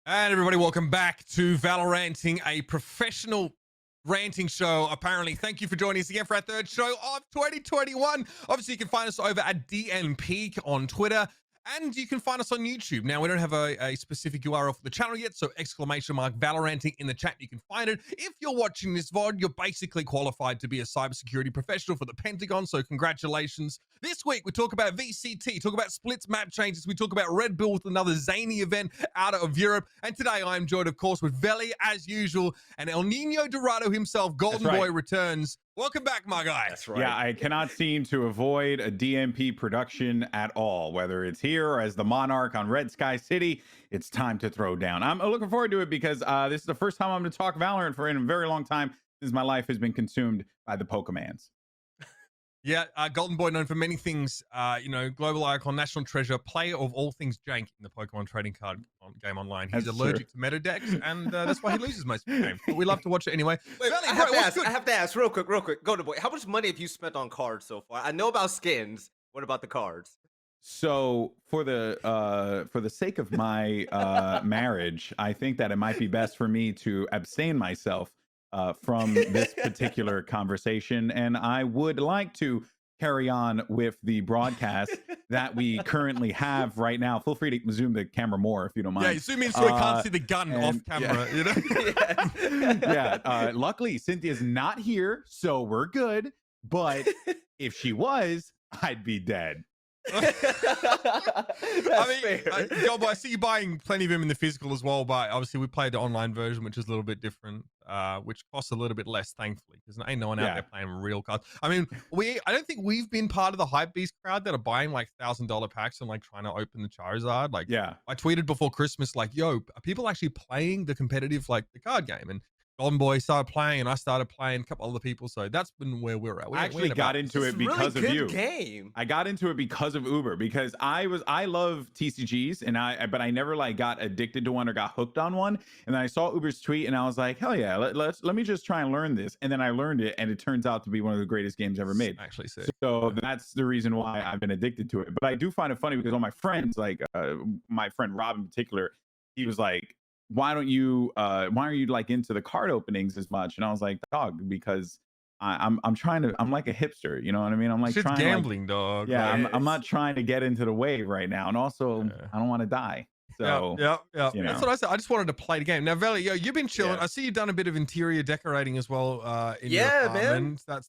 And everybody, welcome back to Valoranting, a professional ranting show. Apparently, thank you for joining us again for our third show of 2021. Obviously, you can find us over at DNP on Twitter, and you can find us on YouTube. Now, we don't have a specific URL for the channel yet, so ! Valoranting in the chat, you can find it. If you're watching this VOD, you're basically qualified to be a cybersecurity professional for the Pentagon, so congratulations. This week, we talk about VCT, talk about splits, map changes, we talk about Red Bull with another zany event out of Europe, and today I am joined, of course, with Velly, as usual, and El Nino Dorado himself, Goldenboy, returns. Welcome back, my guy. That's right. Yeah, I cannot seem to avoid a DMP production at all, whether it's here or as the Monarch on Red Sky City. It's time to throw down. I'm looking forward to it because this is the first time I'm going to talk Valorant for in a very long time since my life has been consumed by the Pokemans. Yeah, Goldenboy, known for many things, global icon, national treasure, player of all things jank in the Pokemon trading card game online. He's allergic to meta decks, and that's why he loses most of the game. But we love to watch it anyway. Wait, I have to ask real quick. Goldenboy, how much money have you spent on cards so far? I know about skins. What about the cards? So for the sake of my marriage, I think that it might be best for me to abstain myself from this particular conversation, and I would like to carry on with the broadcast that we currently have right now. Feel free to zoom the camera more if you don't mind. Yeah, zoom in so we can't see the gun off camera. Yeah. You know? Yeah. Luckily, Cynthia's not here, so we're good. But if she was, I'd be dead. Goldenboy, I see you buying plenty of him in the physical as well, but obviously we played the online version, which is a little bit different, which costs a little bit less, thankfully, because ain't no one out there playing real cards. I mean, I don't think we've been part of the hype beast crowd that are buying like $1,000 packs and like trying to open the Charizard. Like, I tweeted before Christmas, like, yo, are people actually playing the competitive, like the card game? And Goldenboy started playing, and I started playing, a couple other people. So that's been where we're at. I actually got into it because of you. I got into it because of Uber, because I love TCGs, but I never like got addicted to one or got hooked on one. And then I saw Uber's tweet, and I was like, hell yeah, let me just try and learn this. And then I learned it, and it turns out to be one of the greatest games ever made. Actually, sick. So that's the reason why I've been addicted to it. But I do find it funny because all my friends, like my friend Rob in particular, he was like, why are you like into the card openings as much? And I was like, dog, because I'm like a hipster, you know what I mean? I'm like trying gambling, like, dog. Yeah, like, I'm not trying to get into the wave right now, and also I don't want to die. So yeah. You know. That's what I said. I just wanted to play the game. Now, Velly, yo, you've been chilling. I see you've done a bit of interior decorating as well. In your apartment. Man.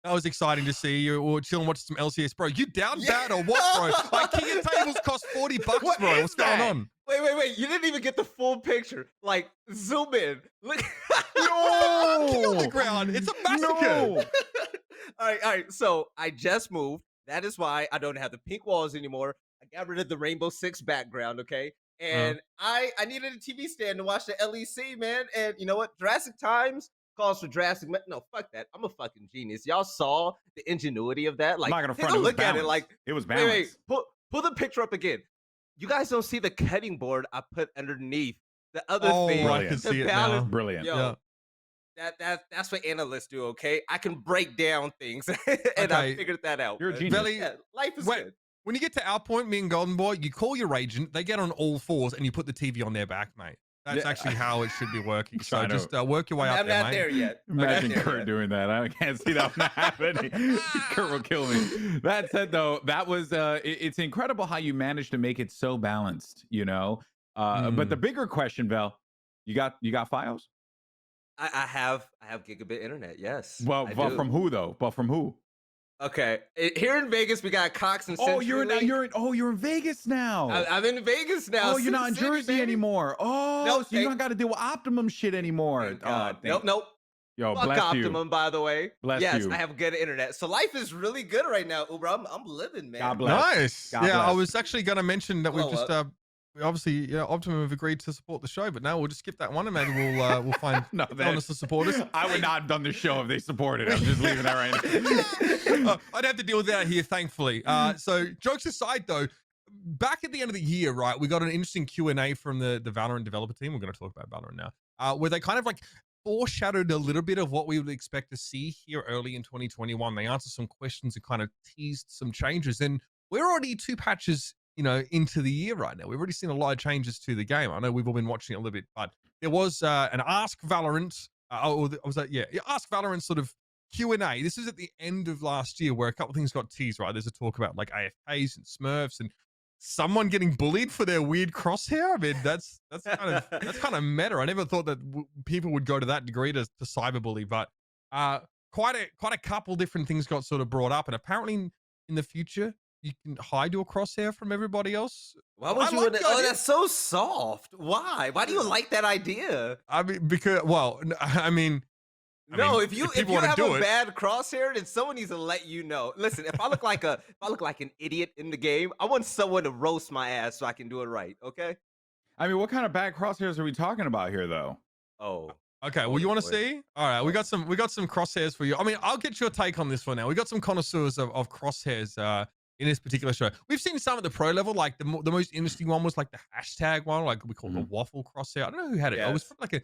That was exciting to see. You were chilling, watching some LCS, bro. You down bad or what, bro? Like, King of Tables cost $40, bro. What's going on? Wait. You didn't even get the full picture. Like, zoom in. Look. No! King on the ground. It's a massacre. No. All right. So I just moved. That is why I don't have the pink walls anymore. I got rid of the Rainbow Six background, okay? And I needed a TV stand to watch the LEC, man. And you know what? Jurassic Times calls for drastic. No, fuck that. I'm a fucking genius. Y'all saw the ingenuity of that. Like, I'm not gonna front, look at it like it was balanced. Wait. Pull the picture up again. You guys don't see the cutting board I put underneath the other thing. I can see it now. Brilliant. Yo, that's what analysts do. Okay, I can break down things, and I figured that out. You're a genius. Velly, life is good. When you get to our point, me and Goldenboy, you call your agent, they get on all fours, and you put the TV on their back, mate. That's actually how it should be working. So just work your way up there, mate. I'm not there yet. Imagine Kurt doing that. I can't see that happening. Kurt will kill me. That said, though, that was it's incredible how you managed to make it so balanced, you know. But the bigger question, Vel, you got Fios? I have gigabit internet. Yes. Well, from who though? But from who? Okay, here in Vegas, we got Cox and Century. You're in Vegas now. I'm in Vegas now. Oh, you're not in Jersey anymore. Oh, nope, so you don't got to deal with Optimum shit anymore. Nope. Yo, fuck bless Optimum, you. by the way. Bless yes, you. I have good internet. So life is really good right now, Uber. I'm living, man. God bless. Nice. God bless. I was actually going to mention that we've just obviously, Optimum have agreed to support the show, but now we'll just skip that one and maybe we'll find honest supporters. I would not have done the show if they supported it. I'm just leaving that right now. I'd have to deal with that here, thankfully. So jokes aside, though, back at the end of the year, right, we got an interesting Q&A from the Valorant developer team. We're going to talk about Valorant now, where they kind of like foreshadowed a little bit of what we would expect to see here early in 2021. They answered some questions and kind of teased some changes, and we're already 2 patches into the year right now. We've already seen a lot of changes to the game. I know we've all been watching it a little bit, but there was an Ask Valorant. Was that? Yeah, Ask Valorant sort of Q&A. This is at the end of last year where a couple of things got teased, right? There's a talk about like AFKs and Smurfs and someone getting bullied for their weird crosshair. I mean, that's kind of meta. I never thought that people would go to that degree to cyberbully, but quite a couple different things got sort of brought up, and apparently in the future you can hide your crosshair from everybody else. Why would you? Oh, that's so soft. Why? Why do you like that idea? I mean, because if you have a bad crosshair, then someone needs to let you know. Listen, if I look like an idiot in the game, I want someone to roast my ass so I can do it right. Okay. I mean, what kind of bad crosshairs are we talking about here, though? Oh. Okay, well, you want to see? All right, we got some crosshairs for you. I mean, I'll get your take on this one now. We got some connoisseurs of crosshairs in this particular show. We've seen some at the pro level, like the most interesting one was like the hashtag one, like we call it the waffle crosshair. I don't know who had it. Yes. It was from like an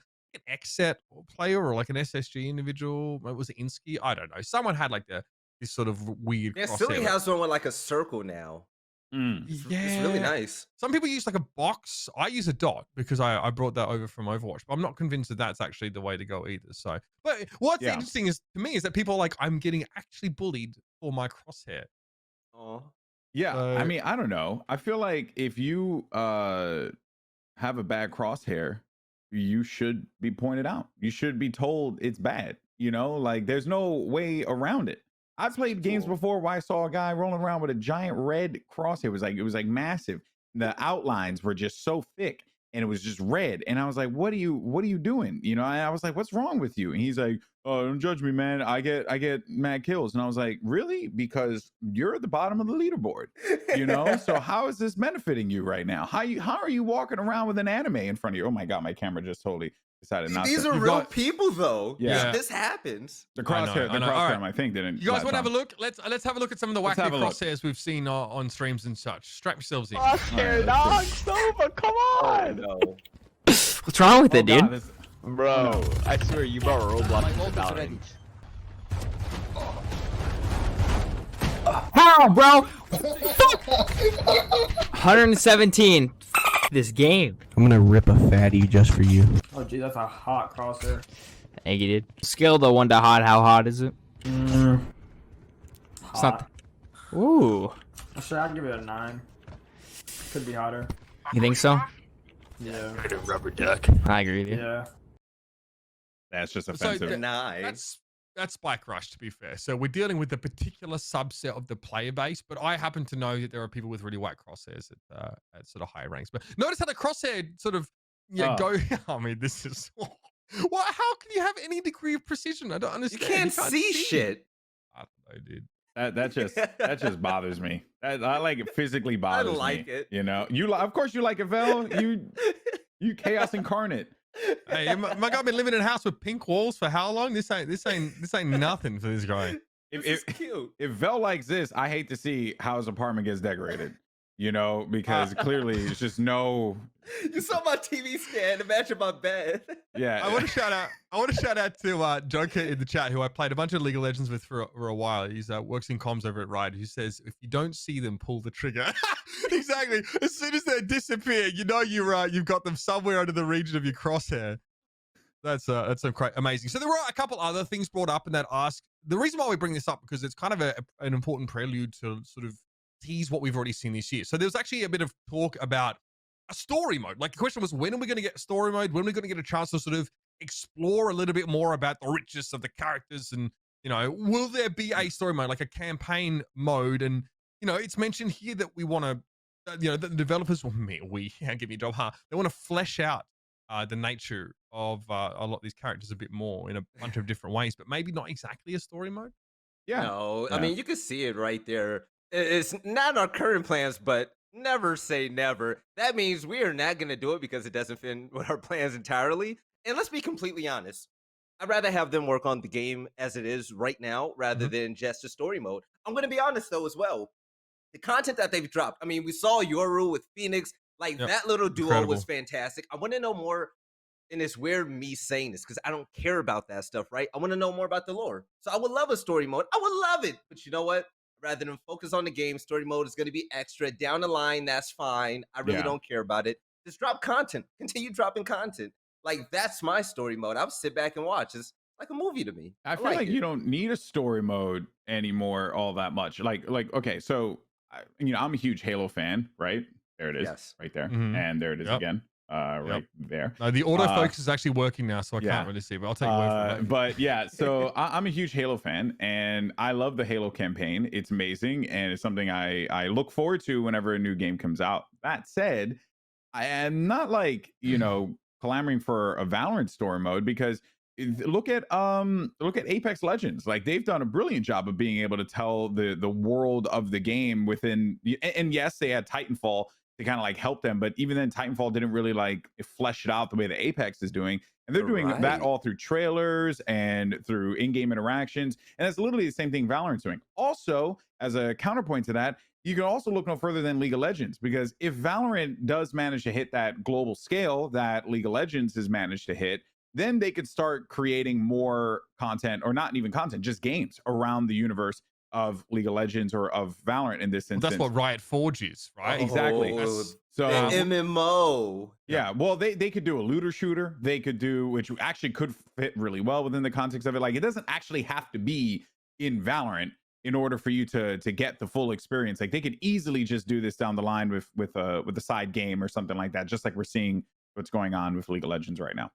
XSET player or like an SSG individual. Was it Insky? I don't know. Someone had like this sort of weird. Yeah, Silly has one with like a circle now. It's really nice. Some people use like a box. I use a dot because I brought that over from Overwatch, but I'm not convinced that that's actually the way to go either. So, but what's interesting is to me is that people are like, I'm getting actually bullied for my crosshair. Oh, yeah. I mean, I don't know. I feel like if you have a bad crosshair, you should be pointed out. You should be told it's bad. Like there's no way around it. I played games before where I saw a guy rolling around with a giant red crosshair. It was like massive. The outlines were just so thick and it was just red. And I was like, what are you doing? I was like, what's wrong with you? And he's like, oh, don't judge me, man. I get mad kills. And I was like, really? Because you're at the bottom of the leaderboard, So how is this benefiting you right now? How are you walking around with an anime in front of you? Oh my God, my camera just totally decided not These to. are real people though. Yeah. This happens. The crosshair, I think didn't. You guys want to have a look? Let's have a look at some of the wacky crosshairs we've seen on streams and such. Strap yourselves in. Crosshair, dog, Sova, come on. Oh, no. What's wrong with it, dude? God, Bro, I swear you brought Roblox to Valorant. How, bro? 117. This game. I'm gonna rip a fatty just for you. Oh, gee, that's a hot crosshair. Thank you, dude. Scale the 1 to hot. How hot is it? Hot. It's not. Ooh. Sure, I'd give it a 9. Could be hotter. You think so? Yeah. Rubber duck. I agree with you. Yeah. That's just offensive. So Nice. That's Spike Rush, to be fair. So we're dealing with a particular subset of the player base, but I happen to know that there are people with really white crosshairs at sort of higher ranks. But notice how the crosshair sort of go. I mean, this is what? How can you have any degree of precision? I don't understand. You can't see shit. I don't know, dude. That just bothers me. I like it physically bothers me. I like it. Of course you like it, Vel. You chaos incarnate. Hey, my guy been living in a house with pink walls for how long? This ain't nothing for this guy. It's cute. If Vel likes this, I hate to see how his apartment gets decorated. Because clearly it's just no. You saw my TV stand. Imagine my bed. Yeah. I want to shout out to Joker in the chat, who I played a bunch of League of Legends with for a while. He's works in comms over at Riot. Who says, if you don't see them, pull the trigger. Exactly. As soon as they disappear, you've got them somewhere under the region of your crosshair. That's quite amazing. So there were a couple other things brought up in that ask. The reason why we bring this up because it's kind of an important prelude to sort of tease what we've already seen this year. So there was actually a bit of talk about a story mode. Like the question was, when are we going to get story mode? When are we going to get a chance to sort of explore a little bit more about the richness of the characters? And, will there be a story mode, like a campaign mode? And, it's mentioned here that we want to, the developers, we can't give me a job, huh? They want to flesh out the nature of a lot of these characters a bit more in a bunch of different ways, but maybe not exactly a story mode. Yeah. No, I mean, you can see it right there. It's not our current plans, but never say never. That means we are not going to do it because it doesn't fit in with our plans entirely. And let's be completely honest. I'd rather have them work on the game as it is right now rather than just a story mode. I'm going to be honest, though, as well. The content that they've dropped. I mean, we saw Yoru with Phoenix. That little duo was fantastic. I want to know more. And it's weird me saying this because I don't care about that stuff, right? I want to know more about the lore. So I would love a story mode. I would love it. But you know what? rather than focus on the game. Story mode is going to be extra down the line. That's fine. I really Yeah. don't care about it. Just drop content. Continue dropping content. Like, that's my story mode. I'll sit back and watch. It's like a movie to me. I feel like it. you don't need a story mode anymore all that much. Like okay, so I'm a huge Halo fan, right? There it is, Yes. right there, Mhm. and there it is Yep. again, right there. The autofocus is actually working now, so I yeah. can't really see, but I'll take your word for it. But yeah, so I'm a huge Halo fan, and I love the Halo campaign. It's amazing, and it's something I look forward to whenever a new game comes out. That said, I am not like clamoring for a Valorant story mode, because look at Apex Legends. Like, they've done a brilliant job of being able to tell the world of the game within, and yes, they had Titanfall to kind of like help them, but even then Titanfall didn't really like flesh it out the way that Apex is doing, and they're doing that all through trailers and through in-game interactions, and that's literally the same thing Valorant's doing. Also, as a counterpoint to that, you can also look no further than League of Legends, because if Valorant does manage to hit that global scale that League of Legends has managed to hit, then they could start creating more content, or not even content, just games around the universe of League of Legends or of Valorant in this instance. Well, that's what Riot Forge is, right? Exactly. So the MMO. Yeah, well, they could do a looter shooter. They could do, which actually could fit really well within the context of it. Like, it doesn't actually have to be in Valorant in order for you to get the full experience. Like, they could easily just do this down the line with a side game or something like that, just like we're seeing what's going on with League of Legends right now.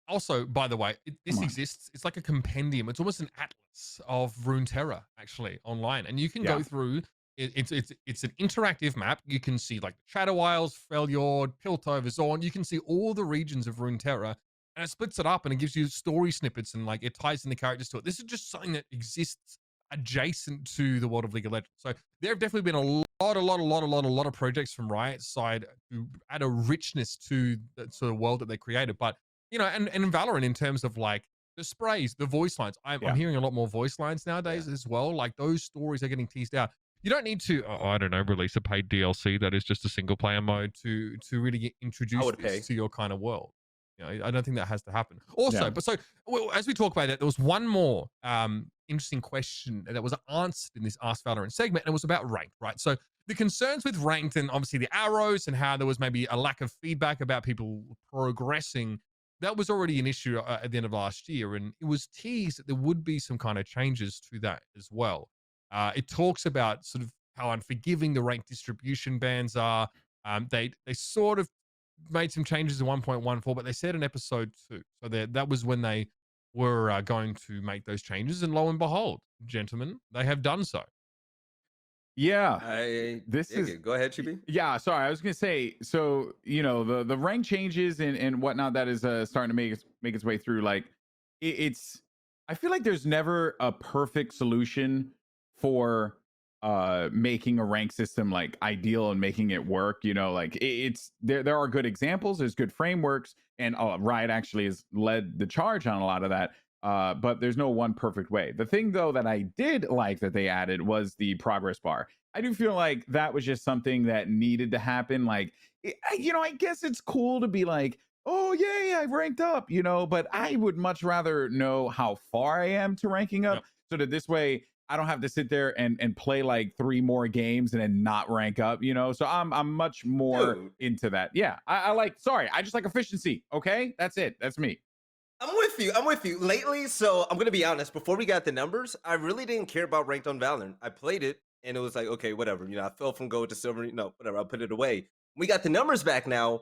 Also, by the way, this exists. It's like a compendium. It's almost an atlas of Runeterra, actually, online, and you can go through. It's an interactive map. You can see like the Shadow Isles, Freljord, Piltover, Zorn. You can see all the regions of Runeterra, and it splits it up and it gives you story snippets, and like it ties in the characters to it. This is just something that exists adjacent to the world of League of Legends. So there have definitely been a lot of projects from Riot's side to add a richness to the sort of world that they created. But and in Valorant, in terms of like the sprays, the voice lines, I'm hearing a lot more voice lines nowadays as well. Like, those stories are getting teased out. You don't need to, I don't know, release a paid DLC that is just a single player mode to really get introduced to your kind of world. I don't think that has to happen. Also, but so as we talk about that, there was one more interesting question that was answered in this Ask Valorant segment, and it was about ranked, right? So the concerns with ranked, and obviously the arrows, and how there was maybe a lack of feedback about people progressing, that was already an issue at the end of last year, and it was teased that there would be some kind of changes to that as well. It talks about sort of how unforgiving the rank distribution bands are. They sort of made some changes in 1.14, but they said in episode 2. So that was when they were going to make those changes, and lo and behold, gentlemen, they have done so. Yeah, go ahead, Chibi. Yeah, sorry, I was gonna say, so the rank changes and whatnot that is starting to make its way through. Like, it's I feel like there's never a perfect solution for making a rank system like ideal and making it work. Like, it's there are good examples, there's good frameworks, and Riot actually has led the charge on a lot of that. But there's no one perfect way. The thing, though, that I did like that they added was the progress bar. I do feel like that was just something that needed to happen. Like, I guess it's cool to be like, oh, yay, I've ranked up, but I would much rather know how far I am to ranking up, so that this way I don't have to sit there and play like 3 more games and then not rank up, So I'm much more into that. Yeah, I just like efficiency. Okay, that's it. That's me. I'm with you. Lately, so I'm gonna be honest, before we got the numbers, I really didn't care about ranked on Valorant. I played it and it was like, okay, whatever. I fell from gold to silver, whatever, I'll put it away. We got the numbers back now.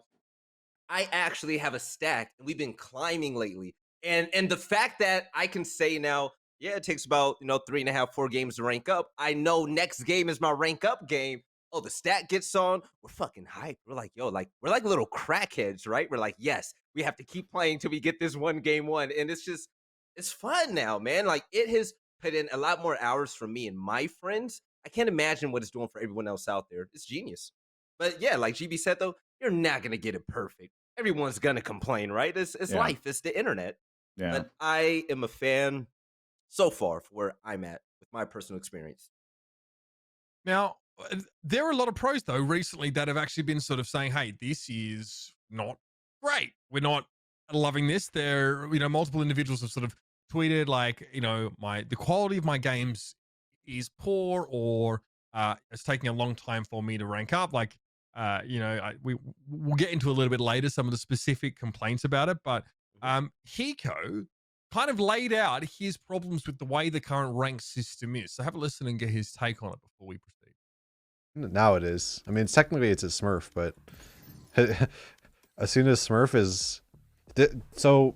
I actually have a stack, and we've been climbing lately. And the fact that I can say now, it takes about 3.5, 4 games to rank up. I know next game is my rank up game. Oh, the stat gets on, we're fucking hyped. We're like, we're like little crackheads, right? We're like, yes, we have to keep playing till we get this one game won. And it's fun now, man. Like, it has put in a lot more hours for me and my friends. I can't imagine what it's doing for everyone else out there. It's genius. But yeah, like GB said, though, you're not going to get it perfect. Everyone's going to complain, right? It's life. It's the internet. Yeah. But I am a fan so far for where I'm at with my personal experience. Now, there are a lot of pros, though, recently that have actually been sort of saying, hey, this is not great. We're not loving this. There, multiple individuals have sort of tweeted like, the quality of my games is poor, or it's taking a long time for me to rank up. Like, we'll get into a little bit later some of the specific complaints about it, but Hiko kind of laid out his problems with the way the current rank system is. So have a listen and get his take on it before we proceed. Now it is. I mean, technically it's a Smurf, but as soon as Smurf is... So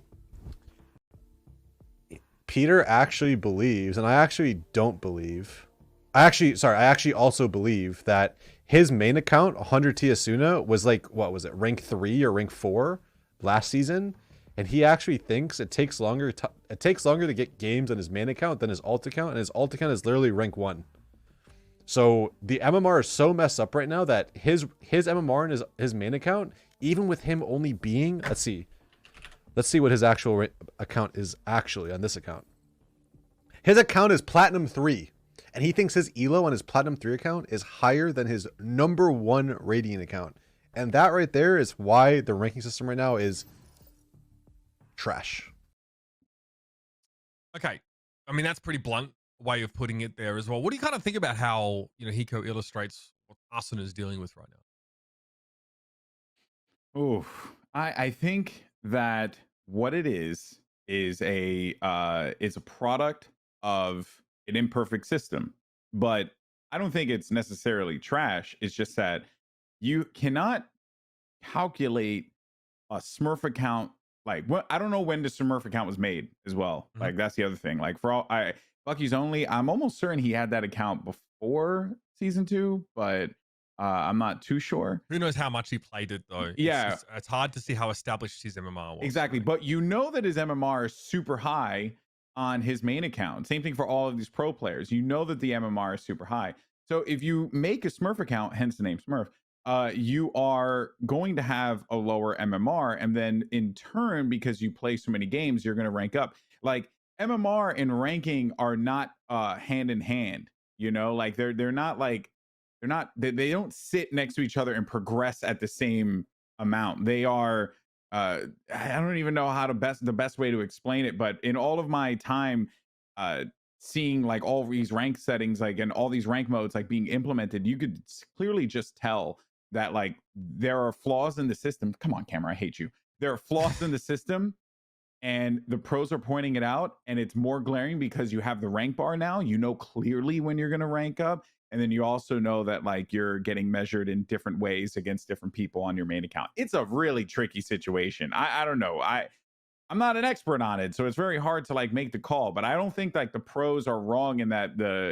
Peter actually believes, and I actually don't believe... I actually also believe that his main account, 100T Asuna, was like, what was it, rank 3 or rank 4 last season? And he actually thinks it takes longer to get games on his main account than his alt account, and his alt account is literally rank 1. So the MMR is so messed up right now that his MMR and his main account, even with him only being, let's see what his actual account is actually on this account. His account is Platinum 3, and he thinks his elo on his Platinum 3 account is higher than his #1 Radiant account. And that right there is why the ranking system right now is trash. Okay. I mean, that's pretty blunt way of putting it there as well. What do you kind of think about how, Hiko illustrates what Asuna is dealing with right now? Oof. I think that what it is a product of an imperfect system, but I don't think it's necessarily trash. It's just that you cannot calculate a Smurf account. Like, what, I don't know when the Smurf account was made as well. Mhm. Like, that's the other thing. Like, for all Bucky's Only, I'm almost certain he had that account before season 2, but I'm not too sure. Who knows how much he played it though? Yeah. It's hard to see how established his MMR was. Exactly. Right? But you know that his MMR is super high on his main account. Same thing for all of these pro players. You know that the MMR is super high. So if you make a Smurf account, hence the name Smurf, you are going to have a lower MMR. And then in turn, because you play so many games, you're going to rank up. Like, MMR and ranking are not hand in hand, like they don't sit next to each other and progress at the same amount. They are I don't even know how the best way to explain it, but in all of my time seeing like all these rank settings, like, and all these rank modes like being implemented, you could clearly just tell that like there are flaws in the system. Come on, camera, I hate you. There are flaws in the system, and the pros are pointing it out, and it's more glaring because you have the rank bar now. You know clearly when you're going to rank up, and then you also know that like you're getting measured in different ways against different people on your main account. It's a really tricky situation. I don't know. I'm not an expert on it, so it's very hard to like make the call, but I don't think like the pros are wrong in that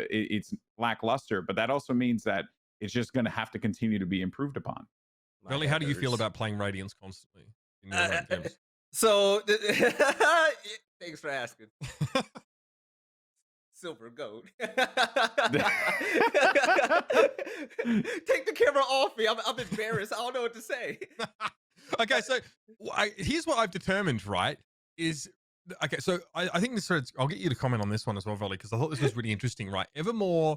it's lackluster, but that also means that it's just going to have to continue to be improved upon. Velly, how do you feel about playing Radiance constantly in your ranked games? So, thanks for asking. Silver goat. Take the camera off me. I'm embarrassed. I don't know what to say. Okay, so here's what I've determined, right? Okay, so I think this, I'll get you to comment on this one as well, Velly, because I thought this was really interesting, right? Evermore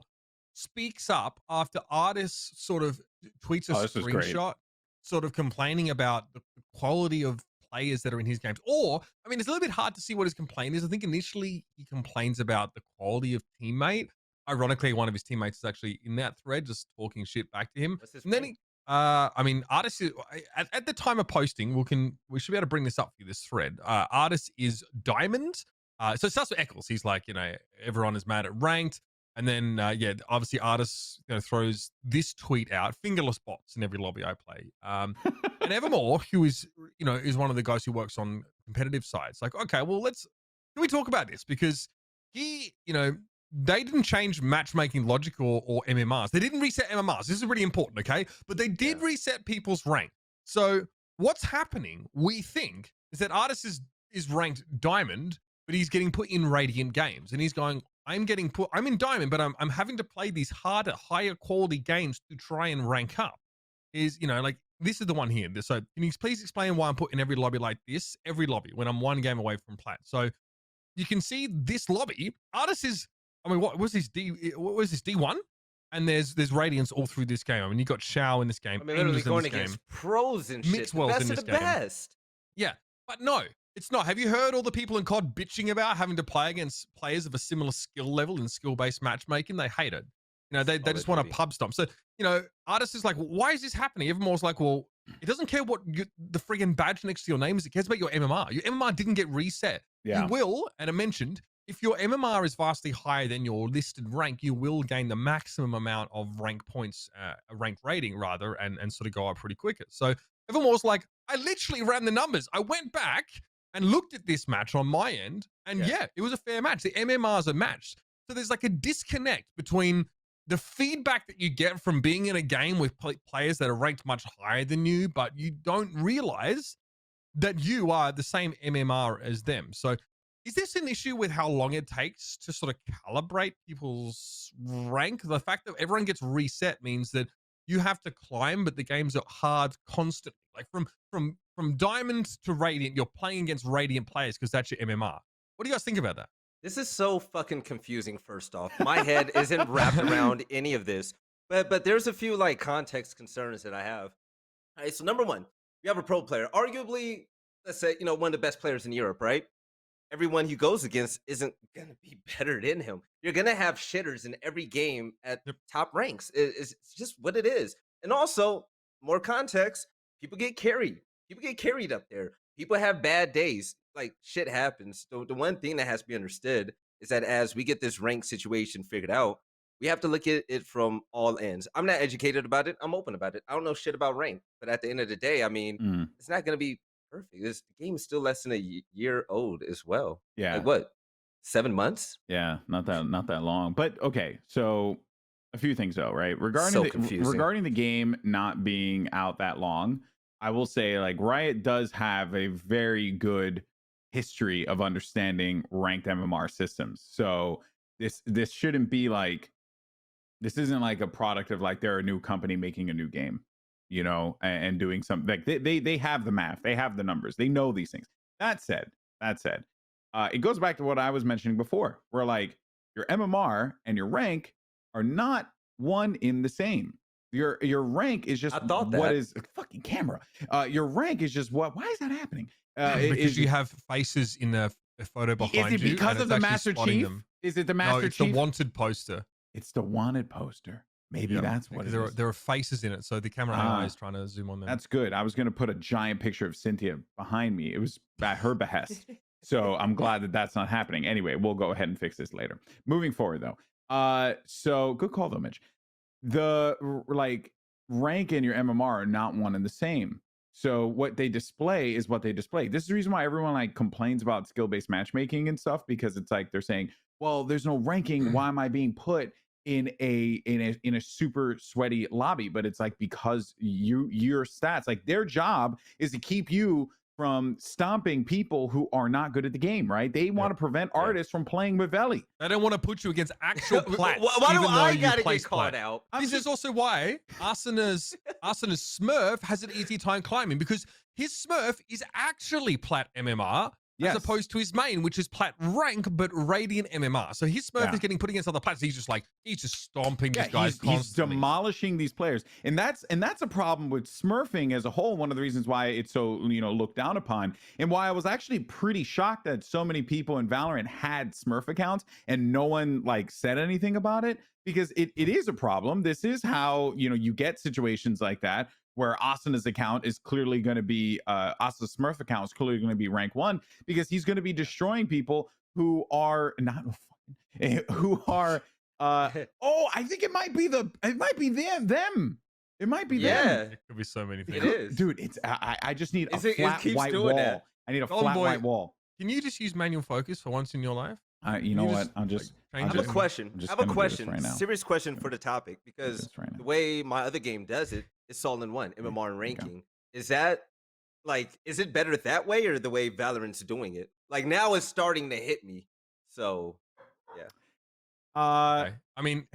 speaks up after artists sort of tweets a screenshot sort of complaining about the quality of players that are in his games. Or, I mean, it's a little bit hard to see what his complaint is. I think initially he complains about the quality of teammate. Ironically, one of his teammates is actually in that thread just talking shit back to him. And then I mean, artist is, at the time of posting, we should be able to bring this up for this thread. Artist is Diamond. So it starts with Eccles. He's like, everyone is mad at ranked. And then, obviously artist throws this tweet out: fingerless bots in every lobby I play. And Evermore, who is, is one of the guys who works on competitive sides. Like, okay, well, can we talk about this? Because he, they didn't change matchmaking logic or MMRs. They didn't reset MMRs. This is really important, okay? But they did reset people's rank. So what's happening, we think, is that artist is ranked Diamond, but he's getting put in Radiant games. And he's going, I'm in Diamond, but I'm having to play these harder, higher quality games to try and rank up. This is the one here. So can you please explain why I'm put in every lobby like this, every lobby, when I'm one game away from plat? So you can see this lobby, artist is, what was this D1? And there's Radiance all through this game. I mean, you got Shao in this game. I mean, literally going against pros and shit. Mixwell's in this game. Best. Yeah, but no, It's not. Have you heard all the people in COD bitching about having to play against players of a similar skill level in skill-based matchmaking? They hate it. You know, they just want to pub stomp. So, you know, Artist is like, why is this happening? Everyone's like, well, it doesn't care what the friggin' badge next to your name is. It cares about your MMR. Your MMR didn't get reset. Yeah. You will, and I mentioned, if your MMR is vastly higher than your listed rank, you will gain the maximum amount of rank points, rank rating rather, and sort of go up pretty quicker. So everyone was like, I literally ran the numbers. I went back and looked at this match on my end, and yeah, it was a fair match. The MMRs are matched. So there's like a disconnect between the feedback that you get from being in a game with players that are ranked much higher than you, but you don't realize that you are the same MMR as them. So is this an issue with how long it takes to sort of calibrate people's rank? The fact that everyone gets reset means that you have to climb, but the games are hard constantly. Like from Diamond to Radiant, you're playing against Radiant players because that's your MMR. What do you guys think about that? This is so fucking confusing, first off. My head isn't wrapped around any of this. But there's a few like context concerns that I have. All right, so number one, you have a pro player, arguably, let's say, you know, one of the best players in Europe, right? Everyone he goes against isn't gonna be better than him. You're gonna have shitters in every game at top ranks. It's just what it is. And also, more context, people get carried. People get carried up there. People have bad days. Like, shit happens. The one thing that has to be understood is that as we get this rank situation figured out, we have to look at it from all ends. I'm not educated about it. I'm open about it. I don't know shit about rank. But at the end of the day, I mean, it's not going to be perfect. The game is still less than a year old as well. Yeah. Like what? 7 months? Yeah, not that long. But okay, so a few things though, right? Regarding the game not being out that long, I will say like Riot does have a very good history of understanding ranked MMR systems. So this shouldn't be like, this isn't like a product of like they're a new company making a new game, you know, and doing something like they have the math, they have the numbers, they know these things. That said, it goes back to what I was mentioning before, where like your MMR and your rank are not one in the same. Your rank is just what is fucking camera. Your rank is just what. Why is that happening? Because you have faces in the photo behind you. Is it because of the Master Chief? Is it the Master Chief? No, it's the wanted poster. It's the wanted poster. Maybe that's what it is. There are faces in it, so the camera AI is trying to zoom on them. That's good. I was going to put a giant picture of Cynthia behind me. It was at her behest. So I'm glad that that's not happening. Anyway, we'll go ahead and fix this later. Moving forward, though. So good call, though, Mitch. The like rank and your MMR are not one and the same. So what they display is what they display. This is the reason why everyone like complains about skill-based matchmaking and stuff, because it's like they're saying, well, there's no ranking. Why am I being put in a super sweaty lobby? But it's like because your stats, like their job is to keep you from stomping people who are not good at the game, right? They want to prevent artists from playing with Velly. They don't want to put you against actual plats. Why do I gotta get called out? This is also why Arsena's Smurf has an easy time climbing, because his Smurf is actually plat MMR. As opposed to his main, which is plat rank, but Radiant MMR. So his Smurf is getting put against other plats. He's just stomping these guys constantly. He's demolishing these players. And that's a problem with smurfing as a whole. One of the reasons why it's so, you know, looked down upon, and why I was actually pretty shocked that so many people in Valorant had Smurf accounts and no one like said anything about it, because it is a problem. This is how, you know, you get situations like that, where Asana's account is clearly going to be, Asana's Smurf account is clearly going to be rank 1, because he's going to be destroying people who are not, who are, I think it might be them. It might be them. It could be so many things. It is. Dude, it's, I just need a flat white wall. I need a flat white wall. Can you just use manual focus for once in your life? You know what? I'm just. I have a question. Right now. Serious question for the topic, because the way my other game does it, it's all in one, MMR and ranking. Okay. Is that like, is it better that way or the way Valorant's doing it? Like now it's starting to hit me. So, yeah. Okay. I mean,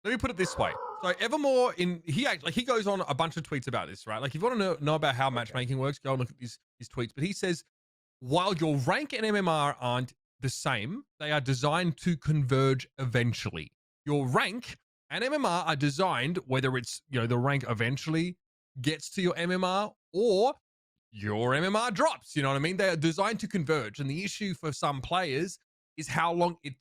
let me put it this way. So Evermore he goes on a bunch of tweets about this, right? Like if you want to know about how matchmaking works, go and look at his tweets. But he says, while your rank and MMR aren't the same, they are designed to converge eventually. Your rank and MMR are designed, whether it's, you know, the rank eventually gets to your MMR, or your MMR drops. You know what I mean? They are designed to converge. And the issue for some players is how long it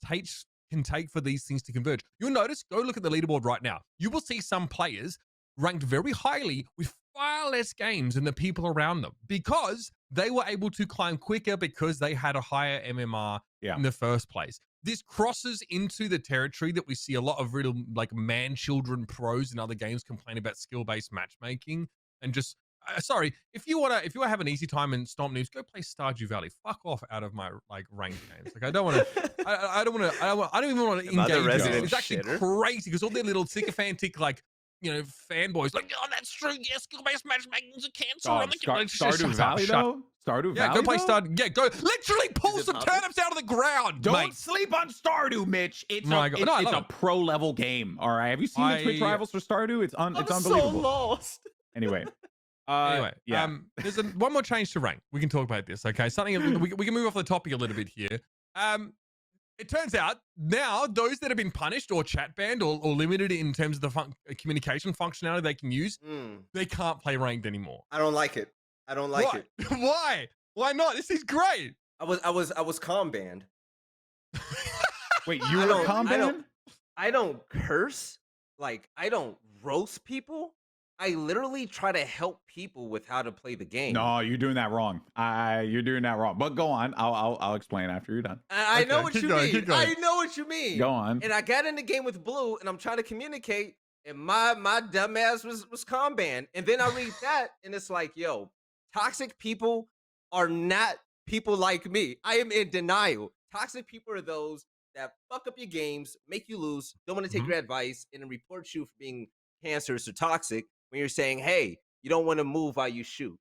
can take for these things to converge. You'll notice, go look at the leaderboard right now. You will see some players ranked very highly with far less games than the people around them because they were able to climb quicker because they had a higher MMR in the first place. This crosses into the territory that we see a lot of real like man-children pros in other games complain about skill-based matchmaking and just sorry, if you want to have an easy time in Stomp Noobs, go play Stardew Valley. Fuck off out of my like ranked games. Like I don't want to. I don't even want to engage. It's actually crazy because all their little sycophantic like fanboys like, oh, that's true. Yes, skill-based matchmaking is a cancer. Stardew Valley though. Stardew Valley. Yeah, go play Stardew. Yeah, go literally pull some turnips out of the ground. Don't sleep on Stardew, Mitch. It's a pro level game. All right. Have you seen the Twitch rivals for Stardew? It's unbelievable. So lost. Anyway. There's one more change to rank. We can talk about this, okay? Something we can move off the topic a little bit here. It turns out now those that have been punished or chat banned or limited in terms of the communication functionality they can use, they can't play ranked anymore. I don't like it. I don't like it. Why? Why not? This is great. I was com banned. Wait, you were com banned? I don't curse. Like I don't roast people. I literally try to help people with how to play the game. No, you're doing that wrong. You're doing that wrong. But go on. I'll explain after you're done. I know what you mean. I know what you mean. Go on. And I got in the game with Blue, and I'm trying to communicate, and my dumb ass was com banned. And then I read that, and it's like, yo, toxic people are not people like me. I am in denial. Toxic people are those that fuck up your games, make you lose, don't want to take your advice, and then report you for being cancerous or toxic. When you're saying, hey, you don't want to move while you shoot.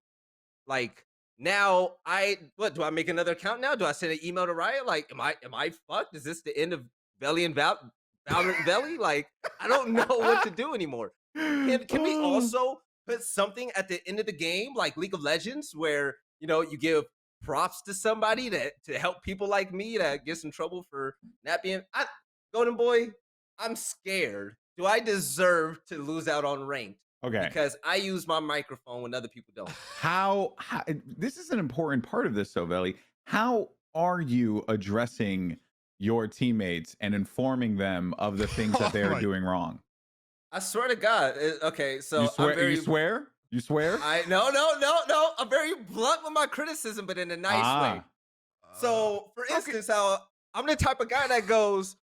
Like now do I make another account now? Do I send an email to Riot? Like, am I fucked? Is this the end of Velly and VALORANT Velly? Like, I don't know what to do anymore. Can we also put something at the end of the game, like League of Legends, where you give props to somebody to help people like me that gets in trouble for not being Goldenboy, I'm scared. Do I deserve to lose out on ranked? Okay. Because I use my microphone when other people don't. How this is an important part of this, Velly. How are you addressing your teammates and informing them of the things that they're doing wrong? I swear to God. Okay, so you swear? You swear? No. I'm very blunt with my criticism, but in a nice way. So, for instance, I'm the type of guy that goes,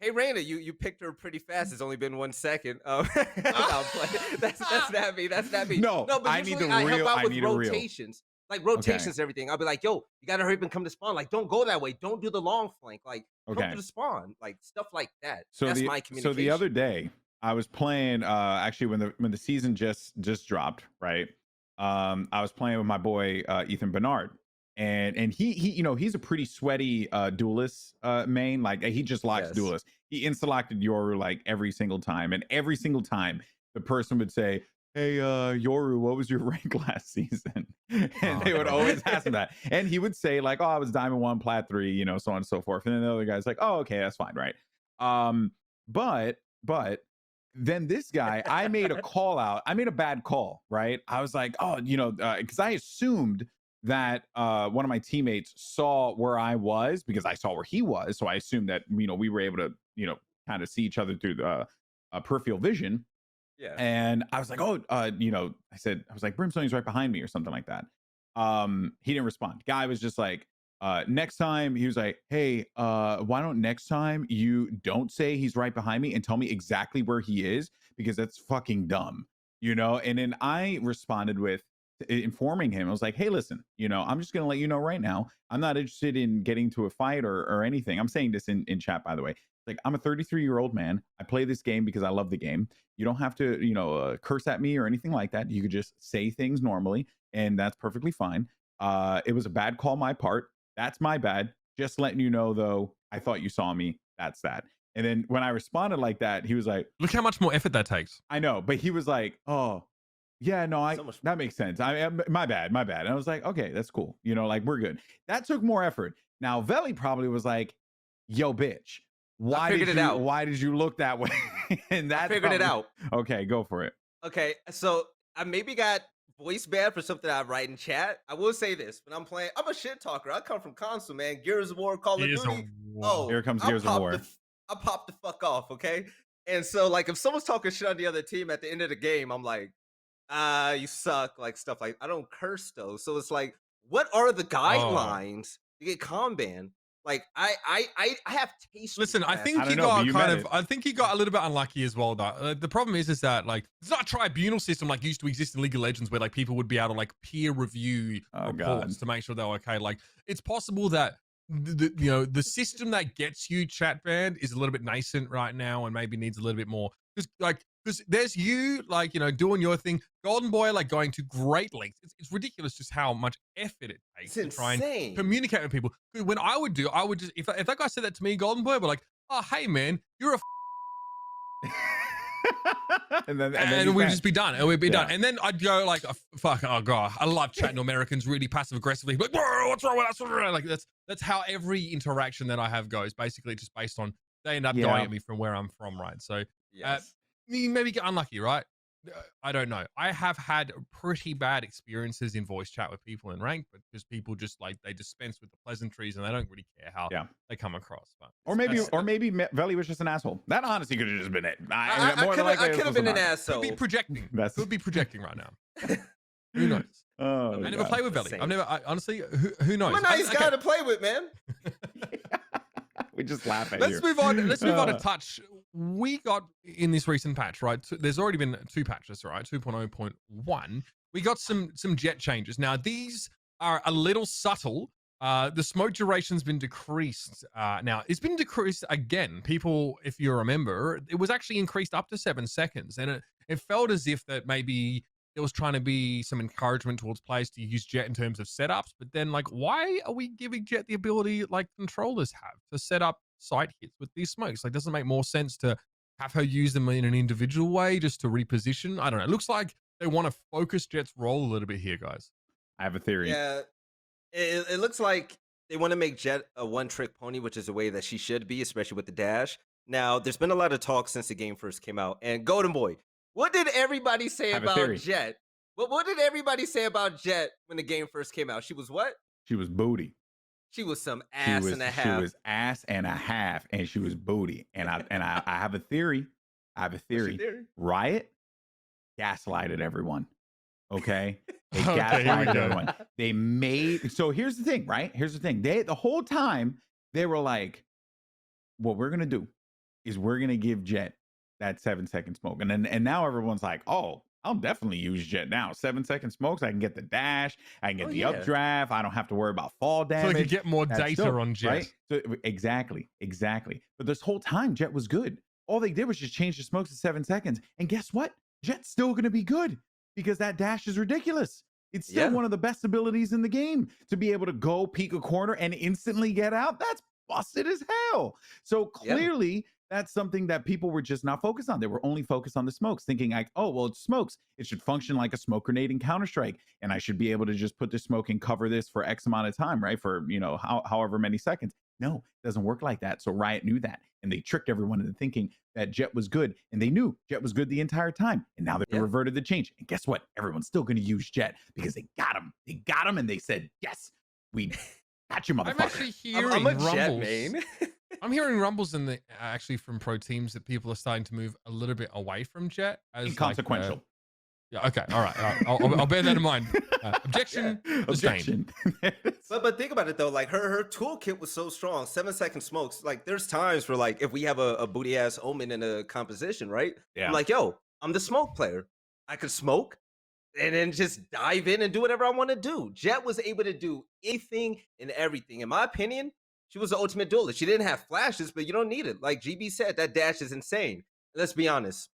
hey, Raina, you picked her pretty fast. It's only been 1 second. No, that's not me. That's not me. No, but I need the I real. help out I with need rotations. Like rotations and everything. I'll be like, yo, you gotta hurry up and come to spawn. Like, don't go that way. Don't do the long flank. Like, come to the spawn. Like, stuff like that. So that's my communication. So the other day, I was playing, actually when the season just dropped, right? I was playing with my boy, Ethan Bernard. And he he's a pretty sweaty duelist main. Like he just likes duelists. He insta-locked Yoru like every single time. And every single time the person would say, hey, Yoru, what was your rank last season? And they would always ask him that. And he would say like, oh, I was Diamond 1, Plat 3, so on and so forth. And then the other guy's like, oh, okay, that's fine, right? But then this guy, I made a call out. I made a bad call, right? I was like, oh, because I assumed that one of my teammates saw where I was because I saw where he was. So I assumed that, we were able to, kind of see each other through the peripheral vision. Yeah. And I was like, oh, I was like, Brimstone's right behind me or something like that. He didn't respond. Guy was just like, next time, he was like, hey, why don't next time you don't say he's right behind me and tell me exactly where he is, because that's fucking dumb, And then I responded with informing him. I was like, hey, listen, I'm just gonna let you know right now, I'm not interested in getting to a fight or anything. I'm saying this in chat, by the way. Like, I'm a 33-year-old man. I play this game because I love the game. You don't have to, curse at me or anything like that. You could just say things normally, and that's perfectly fine. It was a bad call on my part. That's my bad. Just letting you know, though, I thought you saw me. That's that. And then when I responded like that, he was like, look how much more effort that takes. I know, but he was like, oh, yeah, no, that makes sense. My bad. And I was like, okay, that's cool. Like, we're good. That took more effort. Now, Velly probably was like, yo, bitch, why did you look that way? And that I figured it out. Okay, go for it. Okay, so I maybe got voice banned for something I write in chat, I will say this: when I'm playing, I'm a shit talker. I come from console, man. Gears of War, Call of Gears of Duty. War. Oh, Here comes I'll Gears of pop War. I pop the fuck off, okay? And so, like, if someone's talking shit on the other team at the end of the game, I'm like, you suck, like stuff like. I don't curse though, so it's like, what are the guidelines to get comban? Like, I have taste. Listen, I think I he don't know, but got you kind met of. it. I think he got a little bit unlucky as well. Though the problem is that like it's not a tribunal system like used to exist in League of Legends, where like people would be able to like peer review reports to make sure they're okay. Like it's possible that the system that gets you chat banned is a little bit nascent right now, and maybe needs a little bit more. Because there's you like doing your thing, Goldenboy like going to great lengths. It's ridiculous just how much effort it takes to try and communicate with people. When I would just if that guy said that to me, Goldenboy, would be like, oh hey man, you're a and then we'd just be done, and we'd be done. And then I'd go like, fuck, oh god, I love chatting to Americans really passive aggressively. Like, what's wrong with us? Like that's how every interaction that I have goes. Basically, just based on they end up going at me from where I'm from, right? So you maybe get unlucky, right? I don't know. I have had pretty bad experiences in voice chat with people in rank, but because people just like they dispense with the pleasantries and they don't really care how they come across. But or maybe Velly was just an asshole. That honestly could have just been it. I could have been an asshole. Could be projecting. Could be projecting right now. Who knows? Oh, I never played with Velly. I've never. honestly, who knows? I'm a nice guy to play with, man. We just laugh at Let's move on. Let's move on a touch. We got in this recent patch, right? There's already been 2 patches, right? 2.0.1. We got some Jett changes. Now these are a little subtle. The smoke duration's been decreased. Now it's been decreased again. People, if you remember, it was actually increased up to 7 seconds, and it felt as if that maybe there was trying to be some encouragement towards players to use Jett in terms of setups. But then, like, why are we giving Jett the ability, like controllers have, to set up side hits with these smokes? Like, doesn't it make more sense to have her use them in an individual way just to reposition? I don't know. It looks like they want to focus Jett's role a little bit here, guys. I have a theory. Yeah, it looks like they want to make Jett a one-trick pony, which is the way that she should be, especially with the dash. Now, there's been a lot of talk since the game first came out. And Goldenboy, what did everybody say about Jett? What did everybody say about Jett when the game first came out? She was what? She was booty. She was some ass and a half. She was ass and a half, and she was booty. And I have a theory. Riot gaslighted everyone. Okay? They gaslighted everyone. They made. So here's the thing, right? Here's the thing. The whole time they were like, what we're gonna do is we're gonna give Jett that 7-second smoke. And now everyone's like, oh, I'll definitely use Jett now. 7-second smokes, I can get the dash, I can get the updraft, I don't have to worry about fall damage. So I can get more data on Jett. Right? So exactly. But this whole time, Jett was good. All they did was just change the smokes to 7 seconds. And guess what? Jett's still gonna be good because that dash is ridiculous. It's still one of the best abilities in the game to be able to go peek a corner and instantly get out. That's busted as hell. So clearly that's something that people were just not focused on. They were only focused on the smokes, thinking like, oh, well, it's smokes. It should function like a smoke grenade in Counter-Strike. And I should be able to just put the smoke and cover this for X amount of time, right? For, however many seconds. No, it doesn't work like that. So Riot knew that. And they tricked everyone into thinking that Jett was good. And they knew Jett was good the entire time. And now they reverted the change. And guess what? Everyone's still going to use Jett because they got him. They got him and they said, yes, we got you, motherfucker. I'm actually hearing I'm a rumbles. Jett main. I'm hearing rumbles in the actually from pro teams that people are starting to move a little bit away from Jett as inconsequential. Okay, all right. I'll bear that in mind. Objection. Objection. But think about it though. Like her toolkit was so strong. 7-second smokes. Like there's times where like if we have a booty ass omen in a composition, right? Yeah. I'm like, yo, I'm the smoke player. I could smoke and then just dive in and do whatever I want to do. Jett was able to do anything and everything. In my opinion, she was the ultimate duelist. She didn't have flashes, but you don't need it. Like GB said, that dash is insane. Let's be honest.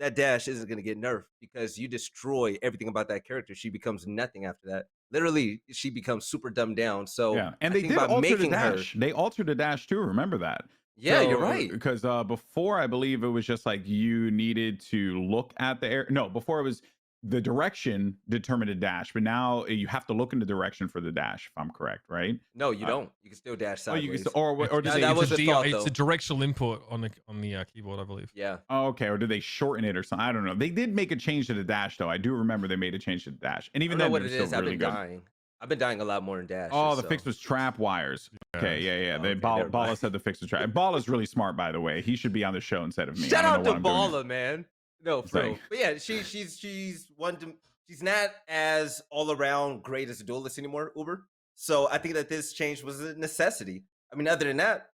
That dash isn't going to get nerfed because you destroy everything about that character. She becomes nothing after that. Literally, she becomes super dumbed down. So yeah, and they did alter the dash. They altered the dash too. Remember that? Yeah, you're right. Because before, I believe it was just like you needed to look at the air. No, before it was the direction determined a dash, but now you have to look in the direction for the dash, if I'm correct, right? No, you don't. You can still dash Oh, sideways. you can still, or do That- they, that was it's, the a, thought, it's though. a directional input on the keyboard, I believe. Yeah. oh, okay, or do they shorten it or something? I don't know. They did make a change to the dash, though. I do remember they made a change to the dash, and I even don't know then, what they it were is. still I've really been good. dying. I've been dying a lot more in dash. Oh, the fix was trap wires. Okay, yeah. Okay, Balla never mind. said the fix was trap. Balla's really smart, by the way. He should be on the show instead of me. Shout I out don't to know what I'm doing here. Balla, man. No, for real. like- But yeah, she's one. She's not as all around great as a duelist anymore, Uber. So I think that this change was a necessity. I mean, other than that,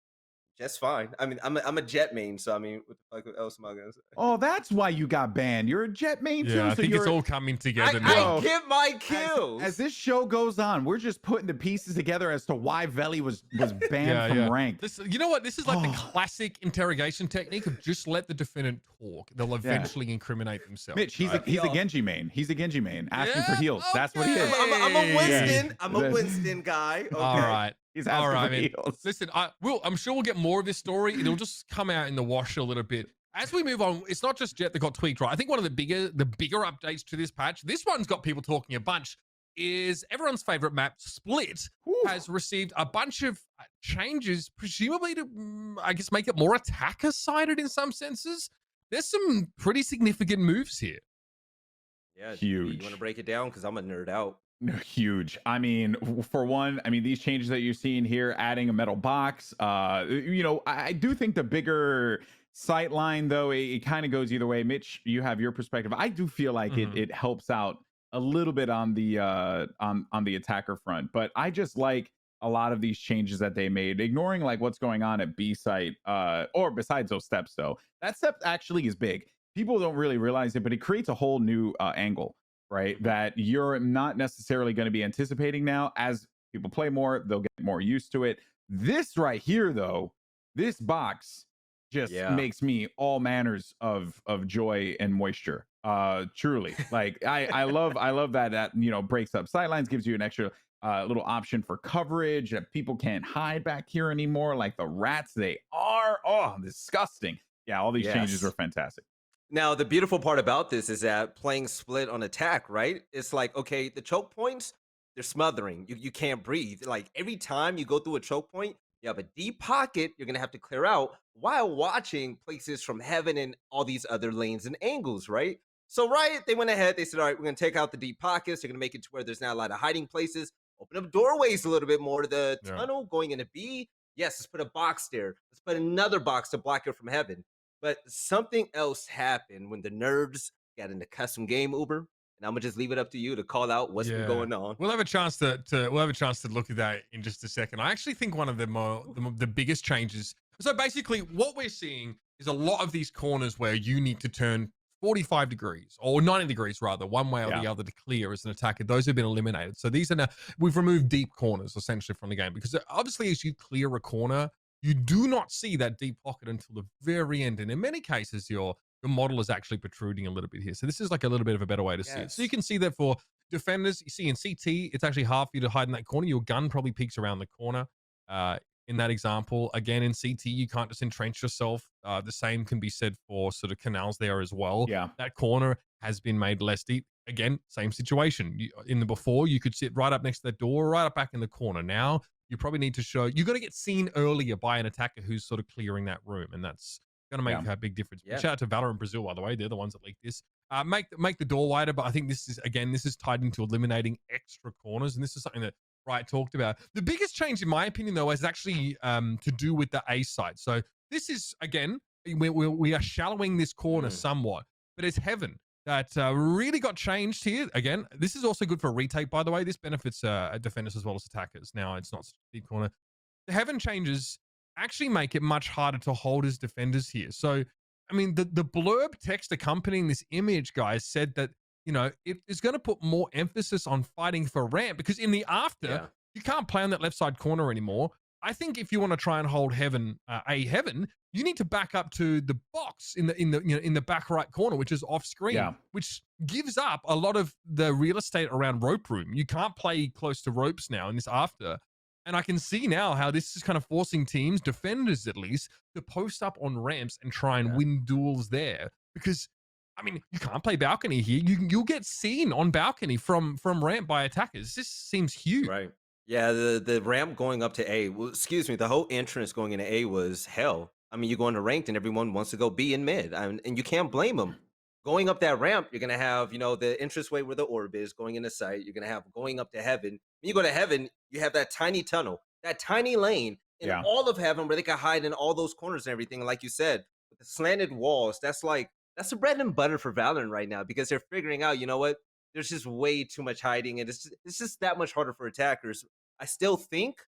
Jett's fine. I mean, I'm a Jett main, so I mean, what the fuck else am I gonna say? Oh, that's why you got banned. You're a Jett main too. Yeah, I so think you're it's all coming together I now. get my kills. As this show goes on, we're just putting the pieces together as to why Velly was banned from rank. This, you know what? This is like the Oh. classic interrogation technique of just let the defendant talk. They'll eventually incriminate themselves. Mitch, he's right? a Genji main. He's a Genji main. Asking for heals. That's what he is. okay. I'm a Winston. Yeah. I'm a Winston guy. Okay. All right. He's All asking right, for man. heals. Listen, I'm sure we'll get more of this story. It'll just come out in the wash a little bit. As we move on, it's not just Jett that got tweaked, right? I think one of the bigger updates to this patch, this one's got people talking a bunch, is everyone's favorite map, Split, has received a bunch of changes, presumably to, I guess, make it more attacker-sided in some senses. There's some pretty significant moves here. Yeah. Huge. You want to break it down? Because I'm a nerd out. Huge. I mean, for one, I mean, these changes that you're seeing here, adding a metal box, I do think the bigger sight line, though, it kind of goes either way. Mitch, you have your perspective. I do feel like it helps out a little bit on the on the attacker front, but I just like a lot of these changes that they made, ignoring like what's going on at B site, or besides those steps, though. That step actually is big. People don't really realize it, but it creates a whole new angle, right? That you're not necessarily going to be anticipating now. As people play more, they'll get more used to it. This right here, though, this box just makes me all manners of joy and moisture. Truly, like I love that breaks up sightlines, gives you an extra little option for coverage. People can't hide back here anymore like the rats they are. Oh, disgusting. Yeah, all these changes are fantastic. Now, the beautiful part about this is that playing Split on attack, right? It's like, okay, the choke points, they're smothering. You can't breathe. Like every time you go through a choke point, you have a deep pocket you're going to have to clear out while watching places from heaven and all these other lanes and angles, right? So, right, they went ahead. They said, all right, we're going to take out the deep pockets. They're going to make it to where there's not a lot of hiding places. Open up doorways a little bit more to the tunnel going into B. Yes, let's put a box there. Let's put another box to block it from heaven. But something else happened when the nerds got into custom game, Uber. And I'm gonna just leave it up to you to call out what's been going on. We'll have a chance to look at that in just a second. I actually think one of the biggest changes. So basically, what we're seeing is a lot of these corners where you need to turn 45 degrees or 90 degrees rather, one way or the other to clear as an attacker. Those have been eliminated. So these are now, we've removed deep corners essentially from the game, because obviously as you clear a corner, you do not see that deep pocket until the very end. And in many cases, your model is actually protruding a little bit here. So this is like a little bit of a better way to see it. So you can see that for defenders, you see in CT, it's actually hard for you to hide in that corner. Your gun probably peeks around the corner. In that example, again, in CT, you can't just entrench yourself. The same can be said for sort of canals there as well. Yeah. That corner has been made less deep. Again, same situation. In the before, you could sit right up next to that door, right up back in the corner. Now, you probably need to show, you're going to get seen earlier by an attacker who's sort of clearing that room. And that's going to make a big difference. Shout out to VALORANT Brazil, by the way. They're the ones that leaked this. Make the door wider. But I think this is tied into eliminating extra corners. And this is something that Riot talked about. The biggest change, in my opinion, though, is actually to do with the A side. So this is, again, we are shallowing this corner somewhat. But it's heaven that really got changed here. Again, this is also good for retake, by the way. This benefits defenders as well as attackers. Now, it's not deep corner. The heaven changes actually make it much harder to hold as defenders here. So, I mean, the blurb text accompanying this image, guys, said that, it is going to put more emphasis on fighting for ramp, because in the after, you can't play on that left side corner anymore. I think if you want to try and hold heaven, heaven, you need to back up to the box in the back right corner, which is off screen, which gives up a lot of the real estate around rope room. You can't play close to ropes now in this after. And I can see now how this is kind of forcing teams, defenders at least, to post up on ramps and try and win duels there. Because I mean, you can't play balcony here. You'll get seen on balcony from ramp by attackers. This seems huge. Right. Yeah, the ramp going up to A, well, excuse me, the whole entrance going into A was hell. I mean, you go into ranked and everyone wants to go B and mid, and you can't blame them. Going up that ramp, you're gonna have, you know, the entranceway where the orb is going into sight. You're gonna have going up to heaven. When you go to heaven, you have that tiny tunnel, that tiny lane in Yeah. all of heaven where they can hide in all those corners and everything. And like you said, with the slanted walls, that's the bread and butter for Valorant right now, because they're figuring out, you know what? There's just way too much hiding, and it's just that much harder for attackers. I still think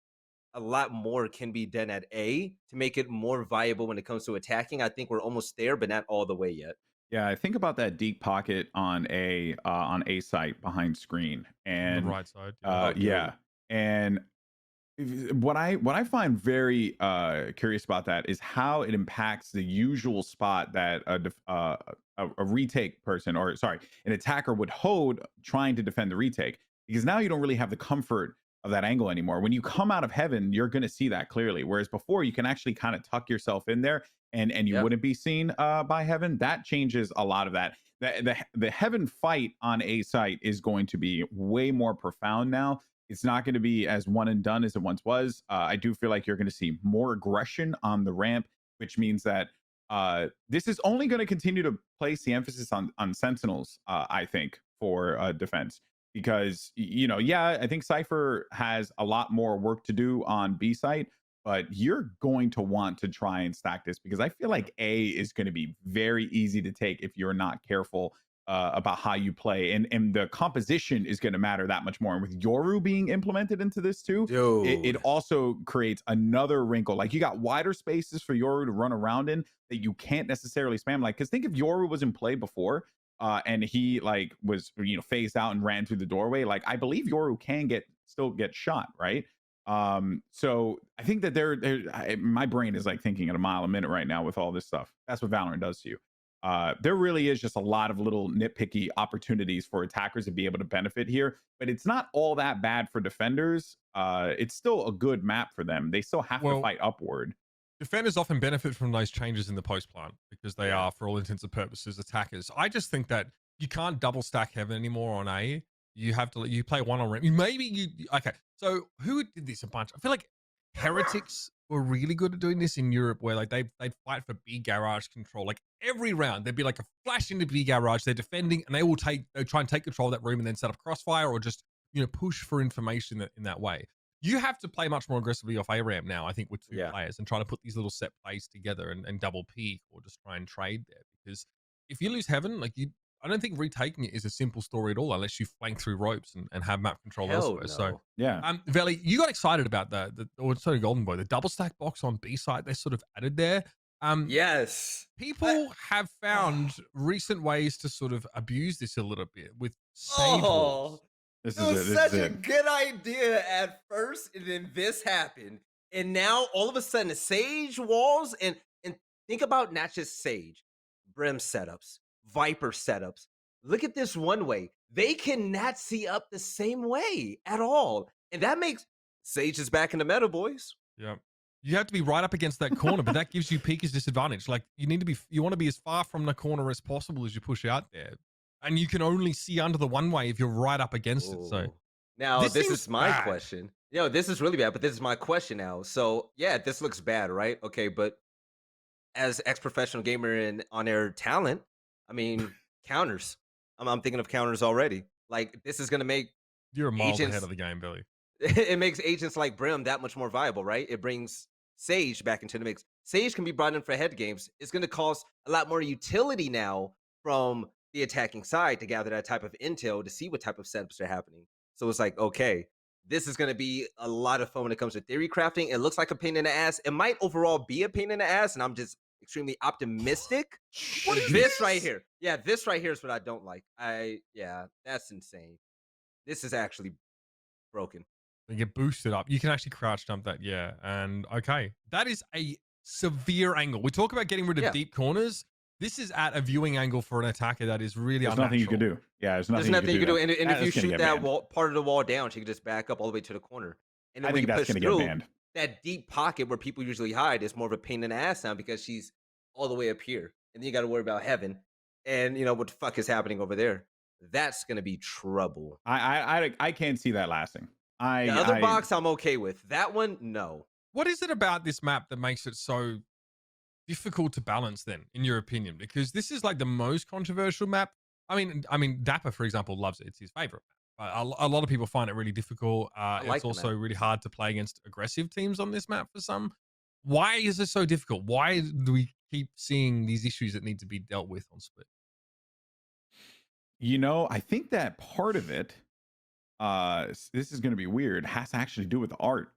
a lot more can be done at A to make it more viable when it comes to attacking. I think we're almost there, but not all the way yet. Yeah, I think about that deep pocket on a site behind screen, On and the right side. yeah, and what I find very curious about that is how it impacts the usual spot that a retake person, or sorry, an attacker would hold trying to defend the retake, because now you don't really have the comfort of that angle anymore. When you come out of heaven, you're going to see that clearly, whereas before you can actually kind of tuck yourself in there and you Yeah. wouldn't be seen by heaven. That changes a lot of that. The heaven fight on a site is going to be way more profound now. It's not going to be as one and done as it once was. I do feel like you're going to see more aggression on the ramp, which means that this is only going to continue to place the emphasis on sentinels, I think, for defense. Because, you know, yeah, I think Cypher has a lot more work to do on B site, but you're going to want to try and stack this, because I feel like A is going to be very easy to take if you're not careful about how you play, and the composition is going to matter that much more. And with Yoru being implemented into this too, it Dude. also creates another wrinkle. Like, you got wider spaces for Yoru to run around in that you can't necessarily spam. Like, because think if Yoru was in play before, and he like was, you know, phased out and ran through the doorway, like I believe Yoru can still get shot, right? So I think that my brain is like thinking at a mile a minute right now with all this stuff. That's what Valorant does to you. There really is just a lot of little nitpicky opportunities for attackers to be able to benefit here, but it's not all that bad for defenders. It's still a good map for them. They still have to fight upward. Defenders often benefit from those changes in the post plant because they are, for all intents and purposes, attackers. I just think that you can't double stack heaven anymore on A. You have to, you play one on ramp. Okay. So who did this a bunch? I feel like Heretics were really good at doing this in Europe, where like they'd fight for B garage control. Like every round, there'd be like a flash into B garage. They're defending, and they try and take control of that room and then set up crossfire, or just, you know, push for information in that way. You have to play much more aggressively off A ramp now, I think, with two players, and try to put these little set plays together and double peek, or just try and trade there. Because if you lose heaven, like I don't think retaking it is a simple story at all, unless you flank through ropes and have map control elsewhere. No. So yeah, Velly, you got excited about Goldenboy, the double stack box on B side they sort of added there. Yes. People have found recent ways to sort of abuse this a little bit with sage walls. It was such a good idea at first, and then this happened, and now all of a sudden Sage walls, and think about not just Sage, Brim setups, Viper setups. Look at this one way; they cannot see up the same way at all, and that makes Sage is back in the meta, boys. Yeah, you have to be right up against that corner, but that gives you Pika's disadvantage. Like you want to be as far from the corner as possible as you push out there. And you can only see under the one way if you're right up against it. So now this is my question. You know, this is really bad, but this is my question now. So yeah, this looks bad, right? Okay, but as ex-professional gamer and on-air talent, I mean, counters. I'm thinking of counters already. Like, this is gonna make you're a mile ahead of the game, Billy. It makes agents like Brim that much more viable, right? It brings Sage back into the mix. Sage can be brought in for head games. It's gonna cost a lot more utility now from the attacking side to gather that type of intel to see what type of setups are happening. So it's like, okay, this is going to be a lot of fun when it comes to theory crafting. It looks like a pain in the ass. It might overall be a pain in the ass, and I'm just extremely optimistic. This right here, this right here is what I don't like. That's insane. This is actually broken. You get boosted up. You can actually crouch jump that, and okay, that is a severe angle. We talk about getting rid of deep corners. This is at a viewing angle for an attacker that is really unnatural. Nothing you can do. Yeah, there's nothing you can do. And if you shoot that part of the wall down, she can just back up all the way to the corner. And then I think that's going to get banned. That deep pocket where people usually hide is more of a pain in the ass now, because she's all the way up here. And then you got to worry about heaven. and what the fuck is happening over there? That's gonna be trouble. I can't see that lasting. The other box I'm okay with. That one, no. What is it about this map that makes it so difficult to balance then, in your opinion? Because this is like the most controversial map. I mean, Dapper, for example, loves it. It's his favorite map. A lot of people find it really difficult. like It's the also map. really hard to play against aggressive teams on this map for some. Why is it so difficult? Why do we keep seeing these issues that need to be dealt with on Split? I think that part of it, this is going to be weird, has to actually do with art.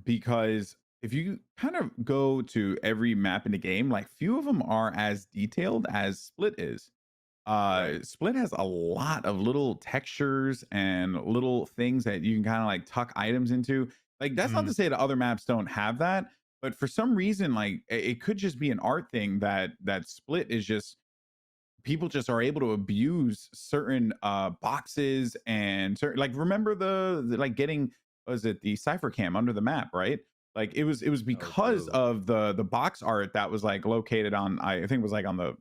Because if you kind of go to every map in the game, like few of them are as detailed as Split is. Split has a lot of little textures and little things that you can kind of like tuck items into. Like that's not to say that other maps don't have that, but for some reason, like it could just be an art thing that Split is just people just are able to abuse certain boxes and certain, like remember the like getting, was it the cipher cam under the map, right? Like it was because true. of the box art that was like located on, I think it was like on the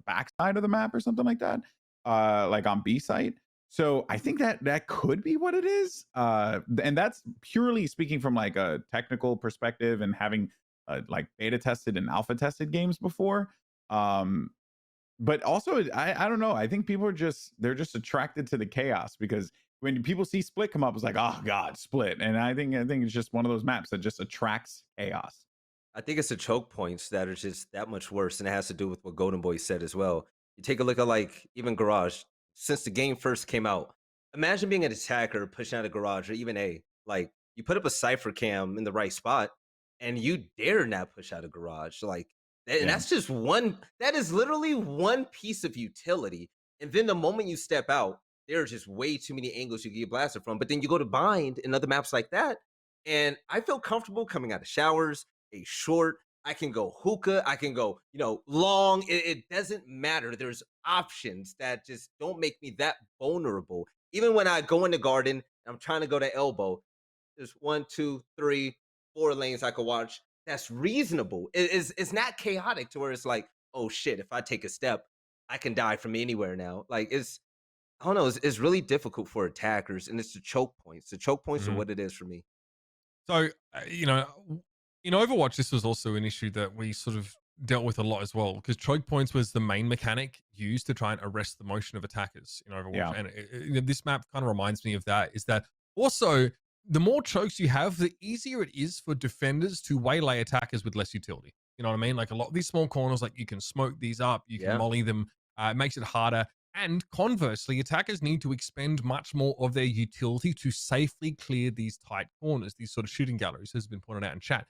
back side of the map or something like that, like on B site. So I think that could be what it is, and that's purely speaking from like a technical perspective and having like beta tested and alpha tested games before. But also I don't know, I think people are they're just attracted to the chaos, because when people see Split come up, it's like, oh god, Split. And I think it's just one of those maps that just attracts chaos. I think it's the choke points that are just that much worse, and it has to do with what Goldenboy said as well. You take a look at like even Garage. Since the game first came out, imagine being an attacker pushing out a Garage or even A. Like you put up a cipher cam in the right spot, and you dare not push out a Garage. Like, and Yeah. that's just one. That is literally one piece of utility. And then the moment you step out, there are just way too many angles you can get blasted from. But then you go to bind in other maps like that, and I feel comfortable coming out of showers, a short. I can go hookah. I can go, long. It doesn't matter. There's options that just don't make me that vulnerable. Even when I go in the garden, I'm trying to go to elbow. There's 1, 2, 3, 4 lanes I could watch. That's reasonable. It's not chaotic to where it's like, oh shit, if I take a step, I can die from anywhere now. Like I don't know. It's really difficult for attackers, and it's the choke points. The choke points are Mhm. what it is for me. So, in Overwatch, this was also an issue that we sort of dealt with a lot as well, because choke points was the main mechanic used to try and arrest the motion of attackers in Overwatch. Yeah. And this map kind of reminds me of that, is that also the more chokes you have, the easier it is for defenders to waylay attackers with less utility. You know what I mean? Like a lot of these small corners, like you can smoke these up, you can Yeah. molly them. It makes it harder. And conversely, attackers need to expend much more of their utility to safely clear these tight corners, these sort of shooting galleries, as has been pointed out in chat.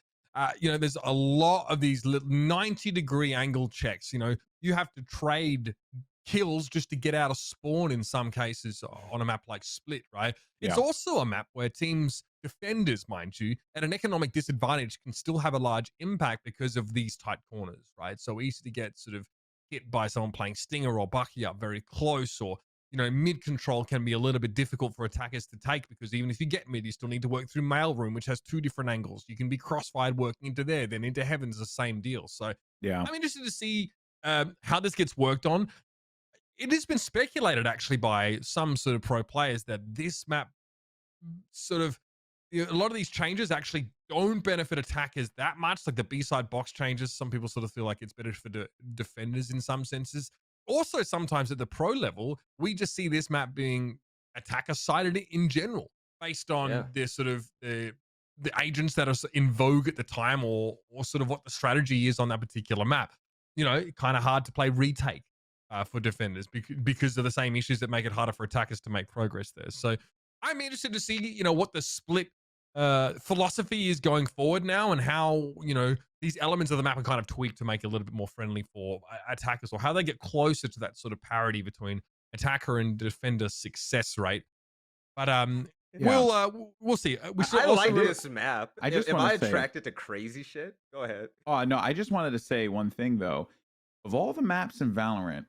There's a lot of these 90-degree angle checks. You have to trade kills just to get out of spawn in some cases on a map like Split, right? It's Yeah. also a map where teams, defenders, mind you, at an economic disadvantage can still have a large impact because of these tight corners, right? So easy to get sort of hit by someone playing Stinger or Bucky up very close, or mid control can be a little bit difficult for attackers to take, because even if you get mid, you still need to work through Mailroom, which has 2 different angles. You can be crossfired working into there, then into Heaven's the same deal. So Yeah. I'm interested to see how this gets worked on. It has been speculated actually by some sort of pro players that this map sort of, a lot of these changes actually don't benefit attackers that much, like the B-side box changes. Some people sort of feel like it's better for defenders in some senses. Also, sometimes at the pro level, we just see this map being attacker-sided in general, based on the sort of the agents that are in vogue at the time, or sort of what the strategy is on that particular map. Kind of hard to play retake for defenders because of the same issues that make it harder for attackers to make progress there. So I'm interested to see, what the Split philosophy is going forward now, and how these elements of the map are kind of tweaked to make it a little bit more friendly for attackers, or how they get closer to that sort of parity between attacker and defender success rate. But we'll see. I like this map. I just Am I wanna say- attracted to crazy shit? Go ahead. Oh no, I just wanted to say one thing though. Of all the maps in Valorant,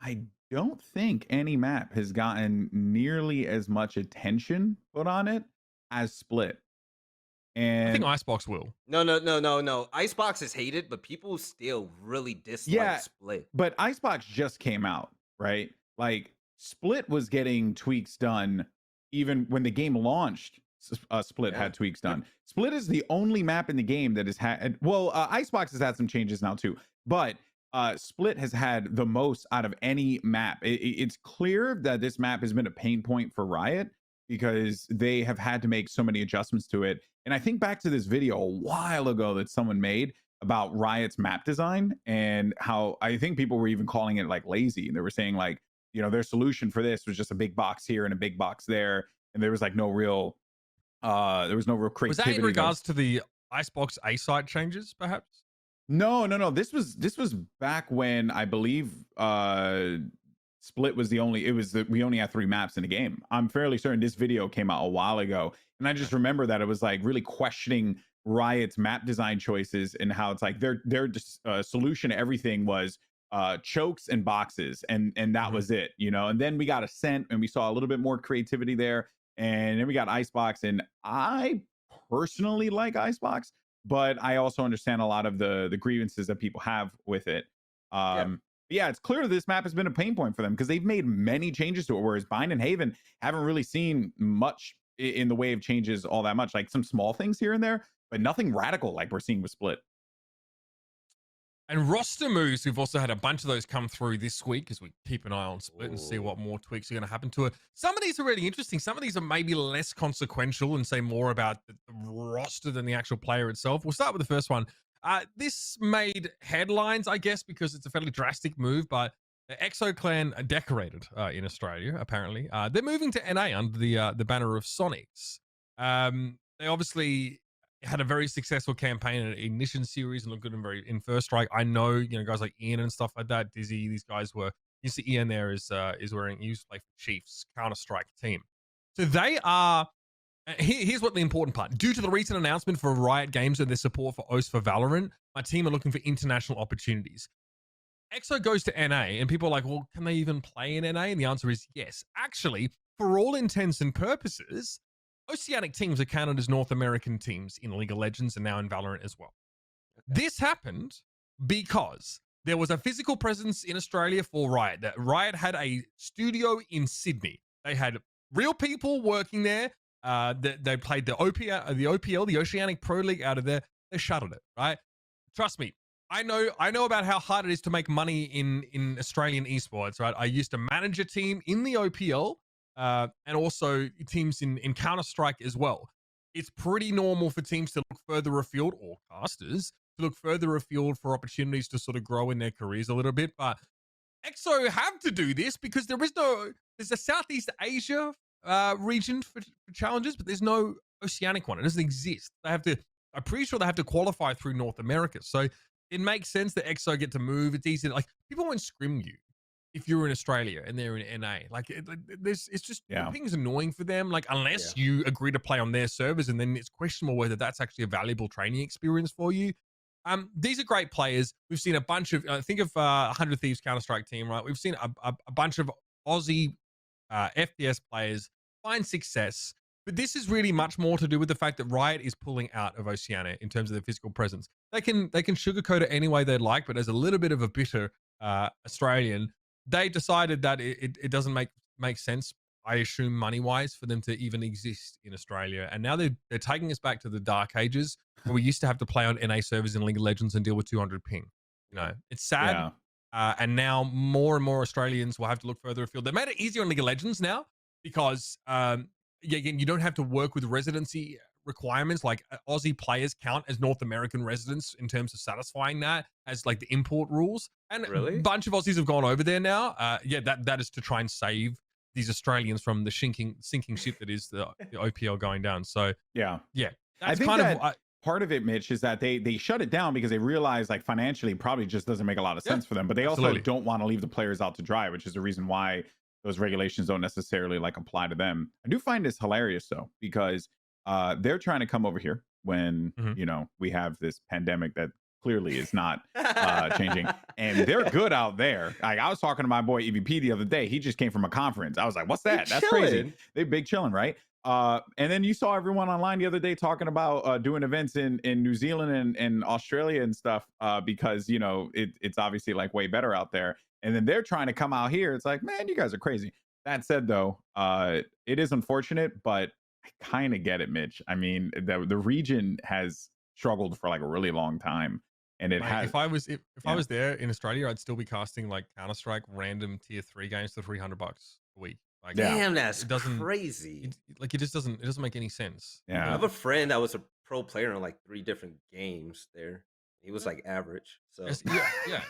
I don't think any map has gotten nearly as much attention put on it as Split. And I think Icebox will. No. Icebox is hated, but people still really dislike Split. but Icebox just came out, right? Like Split was getting tweaks done even when the game launched. Split had tweaks done. Split is the only map in the game that has had, well, Icebox has had some changes now too, but Split has had the most out of any map. It's clear that this map has been a pain point for Riot because they have had to make so many adjustments to it. And I think back to this video a while ago that someone made about Riot's map design and how I think people were even calling it like lazy. And they were saying like, you know, their solution for this was just a big box here and a big box there. And there was like no real, there was no real creativity. Was that in regards to the Icebox A site changes, perhaps? No. This was back when I believe Split was the only, we only had 3 maps in the game. I'm fairly certain this video came out a while ago. And I just remember that it was like really questioning Riot's map design choices and how it's like their solution to everything was chokes and boxes. And that was it, you know? And then we got Ascent and we saw a little bit more creativity there. And then we got Icebox. And I personally like Icebox, but I also understand a lot of the grievances that people have with it. Yeah, it's clear this map has been a pain point for them because they've made many changes to it, whereas Bind and Haven haven't really seen much in the way of changes all that much, like some small things here and there, but nothing radical like we're seeing with Split. And roster moves, we've also had a bunch of those come through this week as we keep an eye on Split and see what more tweaks are going to happen to it. Some of these are really interesting. Some of these are maybe less consequential and say more about the roster than the actual player itself. We'll start with the first one. This made headlines, I guess, because it's a fairly drastic move, but the EXO clan are decorated in Australia, apparently. They're moving to NA under the banner of Sonics. They obviously had a very successful campaign in Ignition series and looked good in First Strike. I know, you know, guys like Ian and stuff like that, Dizzy, these guys were, you see Ian there is wearing, he used to play for Chiefs, Counter-Strike team. So they are, here's what the important part. Due to the recent announcement for Riot Games and their support for OS for Valorant, my team are looking for international opportunities. EXO goes to NA and people are like, well, can they even play in NA? And the answer is yes. Actually, for all intents and purposes, Oceanic teams are counted as North American teams in League of Legends and now in Valorant as well. Okay. This happened because there was a physical presence in Australia for Riot. That Riot had a studio in Sydney. They had real people working there. They played the OPL, the Oceanic Pro League out of there. They shuttered it, right? Trust me. I know about how hard it is to make money in Australian esports, right? I used to manage a team in the OPL and also teams in Counter-Strike as well. It's pretty normal for teams to look further afield, or casters to look further afield for opportunities to sort of grow in their careers a little bit. But EXO have to do this because there's a Southeast Asia region for challenges, but there's no Oceanic one. It doesn't exist. I'm pretty sure they have to qualify through North America. So it makes sense that EXO get to move. It's easy. Like, people won't scrim you if you're in Australia and they're in NA. Like, it's just, ping's annoying for them. Like, unless you agree to play on their servers, and then it's questionable whether that's actually a valuable training experience for you. These are great players. We've seen a bunch of, think of 100 Thieves Counter-Strike team, right? We've seen a bunch of Aussie FPS players find success. But this is really much more to do with the fact that Riot is pulling out of Oceania in terms of their physical presence. They can sugarcoat it any way they'd like, but as a little bit of a bitter Australian, they decided that it doesn't make sense, I assume, money-wise, for them to even exist in Australia. And now they're taking us back to the dark ages where we used to have to play on NA servers in League of Legends and deal with 200 ping. You know, it's sad. Yeah. And now more and more Australians will have to look further afield. They made it easier on League of Legends now because again, you don't have to work with residency requirements. Like, Aussie players count as North American residents in terms of satisfying that as like the import rules. And a bunch of Aussies have gone over there now. That is to try and save these Australians from the sinking ship that is the OPL going down. So that's I think kind of part of it, Mitch, is that they shut it down because they realize, like, financially probably just doesn't make a lot of sense for them. But they also don't want to leave the players out to dry, which is the reason why those regulations don't necessarily like apply to them. I do find this hilarious though, because they're trying to come over here when you know, we have this pandemic that clearly is not changing, and they're good out there. Like, I was talking to my boy EVP the other day. He just came from a conference. I was like, what's that? That's crazy. They big chilling, right? And then you saw everyone online the other day talking about doing events in New Zealand and Australia and stuff because, you know, it's obviously like way better out there. And then they're trying to come out here. It's like, man, you guys are crazy. That said, though, it is unfortunate, but I kind of get it, Mitch. I mean, the region has struggled for like a really long time. And it has. If I was there in Australia, I'd still be casting like Counter-Strike random tier 3 games for $300 a week. Like, Damn, that's it doesn't crazy. It just doesn't make any sense. Yeah. I have a friend that was a pro player in like 3 different games there. He was like average. So yeah.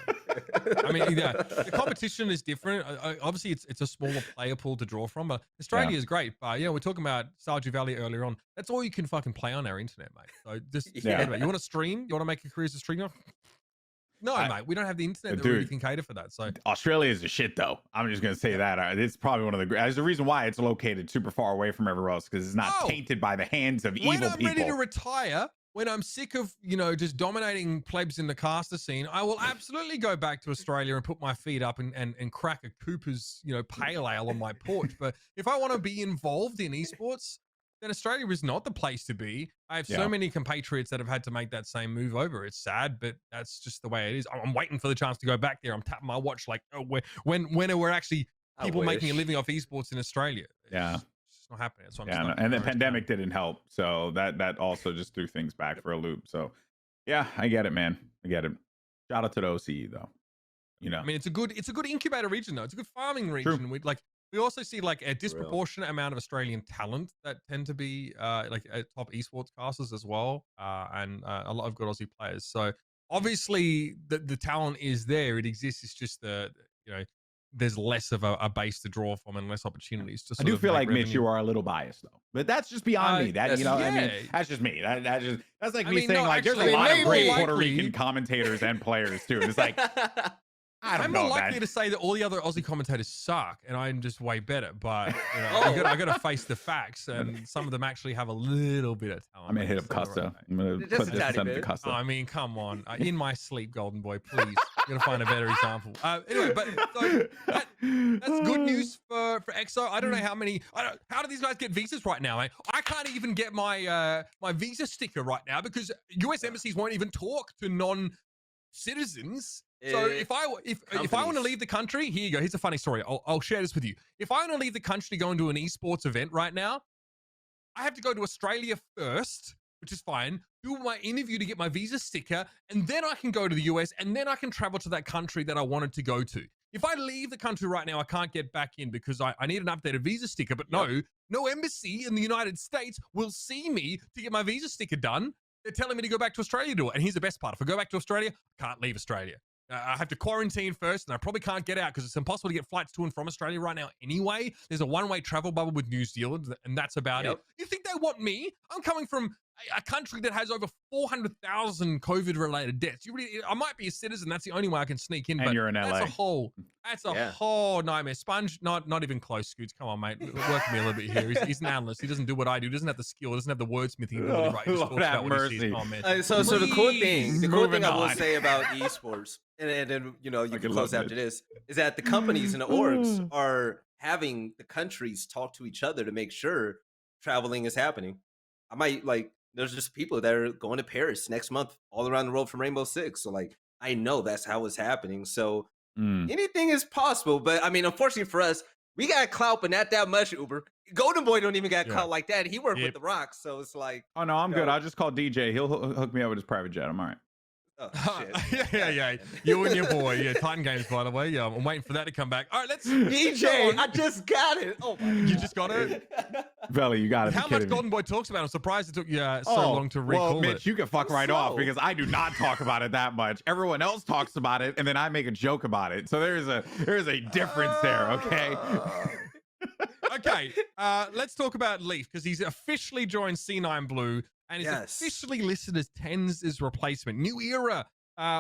I mean, yeah, the competition is different. Obviously, it's a smaller player pool to draw from, but Australia is great. But yeah, we're talking about Stardew Valley earlier on. That's all you can fucking play on our internet, mate. So just forget about it. You want to stream? You want to make a career as a streamer? No, mate, we don't have the internet that really can cater for that. So Australia is the shit, though. I'm just gonna say that it's probably one of the. There's a reason why it's located super far away from everywhere else because it's not tainted by the hands of evil people. When I'm ready to retire, when I'm sick of just dominating plebs in the caster scene, I will absolutely go back to Australia and put my feet up and crack a Cooper's pale ale on my porch. But if I want to be involved in esports, then Australia is not the place to be. I have so many compatriots that have had to make that same move over. It's sad, but that's just the way it is. I'm waiting for the chance to go back there. I'm tapping my watch like, oh, when are we actually people making a living off esports in Australia? It's just not happening. So and the pandemic didn't help. So that also just threw things back for a loop. So yeah, I get it, man. I get it. Shout out to the OCE though. I mean, it's a good incubator region though. It's a good farming region. We also see like a disproportionate amount of Australian talent that tend to be like top esports casters as well, and a lot of good Aussie players. So obviously the talent is there; it exists. It's just there's less of a base to draw from and less opportunities to. I do feel like Mitch, you are a little biased though, but that's just beyond me. That I mean, that's just me. That's like me saying like there's a lot of great Puerto Rican commentators and players too. It's like. I'm more likely to say that all the other Aussie commentators suck and I'm just way better, but I got to face the facts, and some of them actually have a little bit of talent. I'm gonna hit up Costa. I'm gonna put this to Costa. I mean, come on, in my sleep, Goldenboy, please. You're gonna find a better example. Anyway, but so that's good news for EXO. I don't know how do these guys get visas right now? I can't even get my my visa sticker right now because US embassies won't even talk to non-citizens. So if I want to leave the country, here you go. Here's a funny story. I'll share this with you. If I want to leave the country to go into an esports event right now, I have to go to Australia first, which is fine, do my interview to get my visa sticker, and then I can go to the US, and then I can travel to that country that I wanted to go to. If I leave the country right now, I can't get back in because I need an updated visa sticker, but no embassy in the United States will see me to get my visa sticker done. They're telling me to go back to Australia to do it. And here's the best part. If I go back to Australia, I can't leave Australia. I have to quarantine first, and I probably can't get out because it's impossible to get flights to and from Australia right now anyway. There's a one-way travel bubble with New Zealand, and that's about it. You think they want me? I'm coming from a country that has over 400,000 COVID-related deaths. I might be a citizen. That's the only way I can sneak in. And but you're in LA. That's a whole nightmare. Sponge, not even close, Scoots. Come on, mate. Work with me a little bit here. He's an analyst. He doesn't do what I do. He doesn't have the skill. He doesn't have the wordsmithing ability. Right? Lord have mercy. So the cool thing I will say about esports, and then you can close after this, is that the companies and the orgs are having the countries talk to each other to make sure traveling is happening. I might there's just people that are going to Paris next month all around the world from Rainbow Six. So I know that's how it's happening. So anything is possible. But I mean, unfortunately for us, we got clout, but not that much, Uber. Goldenboy don't even got clout like that. He worked with the Rocks. So it's like, oh no, I'm good. I'll just call DJ. He'll hook me up with his private jet. I'm all right. Oh, shit. yeah. You and your boy. Titan Games, by the way. Yeah, I'm waiting for that to come back. All right, let's. DJ, I just got it. Oh my God. You just got it? Velly, you got it. How much Goldenboy talks about it? I'm surprised it took you so long to recall Mitch, it. you can fuck right off because I do not talk about it that much. Everyone else talks about it, and then I make a joke about it. So there's a difference there, okay? Okay, let's talk about Leaf because he's officially joined C9 Blue and is officially listed as TenZ' replacement. New era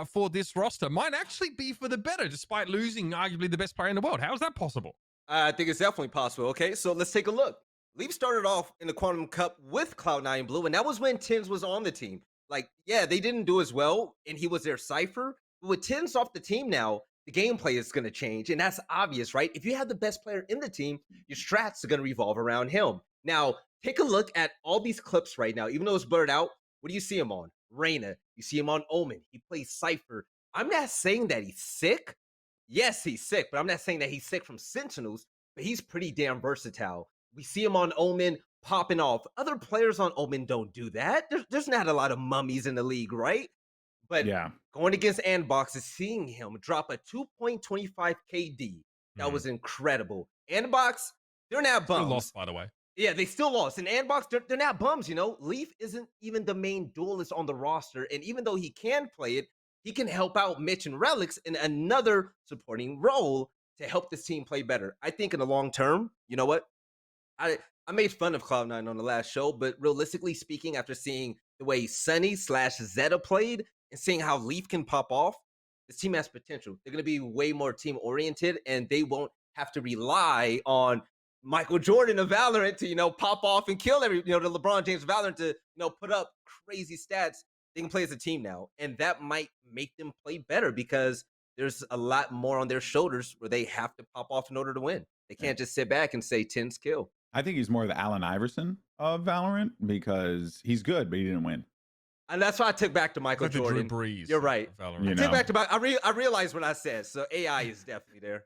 for this roster. Might actually be for the better, despite losing arguably the best player in the world. How is that possible? I think it's definitely possible. Okay, so let's take a look. Leaf started off in the Quantum Cup with Cloud9 Blue, and that was when TenZ was on the team. They didn't do as well, and he was their Cypher. But with TenZ off the team now, the gameplay is going to change, and that's obvious, right? If you have the best player in the team, your strats are going to revolve around him. Now, take a look at all these clips right now. Even though it's blurred out, what do you see him on? Reyna. You see him on Omen. He plays Cypher. I'm not saying that he's sick. Yes, he's sick, but I'm not saying that he's sick from Sentinels, but he's pretty damn versatile. We see him on Omen popping off. Other players on Omen don't do that. There's not a lot of mummies in the league, right? But Yeah. going against Andbox is seeing him drop a 2.25 KD. That was incredible. Andbox, they're not Still bums. lost, by the way. Yeah, they still lost. And Andbox, they're not bums, you know? Leaf isn't even the main duelist on the roster. And even though he can play it, he can help out Mitch and Relics in another supporting role to help this team play better. I think in the long term, you know what? I made fun of Cloud9 on the last show, but realistically speaking, after seeing the way Sunny/Zeta played and seeing how Leaf can pop off, this team has potential. They're going to be way more team-oriented, and they won't have to rely on Michael Jordan of Valorant to, you know, pop off and kill the LeBron James of Valorant to, you know, put up crazy stats. They can play as a team now, and that might make them play better because there's a lot more on their shoulders where they have to pop off in order to win. They can't just sit back and say 10's kill. I think he's more the Allen Iverson of Valorant because he's good, but he didn't win. And that's why I took back to Michael Like the Jordan. Drew Brees You're right. of Valorant. You I take know. back to I realized what I said. So AI is definitely there.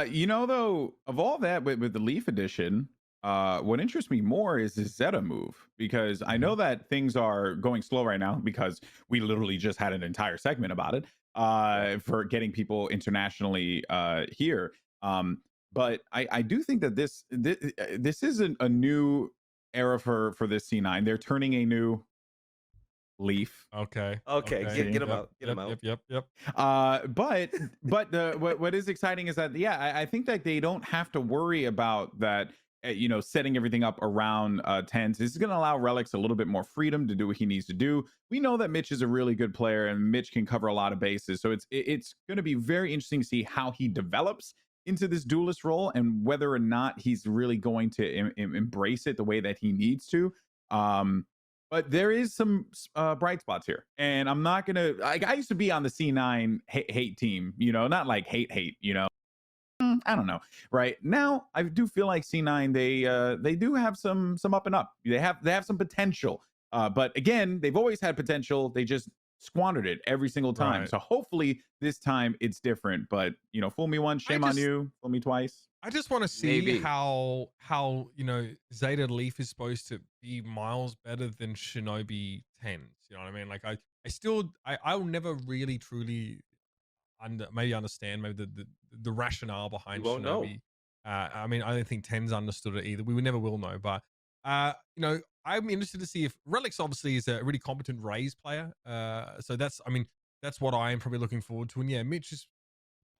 You know, though, of all that with the Leaf edition, what interests me more is the Zeta move, because I know that things are going slow right now because we literally just had an entire segment about it for getting people internationally here. But I do think that this isn't a new era for this C9. They're turning a new leaf. Okay. Get him out. Get him out. Yep. But what is exciting is that I think that they don't have to worry about that. Setting everything up around tens. This is going to allow Relics a little bit more freedom to do what he needs to do. We know that Mitch is a really good player, and Mitch can cover a lot of bases. So it's going to be very interesting to see how he develops into this duelist role and whether or not he's really going to embrace it the way that he needs to. But there is some bright spots here, and I'm not gonna. I used to be on the C9 hate team, not like hate, I don't know. Right now, I do feel like C9 they do have some up and up. They have some potential, but again, they've always had potential. They just squandered it every single time. Right. So hopefully this time it's different. But fool me once, shame on you. Fool me twice. I just want to see Maybe. how Zeta Leaf is supposed to be miles better than Shinobi 10s. You know what I mean? Like I'll never really truly understand maybe the rationale behind You won't know. Shinobi. I mean, I don't think 10s understood it either. We never will know. But I'm interested to see if Relics obviously is a really competent Raze player. So that's what I am probably looking forward to. And yeah, Mitch is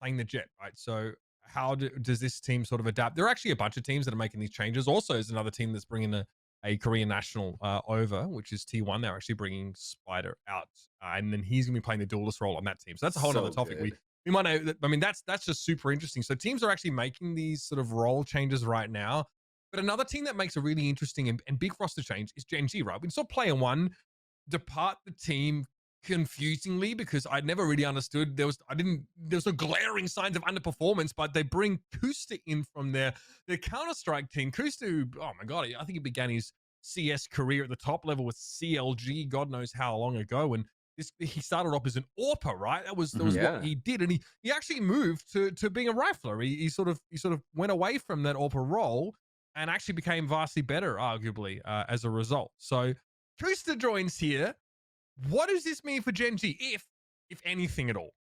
playing the Jett, right? So how does this team sort of adapt? There are actually a bunch of teams that are making these changes. Also, is another team that's bringing a Korean national over, which is T1. They're actually bringing Spider out, and then he's going to be playing the duelist role on that team. So that's a whole other topic. Good. We might know. I mean, that's just super interesting. So teams are actually making these sort of role changes right now. But another team that makes a really interesting and big roster change is Gen G, right? We saw player one depart the team confusingly because I never really understood. There was no glaring signs of underperformance, but they bring Kusta in from their Counter-Strike team. Kusta, oh my god, I think he began his CS career at the top level with CLG, God knows how long ago, and he started off as an AWPer, right? That was what he did, and he actually moved to being a rifler. He sort of went away from that AWPer role and actually became vastly better, arguably, as a result. So Kusta joins here. What does this mean for Gen G, if anything at all?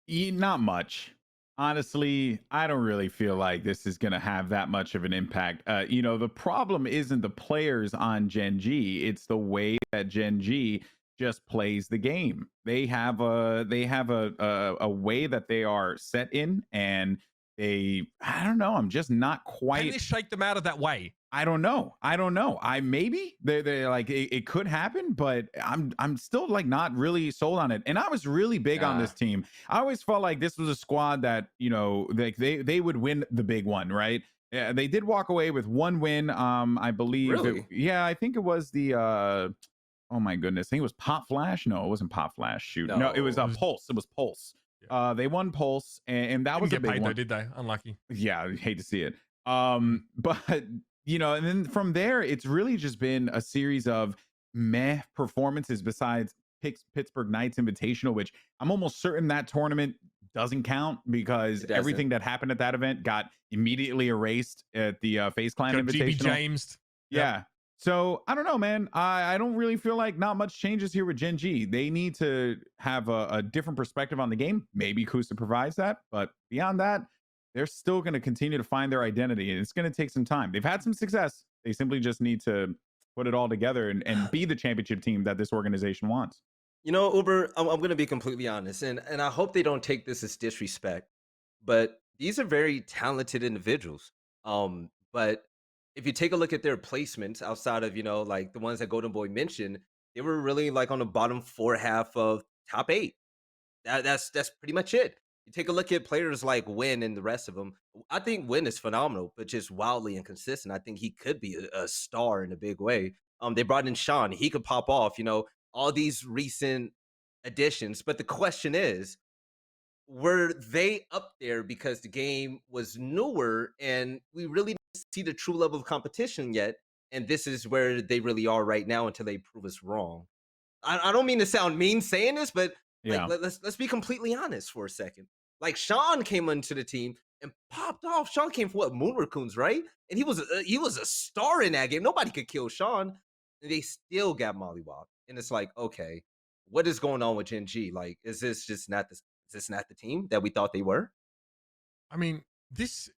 Not much. Honestly, I don't really feel like this is going to have that much of an impact. The problem isn't the players on Gen G. It's the way that Gen G just plays the game. They have a way that they are set in, and I don't know. I'm just not quite. Can they shake them out of that way? I don't know. Maybe they're like it could happen, but I'm still like not really sold on it. And I was really big on this team. I always felt like this was a squad that they would win the big one, right? Yeah, they did walk away with one win. I believe. Really? I think it was the. Oh my goodness! I think it was Pop Flash. No, it wasn't Pop Flash. Shoot, no, it was Pulse. It was Pulse. Yeah. They won Pulse, and that was a big paid one. though, did they? Unlucky. Yeah, I hate to see it. But and then from there, it's really just been a series of meh performances besides Pittsburgh Knights Invitational, which I'm almost certain that tournament doesn't count because everything that happened at that event got immediately erased at the FaZe Clan Invitational. GB James. Yeah. So I don't know, man. I don't really feel like not much changes here with Gen G. They need to have a different perspective on the game. Maybe Kusa provides that, but beyond that, they're still going to continue to find their identity, and it's going to take some time. They've had some success. They simply just need to put it all together and be the championship team that this organization wants. You know, Uber, I'm going to be completely honest, and I hope they don't take this as disrespect, but these are very talented individuals. But if you take a look at their placements outside of, like the ones that Goldenboy mentioned, they were really like on the bottom 4/2 of top 8. That's pretty much it. You take a look at players like Win and the rest of them. I think Win is phenomenal, but just wildly inconsistent. I think he could be a star in a big way. They brought in Sean. He could pop off, all these recent additions. But the question is, were they up there because the game was newer and we really didn't see the true level of competition yet? And this is where they really are right now until they prove us wrong. I don't mean to sound mean saying this, but let's be completely honest for a second. Like Sean came into the team and popped off. Sean came for Moon Raccoons, right? And he was a star in that game. Nobody could kill Sean. And they still got mollywopped. And it's like, okay, what is going on with Gen G? Like, is this not the team that we thought they were? I mean, this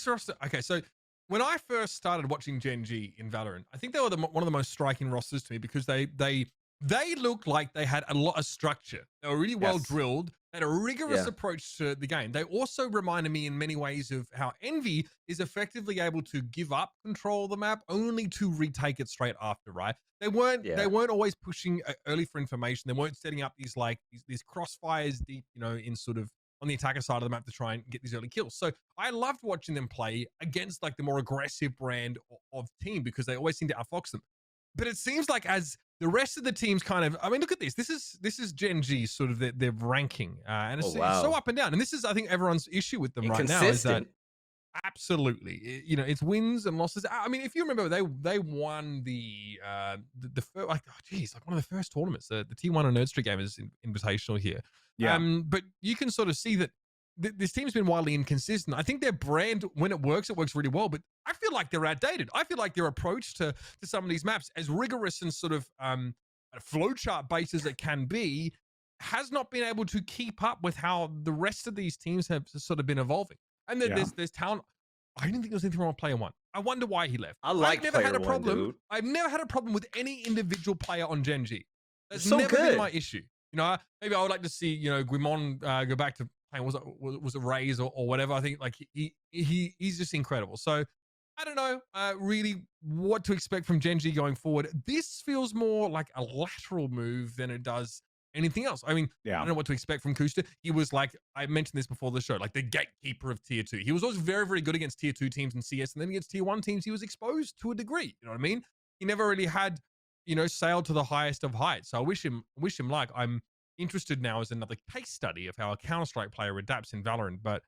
roster. Okay, so when I first started watching Gen G in Valorant, I think they were one of the most striking rosters to me because they looked like they had a lot of structure. They were really well drilled. They had a rigorous approach to the game. They also reminded me in many ways of how Envy is effectively able to give up control of the map only to retake it straight after, right? They weren't always pushing early for information. They weren't setting up these crossfires deep, in sort of on the attacker side of the map to try and get these early kills. So I loved watching them play against like the more aggressive brand of team because they always seem to outfox them. But it seems like as the rest of the teams kind of, I mean, look at this. This is Gen G sort of their ranking, and it's so up and down. And this is, I think, everyone's issue with them right now is that absolutely, it's wins and losses. I mean, if you remember, they won the first, like one of the first tournaments, the T1 and Nerd Street Gamers Invitational here. Yeah. But you can sort of see that this team's been wildly inconsistent. I think their brand, when it works really well, but I feel like they're outdated. I feel like their approach to some of these maps, as rigorous and sort of a flowchart based as it can be, has not been able to keep up with how the rest of these teams have sort of been evolving. And then there's talent. I didn't think there was anything wrong with Player One. I wonder why he left. I've never had a problem. I've never had a problem with any individual player on Gen G. That's so never good. been my issue. Maybe I would like to see, Guimon go back to playing, was it Rays or whatever. I think like he's just incredible. So I don't know really what to expect from Gen G going forward. This feels more like a lateral move than it does anything else. I mean, I don't know what to expect from Kusta. He was like, I mentioned this before the show, like the gatekeeper of tier 2. He was always very, very good against tier 2 teams in CS, and then against tier 1 teams, he was exposed to a degree. You know what I mean? He never really had, sailed to the highest of heights. So I wish him luck. I'm interested now as another case study of how a Counter-Strike player adapts in Valorant. But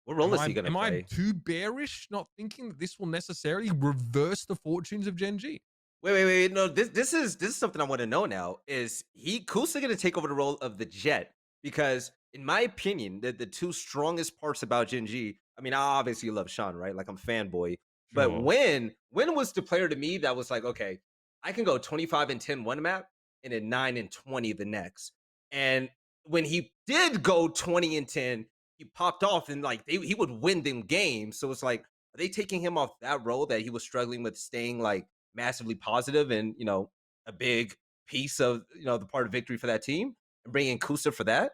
what role is he going to play? Am I too bearish not thinking that this will necessarily reverse the fortunes of Gen G? Wait. No, this is something I want to know now. Is Kusa going to take over the role of the Jett? Because in my opinion, the two strongest parts about Gen G, I mean, I obviously love Sean, right? Like I'm fanboy. But when was the player to me that was like, okay, I can go 25-10 one map and then 9-20 the next. And when he did go 20-10, he popped off and like he would win them games. So it's like, are they taking him off that role that he was struggling with staying like massively positive and, a big piece of, the part of victory for that team and bringing Kusa for that?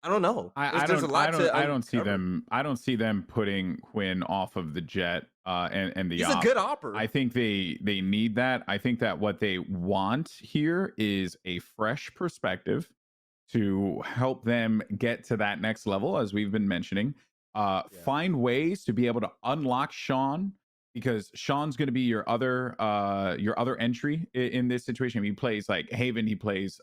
I don't know. I don't see them putting Quinn off of the Jett and the He's a good opper. I think they need that. I think that what they want here is a fresh perspective to help them get to that next level, as we've been mentioning. Find ways to be able to unlock Sean, because Sean's going to be your other entry in this situation. He plays like Haven, he plays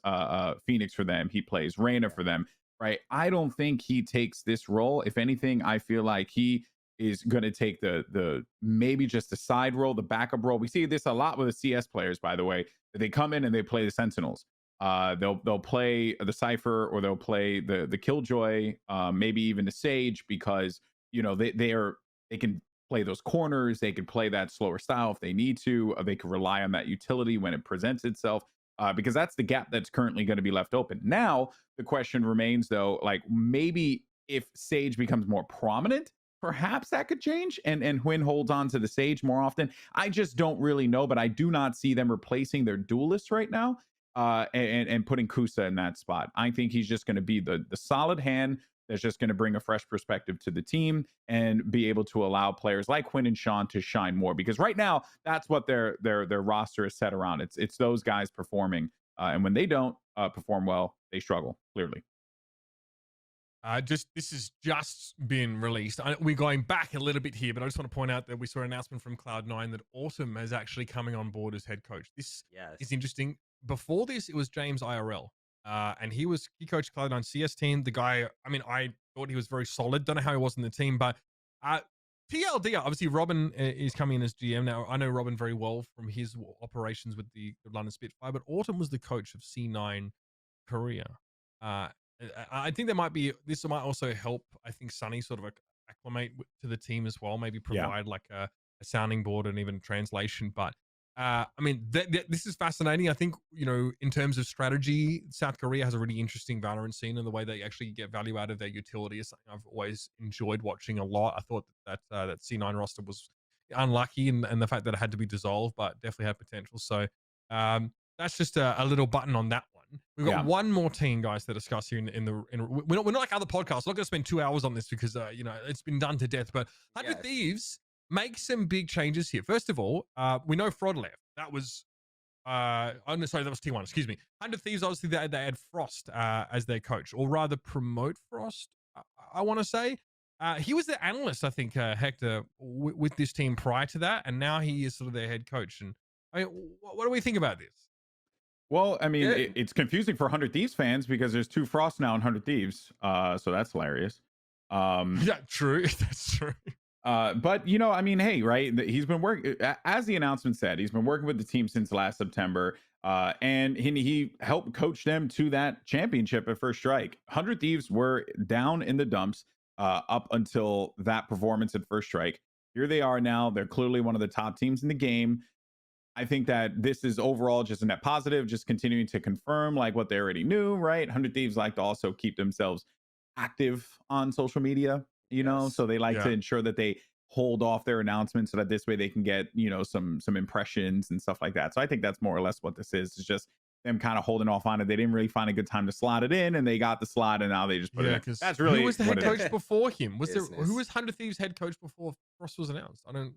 Phoenix for them, he plays Reyna for them, right? I don't think he takes this role. If anything, I feel like he is going to take the maybe just the side role, the backup role. We see this a lot with the CS players, by the way. They come in and they play the Sentinels. They'll play the Cypher, or they'll play the Killjoy, maybe even the Sage, because they can play those corners. They can play that slower style if they need to. They can rely on that utility when it presents itself, because that's the gap that's currently going to be left open. Now the question remains, though, like maybe if Sage becomes more prominent, perhaps that could change, and Hwyn holds on to the Sage more often. I just don't really know, but I do not see them replacing their duelist right now, and putting Kusa in that spot. I think he's just going to be the solid hand that's just going to bring a fresh perspective to the team and be able to allow players like Hwyn and Sean to shine more, because right now that's what their roster is set around. It's those guys performing, and when they don't perform well, they struggle, clearly. This has just been released. We're going back a little bit here, but I just want to point out that we saw an announcement from Cloud9 that Autumn is actually coming on board as head coach. This is interesting. Before this, it was James IRL, and he coached Cloud9 CS team. The guy, I mean, I thought he was very solid. Don't know how he was in the team, but TLD, obviously Robin is coming in as GM now. I know Robin very well from his operations with the London Spitfire, but Autumn was the coach of C9 Korea. I think this might also help, I think, Sunny sort of acclimate to the team as well, maybe provide like a sounding board and even translation. But I mean, this is fascinating. I think, in terms of strategy, South Korea has a really interesting Valorant scene, and the way they actually get value out of their utility is something I've always enjoyed watching a lot. I thought that C9 roster was unlucky, and the fact that it had to be dissolved, but definitely had potential. So that's just a little button on that one. We've got one more team, guys, to discuss here. We're not like other podcasts. We're not going to spend 2 hours on this because it's been done to death. But 100 Thieves make some big changes here. First of all, we know Fraud left. That was that was T1. Excuse me. 100 Thieves, obviously they had Frost as their coach, or rather promote Frost. I want to say he was the analyst, I think, Hector, with this team prior to that, and now he is sort of their head coach. And I mean, what do we think about this? Well, I mean, it's confusing for 100 Thieves fans because there's 2 Frost now in 100 Thieves. So that's hilarious. Yeah, true. That's true. But, I mean, hey, right. He's been working, as the announcement said, he's been working with the team since last September. And he helped coach them to that championship at First Strike. 100 Thieves were down in the dumps up until that performance at First Strike. Here they are now. They're clearly one of the top teams in the game. I think that this is overall just a net positive, just continuing to confirm like what they already knew, right? 100 Thieves like to also keep themselves active on social media, so they like to ensure that they hold off their announcements so that this way they can get, some impressions and stuff like that. So I think that's more or less what this is. It's just them kind of holding off on it. They didn't really find a good time to slot it in, and they got the slot, and now they just put it in. That's really who was the head coach before him? Who was 100 Thieves head coach before Frost was announced? I don't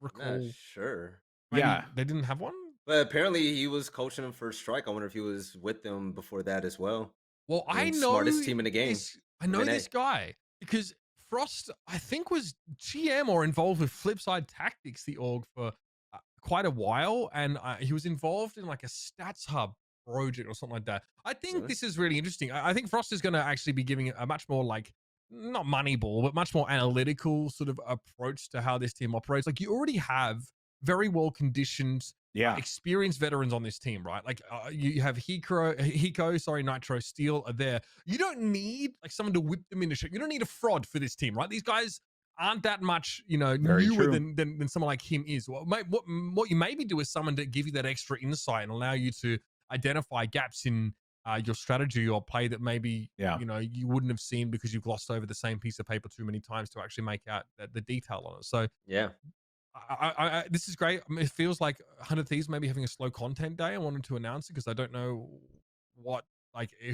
recall. Not sure. Maybe they didn't have one. But apparently he was coaching them First Strike. I wonder if he was with them before that as well. Well, I know smartest team in the game. I know this guy because Frost, I think, was GM or involved with Flipside Tactics, the org, for quite a while, and he was involved in like a Stats Hub project or something like that. I think this is really interesting. I think Frost is going to actually be giving a much more like, not Moneyball, but much more analytical sort of approach to how this team operates. Like, you already have very well conditioned, experienced veterans on this team, right? Like you have Nitro, Steel are there. You don't need like someone to whip them into shape. You don't need a fraud for this team, right? These guys aren't that much, newer than someone like him is. What you maybe do is someone to give you that extra insight and allow you to identify gaps in your strategy or play that maybe you wouldn't have seen because you've glossed over the same piece of paper too many times to actually make out the detail on it. So this is great. I mean, it feels like 100 Thieves maybe having a slow content day. I wanted to announce it because I don't know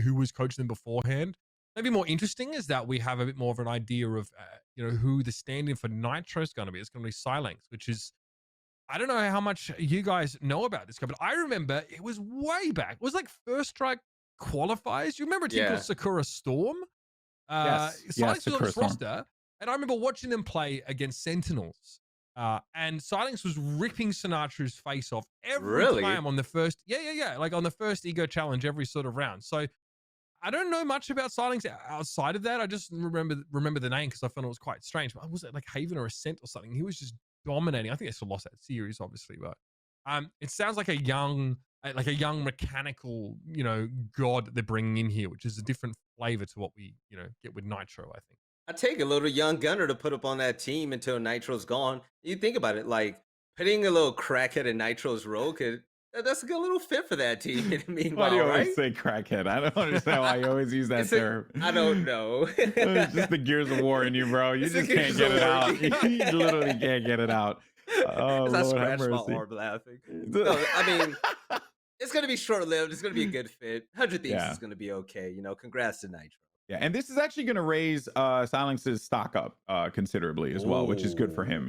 who was coaching them beforehand. Maybe more interesting is that we have a bit more of an idea of who the stand-in for Nitro is going to be. It's going to be Silenx, which is, I don't know how much you guys know about this guy, but I remember it was way back. It was like First Strike qualifiers. You remember a team called Sakura Storm? Silenx was on this roster, and I remember watching them play against Sentinels. And Silenx was ripping Sinatra's face off every time on the first, like on the first ego challenge every sort of round. So I don't know much about Silence outside of that. I just remember the name because I found it was quite strange. But was it like Haven or Ascent or something? He was just dominating. I think they still lost that series, obviously, but it sounds like a young mechanical, god that they're bringing in here, which is a different flavor to what we, get with Nitro, I think. I take a little young gunner to put up on that team until Nitro's gone. You think about it, like putting a little crackhead in Nitro's role that's a good little fit for that team. Meanwhile, Why do you right? always say crackhead? I don't understand why you always use that term. I don't know. It's just the Gears of War in you, bro. You just can't get it out. You literally can't get it out. Oh, I Lord, scratched have my mercy. arm laughing. No, I mean, it's gonna be short lived. It's gonna be a good fit. 100 Thieves is gonna be okay. Congrats to Nitro. Yeah, and this is actually going to raise Silence's stock up considerably as well, which is good for him.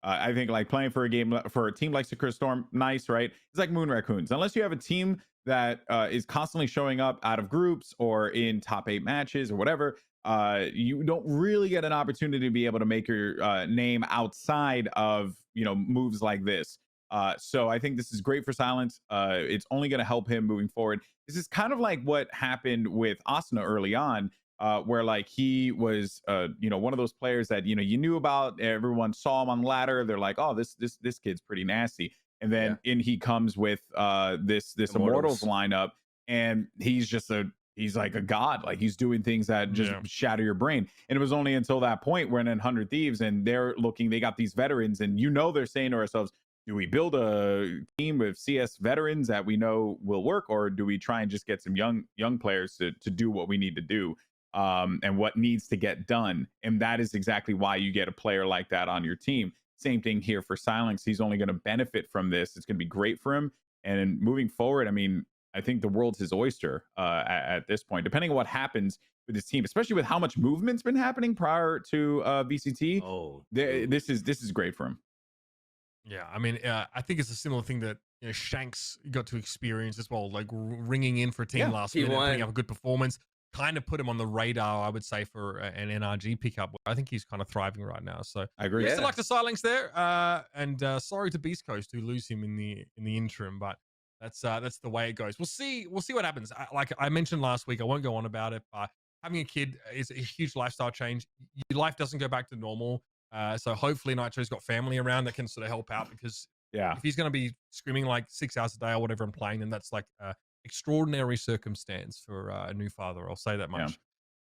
I think like playing for a team like Secure Storm, nice, right? It's like Moon Raccoons. Unless you have a team that is constantly showing up out of groups or in top 8 matches or whatever, you don't really get an opportunity to be able to make your name outside of moves like this. So I think this is great for Silence. It's only going to help him moving forward. This is kind of like what happened with Asuna early on, where like he was, one of those players that you knew about. Everyone saw him on the ladder. They're like, oh, this kid's pretty nasty. And then in he comes with this Immortals lineup, and he's like a god. Like he's doing things that just shatter your brain. And it was only until that point when in 100 Thieves and they got these veterans, and they're saying to ourselves, do we build a team with CS veterans that we know will work, or do we try and just get some young players to do what we need to do and what needs to get done? And that is exactly why you get a player like that on your team. Same thing here for Silence. He's only going to benefit from this. It's going to be great for him. And moving forward, I mean, I think the world's his oyster at this point, depending on what happens with his team, especially with how much movement's been happening prior to VCT. This is great for him. Yeah, I mean, I think it's a similar thing that Shanks got to experience as well, like ringing in for a team last minute, putting up a good performance, kind of put him on the radar, I would say, for an NRG pickup. I think he's kind of thriving right now. So I agree. Best of luck to Silence there, and sorry to Beast Coast who lose him in the interim, but that's the way it goes. We'll see what happens. Like I mentioned last week, I won't go on about it, but having a kid is a huge lifestyle change. Your life doesn't go back to normal. So hopefully Nitro's got family around that can sort of help out, because if he's going to be screaming like 6 hours a day or whatever and playing, then that's like extraordinary circumstance for a new father. I'll say that much.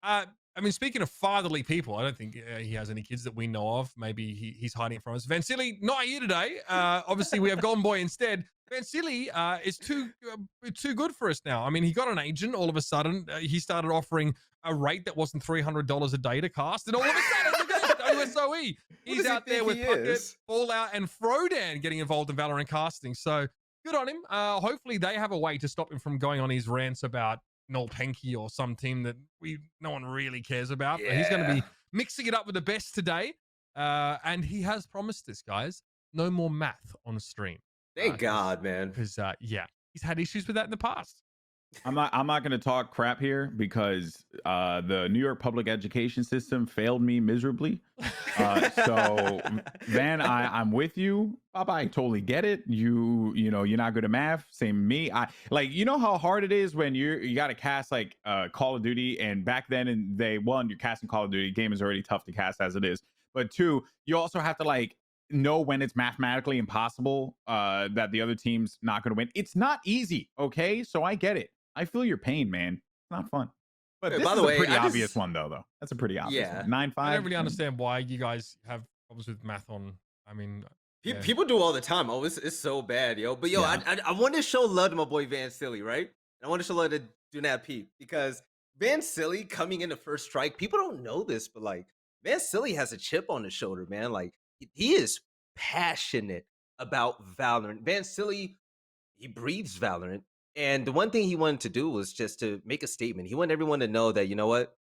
I mean, speaking of fatherly people, I don't think he has any kids that we know of. Maybe he's hiding it from us. Vansilli, not here today. Obviously, we have Goldenboy instead. Vansilli is too good for us now. I mean, he got an agent all of a sudden. He started offering a rate that wasn't $300 a day to cast, and all of a sudden, OSOE. He's out there with Puckett, Fallout, and Frodan getting involved in Valorant casting. So good on him. Hopefully they have a way to stop him from going on his rants about Null Penky or some team that no one really cares about. But he's going to be mixing it up with the best today. And he has promised this, guys, no more math on stream. Thank God, man. Because he's had issues with that in the past. I'm not going to talk crap here because the New York public education system failed me miserably. So Van, I'm with you. Papa, I totally get it. You're not good at math. Same me. I like, how hard it is when you got to cast like Call of Duty, and back then in day one, you're casting Call of Duty. Game is already tough to cast as it is. But two, you also have to like know when it's mathematically impossible that the other team's not going to win. It's not easy. Okay, so I get it. I feel your pain, man. It's not fun. But this is a pretty obvious one, though. That's a pretty obvious one. 9-5. I don't really understand why you guys have problems with math on. I mean, people do all the time. Oh, it's so bad, yo. But yo, I want to show love to my boy Vansilli, right? I want to show love to Dunab Pete, because Vansilli coming in the first strike, people don't know this, but like Vansilli has a chip on his shoulder, man. Like he is passionate about Valorant. Vansilli, he breathes Valorant. And the one thing he wanted to do was just to make a statement. He wanted everyone to know that, you know what,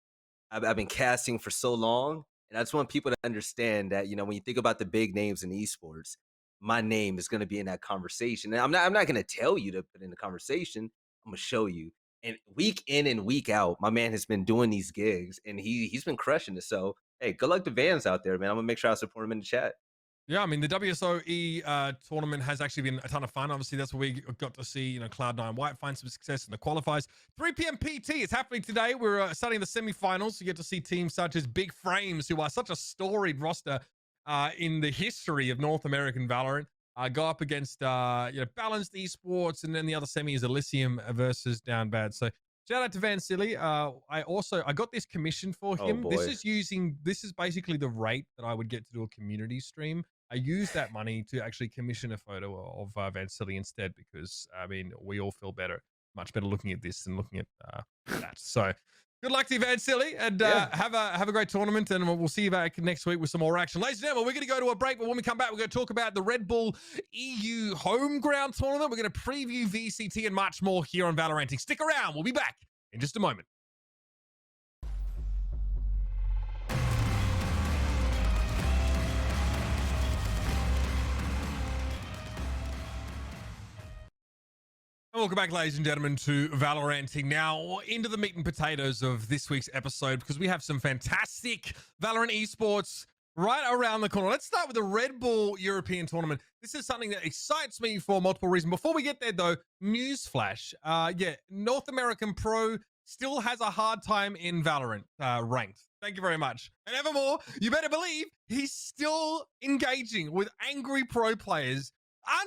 I've been casting for so long, and I just want people to understand that, when you think about the big names in esports, my name is going to be in that conversation. And I'm not going to tell you to put in the conversation. I'm going to show you. And week in and week out, my man has been doing these gigs, and he's been crushing it. So, hey, good luck to Vans out there, man. I'm going to make sure I support him in the chat. Yeah, I mean, the WSOE tournament has actually been a ton of fun. Obviously, that's where we got to see, Cloud9 White find some success in the qualifiers. 3 p.m. PT is happening today. We're starting the semifinals. You get to see teams such as Big Frames, who are such a storied roster in the history of North American Valorant, go up against, Balanced Esports, and then the other semi is Elysium versus Down Bad. So shout out to Vansilli. I got this commission for him. boy. This is basically the rate that I would get to do a community stream. I used that money to actually commission a photo of Vansilli instead, because I mean, we all feel much better looking at this than looking at that. So good luck to you, Vansilli, and have a great tournament, and we'll see you back next week with some more action. Ladies and gentlemen, we're going to go to a break, but when we come back, we're going to talk about the Red Bull EU home ground tournament. We're going to preview VCT and much more here on Valoranting. Stick around. We'll be back in just a moment. Welcome back, ladies and gentlemen, to Valoranting. Now, into the meat and potatoes of this week's episode, because we have some fantastic Valorant esports right around the corner. Let's start with the Red Bull European Tournament. This is something that excites me for multiple reasons. Before we get there, though, newsflash. North American Pro still has a hard time in Valorant ranked. Thank you very much. And evermore, you better believe he's still engaging with angry pro players.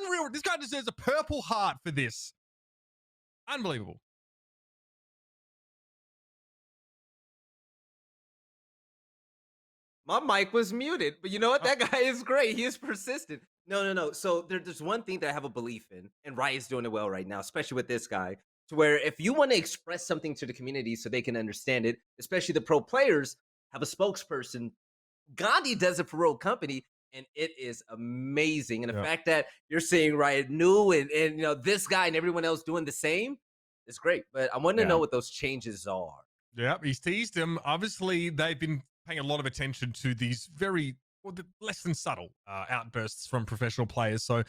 Unreal. This guy deserves a purple heart for this. Unbelievable. My mic was muted, but you know what? That guy is great. He is persistent. No. So there's one thing that I have a belief in, and Riot's doing it well right now, especially with this guy, to where if you want to express something to the community so they can understand it, especially the pro players, have a spokesperson. Gandhi does it for Rogue Company, and it is amazing. And the fact that you're seeing Riot New and this guy and everyone else doing the same is great. But I want to know what those changes are. Yeah, he's teased him. Obviously, they've been paying a lot of attention to these less than subtle outbursts from professional players. So,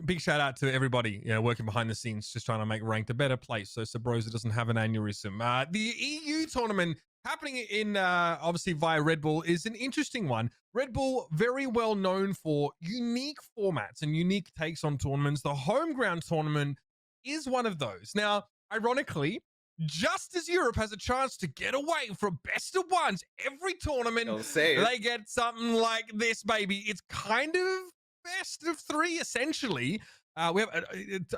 big shout out to everybody working behind the scenes, just trying to make ranked a better place so Sabrosa doesn't have an aneurysm. The EU tournament happening in obviously via Red Bull is an interesting one. Red Bull, very well known for unique formats and unique takes on tournaments. The home ground tournament is one of those. Now, ironically, just as Europe has a chance to get away from best of ones, every tournament, they get something like this, baby. It's kind of best of three, essentially. We have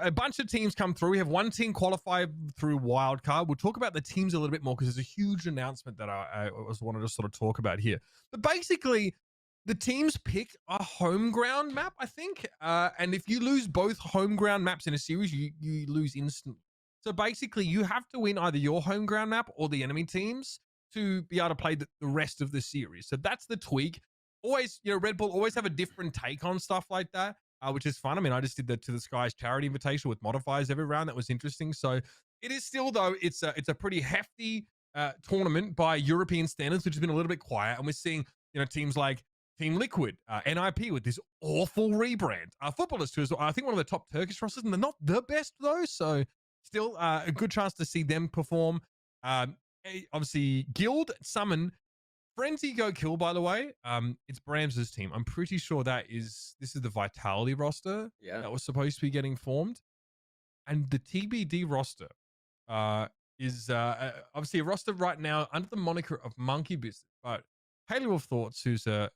a bunch of teams come through. We have one team qualify through wildcard. We'll talk about the teams a little bit more because there's a huge announcement that I wanted to sort of talk about here. But basically, the teams pick a home ground map, I think. And if you lose both home ground maps in a series, you lose instantly. So basically, you have to win either your home ground map or the enemy teams to be able to play the rest of the series. So that's the tweak. Always, Red Bull always have a different take on stuff like that. Which is fun. I mean, I just did the To the Skies charity invitation with modifiers every round. That was interesting. So it is still, though, it's a pretty hefty tournament by European standards, which has been a little bit quiet. And we're seeing, teams like Team Liquid, NIP with this awful rebrand. Footballers too, as well. I think one of the top Turkish rosters, and they're not the best though. So still a good chance to see them perform. Obviously, Guild, Summon, Frenzy Go Kill, by the way. It's Brams's team. I'm pretty sure this is the Vitality roster that was supposed to be getting formed. And the TBD roster is obviously a roster right now under the moniker of Monkey Business. But Haley Wolf Thoughts, who's a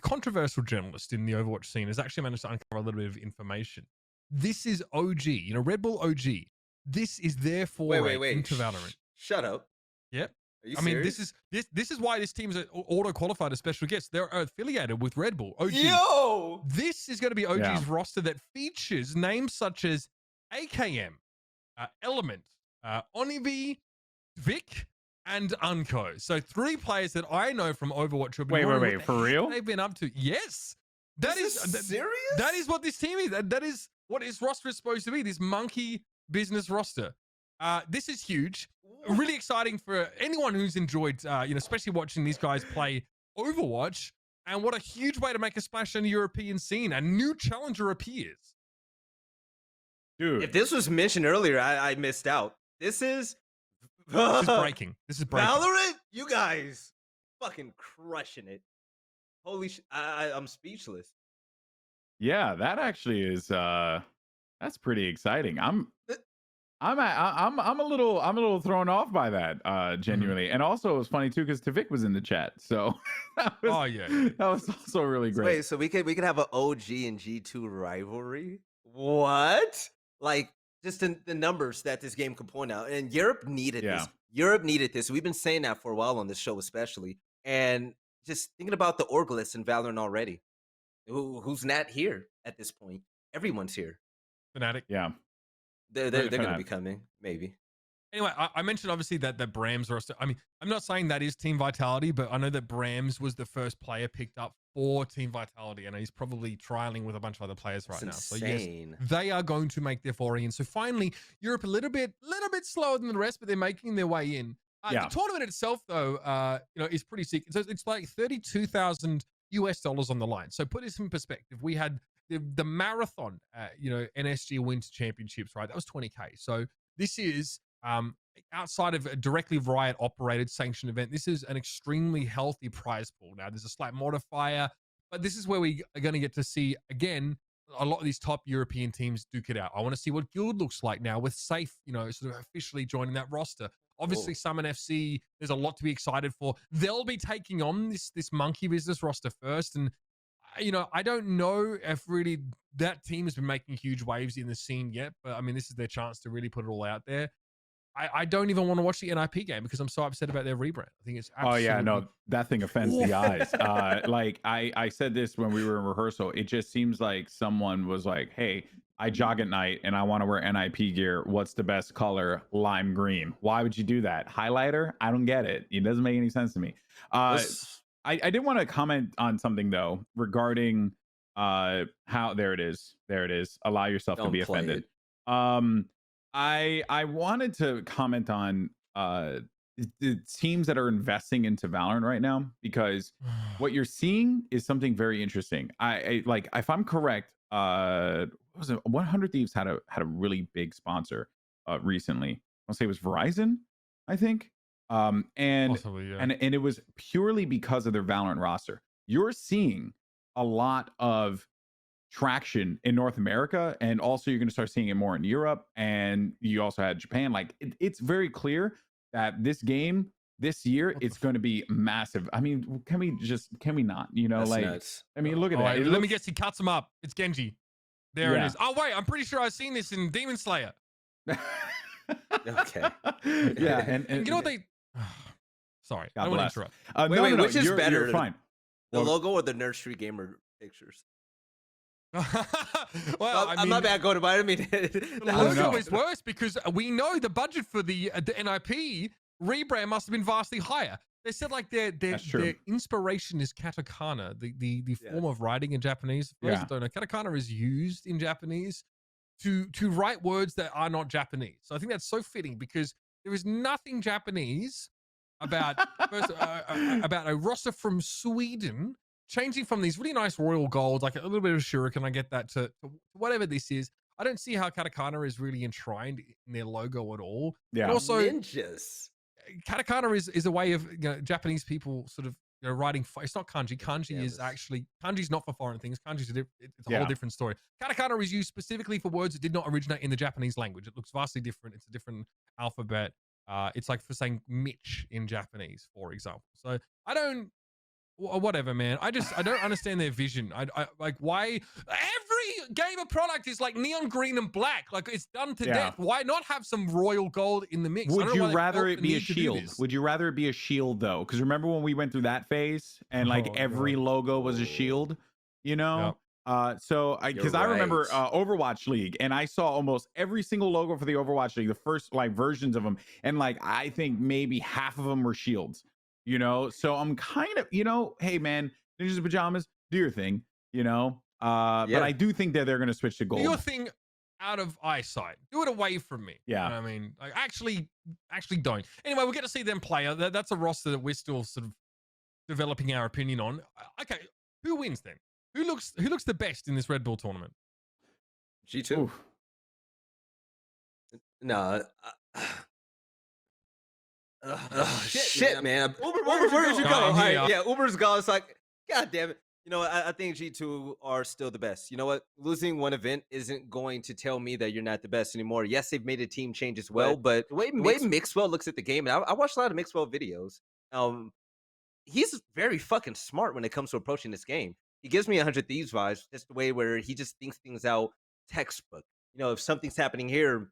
controversial journalist in the Overwatch scene, has actually managed to uncover a little bit of information. This is OG, Red Bull OG. This is their foray into Valorant. Shut up. Yep. Are you serious? This is why this team's auto qualified as special guests. They're affiliated with Red Bull. OG. Yo! This is going to be OG's roster that features names such as AKM, Element, Onivi, Vic, and Unco. So 3 players that I know from Overwatch. Wait, for real? They've been up to. Yes. That is serious? That is what this team is. That is what his roster is supposed to be. This monkey business roster. This is huge. Really exciting for anyone who's enjoyed, especially watching these guys play Overwatch. And what a huge way to make a splash in the European scene. A new challenger appears. Dude. If this was mentioned earlier, I missed out. This is breaking. This is breaking. Valorant, you guys fucking crushing it. Holy I'm speechless. Yeah, that actually is that's pretty exciting. I'm a little thrown off by that, genuinely. And also it was funny too because Tavik was in the chat. So that was that was also really great. Wait, so we could have an OG and G2 rivalry? What? Like just the numbers that this game could point out. And Europe needed this. Europe needed this. We've been saying that for a while on this show, especially. And just thinking about the Orgalists in Valorant already. Who's not here at this point? Everyone's here. Fnatic. Yeah. They're going to be coming, maybe. Anyway, I mentioned obviously that Brams roster. I mean, I'm not saying that is Team Vitality, but I know that Brams was the first player picked up for Team Vitality, and he's probably trialing with a bunch of other players right now. So yes, they are going to make their foray in. So finally, Europe a little bit slower than the rest, but they're making their way in. The tournament itself, though, is pretty sick. So it's like $32,000 on the line. So put this in perspective. We had the marathon, NSG Winter Championships, right? That was 20K. So this is outside of a directly Riot operated sanctioned event. This is an extremely healthy prize pool. Now there's a slight modifier, but this is where we are going to get to see again a lot of these top European teams duke it out. I want to see what Guild looks like now with Safe, sort of officially joining that roster. Obviously, Summon FC, there's a lot to be excited for. They'll be taking on this monkey business roster first. And, I don't know if really that team has been making huge waves in the scene yet. But, I mean, this is their chance to really put it all out there. I don't even want to watch the NIP game because I'm so upset about their rebrand. I think it's absolutely... Oh, yeah, no, that thing offends the eyes. Like, I said this when we were in rehearsal. It just seems like someone was like, hey, I jog at night and I want to wear NIP gear. What's the best color? Lime green. Why would you do that? Highlighter? I don't get it. It doesn't make any sense to me. I did want to comment on something though regarding how there it is. Allow yourself to be offended. I wanted to comment on the teams that are investing into Valorant right now, because what you're seeing is something very interesting. I like, if I'm correct, what was it? 100 Thieves had a really big sponsor recently. I'll say it was Verizon, I think. And Possibly, yeah. and it was purely because of their Valorant roster. You're seeing a lot of traction in North America, and also you're going to start seeing it more in Europe, and you also had Japan. Like it's very clear that this game this year it's going to be massive. I mean, can we not? That's like nuts. I mean, look at that. Right, let me guess. He cuts him up. It's Genji. There Yeah. it is. Oh wait, I'm pretty sure I've seen this in Demon Slayer. Okay. Yeah, and You know what they? Sorry, God I don't want bless. to interrupt. Wait, No, which is you're better? fine. The logo or the Nursery Gamer pictures? Well, I'm not bad going to buy. I mean, the don't logo know. is worse because we know the budget for the NIP rebrand must have been vastly higher. They said like their inspiration is katakana, the form of writing in Japanese. For those that don't know, katakana is used in Japanese to write words that are not Japanese. So I think that's so fitting because there is nothing Japanese about about a roster from Sweden changing from these really nice royal golds, like a little bit of shuriken, I get that, to whatever this is. I don't see how katakana is really enshrined in their logo at all. Yeah. And also, ninjas. katakana is a way of Japanese people sort of writing. It's not kanji. Kanji is actually, kanji's not for foreign things. Kanji's it's a whole different story. Katakana is used specifically for words that did not originate in the Japanese language. It looks vastly different. It's a different alphabet. It's like for saying Mitch in Japanese, for example. So I don't, whatever, man. I don't understand their vision. I like why every gamer product is like neon green and black. Like it's done to death. Why not have some royal gold in the mix? Would you rather it be a shield? Would you rather it be a shield though? Because remember when we went through that phase and like every logo was a shield, So because I remember Overwatch League, and I saw almost every single logo for the Overwatch League, the first like versions of them, and like I think maybe half of them were shields. So I'm kind of, hey man, Ninjas in Pajamas, do your thing, but I do think that they're going to switch to gold. Do your thing out of eyesight. Do it away from me. Yeah. You know what I mean, like actually don't. Anyway, we'll get to see them play. That's a roster that we're still sort of developing our opinion on. Okay, who wins then? Who looks the best in this Red Bull tournament? G2. Oof. No. Shit, man. Uber, where did you go? All right, Uber's gone. It's like God damn it. You know, I think G2 are still the best. You know what? Losing one event isn't going to tell me that you're not the best anymore. Yes, they've made a team change as well, but the way Mixwell looks at the game, and I watched a lot of Mixwell videos. He's very fucking smart when it comes to approaching this game. He gives me 100 Thieves vibes, just the way where he just thinks things out textbook. You know, if something's happening here,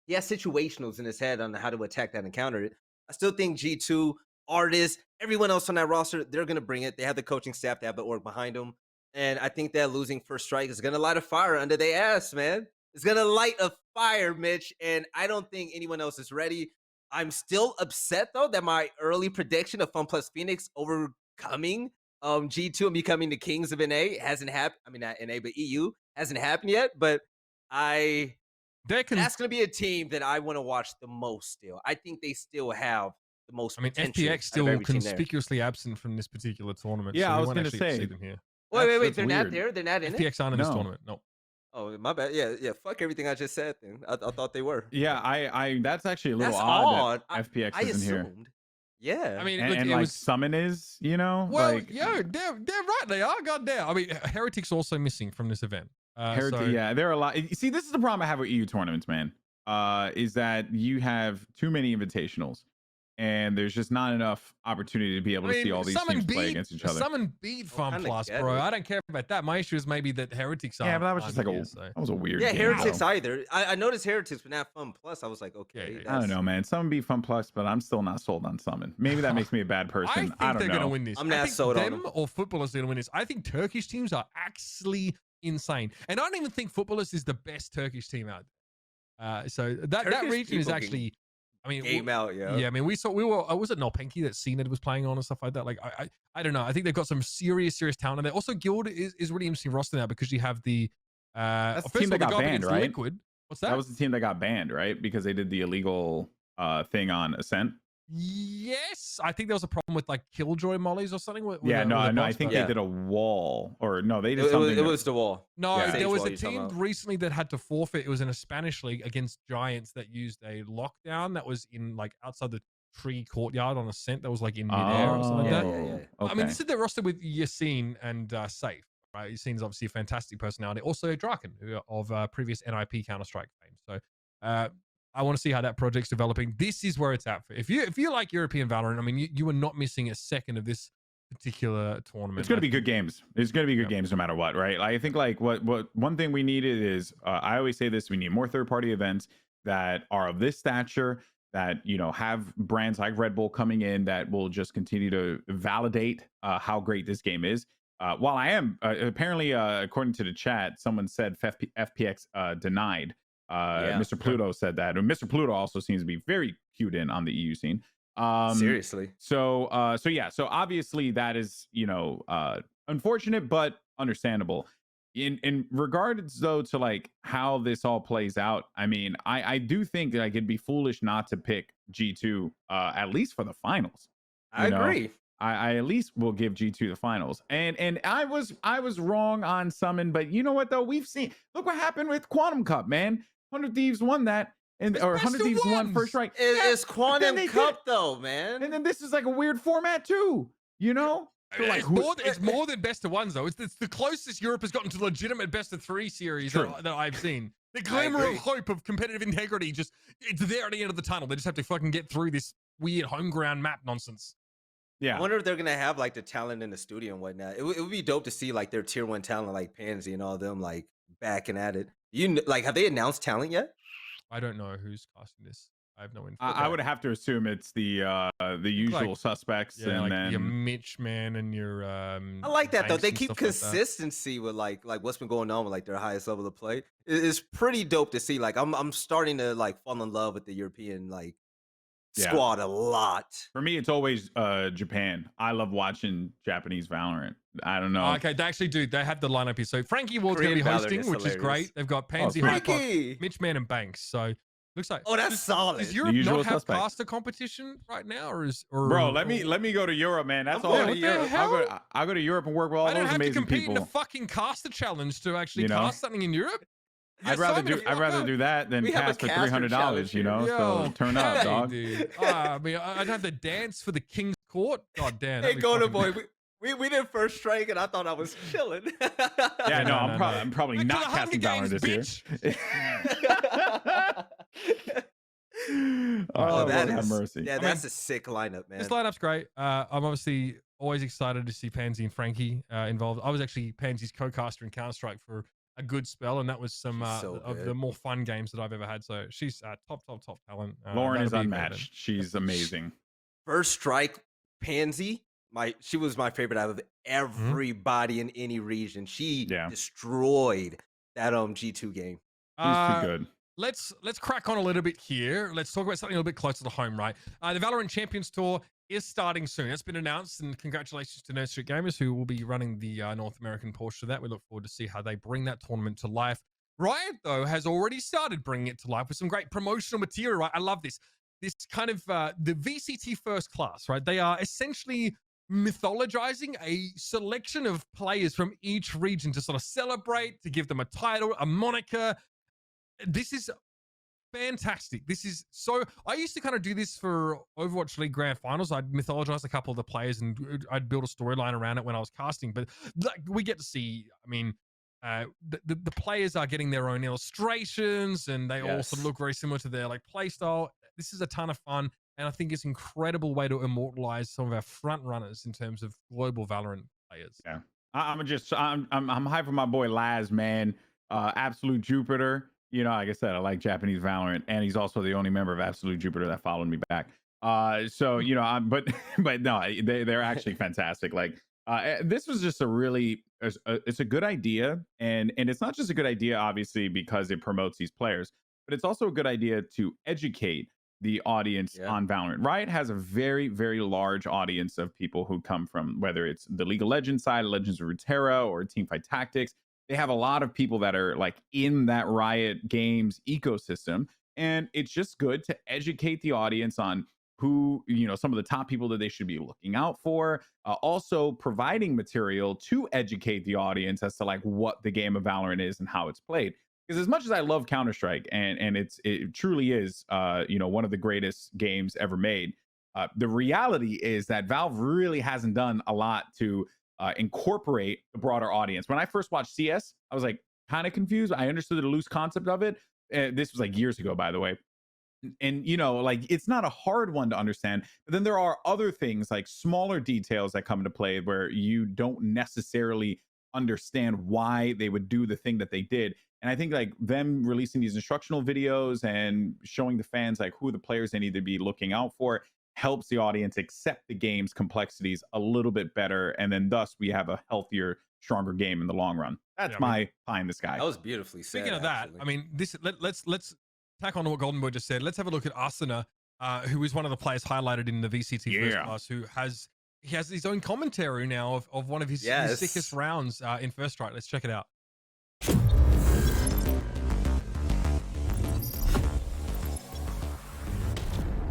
he has situationals in his head on how to attack that and counter it. I still think G2, Artist, everyone else on that roster, they're going to bring it. They have the coaching staff, they have the org behind them. And I think that losing first strike is going to light a fire under their ass, man. It's going to light a fire, Mitch. And I don't think anyone else is ready. I'm still upset, though, that my early prediction of FunPlus Phoenix overcoming G2 and becoming the kings of NA hasn't happened. I mean, not NA, but EU hasn't happened yet. But that's going to be a team that I want to watch the most still. I think they still have the most. I mean, potential FPX still conspicuously absent from this particular tournament. Yeah, so I was going to say. See them here. Wait, they're not there? They're not in it? FPX aren't in this tournament, no. Oh, my bad. Yeah, fuck everything I just said then. I thought they were. Yeah, I that's actually a little That's odd. odd. FPX I isn't here. assumed. Yeah. I mean, And, look, and it like was... Summon is, you know? Well, like, they're right, they are, goddamn. I mean, Heretic's also missing from this event. Yeah, there are a lot. You see, this is the problem I have with EU tournaments, man. Is that you have too many invitationals, and there's just not enough opportunity to be able to see all these teams play against each other. Summon beat FunPlus, bro. I don't care about that. My issue is maybe that Heretics are. Yeah, but that was just like that was a weird. Yeah, game, Heretics though. either. I noticed Heretics, but not FunPlus. I was like, okay. I don't know, man. Summon beat FunPlus, but I'm still not sold on Summon. Maybe that makes me a bad person. I think don't they're know. gonna win this. I'm not sold on them. Or Footballers are gonna win this. I think Turkish teams are actually insane, and I don't even think Footballers is the best Turkish team out there. So that region is actually. I mean, game out, yeah. Yeah, I mean, we were. Was it Nolpenki that CNED was playing on and stuff like that? Like, I don't know. I think they've got some serious talent in there. Also, Guild is really interesting roster now because you have the. That's the team that got banned, right? Liquid. What's that? That was the team that got banned, right? Because they did the illegal thing on Ascent. Yes, I think there was a problem with like Killjoy mollies or something. I think they did a wall, or no, they did something. It was the wall. No, Yeah. there was a team recently that had to forfeit. It was in a Spanish league against Giants that used a lockdown that was in like outside the tree courtyard on Ascent that was like in midair or something like that. Yeah. I mean, this is the roster with Yassine and Safe. Right, Yassine's obviously a fantastic personality. Also, Draken of previous NIP Counter-Strike fame. So. I want to see how that project's developing. This is where it's at. If you like European Valorant, I mean, you are not missing a second of this particular tournament. It's going to be good games. It's going to be good games no matter what, right? I think like what one thing we needed is I always say this: we need more third-party events that are of this stature, that have brands like Red Bull coming in that will just continue to validate how great this game is. While I am apparently, according to the chat, someone said FPX denied. Mr. Pluto said that, and Mr. Pluto also seems to be very cued in on the EU scene. Seriously. So obviously that is unfortunate but understandable. In regards though to like how this all plays out, I mean, I do think that it'd be foolish not to pick G2 at least for the finals. I agree. I at least will give G2 the finals. And I was wrong on Summon, but you know what though? We've seen, look what happened with Quantum Cup, man. 100 Thieves won that, or 100 Thieves won first strike. It's Quantum Cup though, man. And then this is like a weird format too, So like, it's more than best of ones though. It's the closest Europe has gotten to legitimate best of three series that I've seen. The glimmer of hope of competitive integrity, it's there at the end of the tunnel. They just have to fucking get through this weird home ground map nonsense. Yeah. I wonder if they're gonna have like the talent in the studio and whatnot. It would be dope to see like their tier 1 talent like Pansy and all them like backing at it. Have they announced talent yet? I don't know who's casting this. I have no info. I would have to assume it's the usual suspects, and like then your Mitch man and your I like that though. They keep consistency with like what's been going on with like their highest level of play. It's pretty dope to see. Like I'm starting to like fall in love with the European like squad a lot. For me, it's always Japan. I love watching Japanese Valorant. I don't know. Okay, they actually do. They have the lineup here. So Frankie Ward's going to be hosting, which is great. They've got Pansy, Hypok, Mitch Man, and Banks. So looks like that's solid. Does Europe not have caster competition right now, bro? Let me go to Europe, man. That's all. I'll go to Europe and work with all those amazing people. I don't have to compete in the fucking caster challenge to actually cast something in Europe. I'd rather do that than cast for $300. So turn up, dog. Dude. I mean, I'd have to dance for the King's Court. God damn. Hey, Goldenboy, we did first strike, and I thought I was chilling. Yeah, no, no, I'm probably Back to not the Hunger casting Valorant Games, this year. Oh, Lord have mercy. Yeah, that's a sick lineup, man. This lineup's great. I'm obviously always excited to see Pansy and Frankie involved. I was actually Pansy's co-caster in Counter-Strike for a good spell, and that was some She's so of good. the more fun games that I've ever had. So she's top talent. Lauren is that'll be great unmatched. She's amazing. First strike, Pansy. She was my favorite out of everybody in any region. She destroyed that G2 game. She's too good. Let's crack on a little bit here. Let's talk about something a little bit closer to home, right? The Valorant Champions Tour is starting soon. It's been announced, and congratulations to Nerd Street Gamers, who will be running the North American portion of that. We look forward to see how they bring that tournament to life. Riot, though, has already started bringing it to life with some great promotional material, right? I love this. This kind of the VCT first class, right? They are essentially mythologizing a selection of players from each region to sort of celebrate, to give them a title, a moniker. This is fantastic. This is so. I used to kind of do this for Overwatch League Grand Finals. I'd mythologize a couple of the players and I'd build a storyline around it when I was casting. But like, we get to see, I mean, the players are getting their own illustrations, and they all sort of look very similar to their like play style. This is a ton of fun, and I think it's an incredible way to immortalize some of our front runners in terms of global Valorant players. Yeah, I'm hyped for my boy Laz, man. Absolute Jupiter. You know, like I said, I like Japanese Valorant, and he's also the only member of Absolute Jupiter that followed me back. So you know, but no, they're actually fantastic. Like, this was just a really, it's a good idea, and it's not just a good idea, obviously, because it promotes these players, but it's also a good idea to educate the audience on Valorant. Riot has a very, very large audience of people who come from, whether it's the League of Legends side, Legends of Runeterra, or Teamfight Tactics. They have a lot of people that are like in that Riot Games ecosystem, and it's just good to educate the audience on who, you know, some of the top people that they should be looking out for. Also providing material to educate the audience as to like what the game of Valorant is and how it's played. Because as much as I love Counter-Strike, and it truly is, you know, one of the greatest games ever made, the reality is that Valve really hasn't done a lot to incorporate the broader audience. When I first watched CS, I was like kind of confused. I understood the loose concept of it. This was like years ago, by the way. And, you know, like, it's not a hard one to understand. But then there are other things, like smaller details that come into play where you don't necessarily understand why they would do the thing that they did. And I think like them releasing these instructional videos and showing the fans like who the players they need to be looking out for helps the audience accept the game's complexities a little bit better, and then thus we have a healthier, stronger game in the long run. That's my pie in the sky. That was beautifully said. Speaking of that, I mean, this let's tack on to what Goldenboy just said. Let's have a look at Asuna, who is one of the players highlighted in the VCT first class, who has his own commentary now of one of his sickest rounds in First Strike. Let's check it out.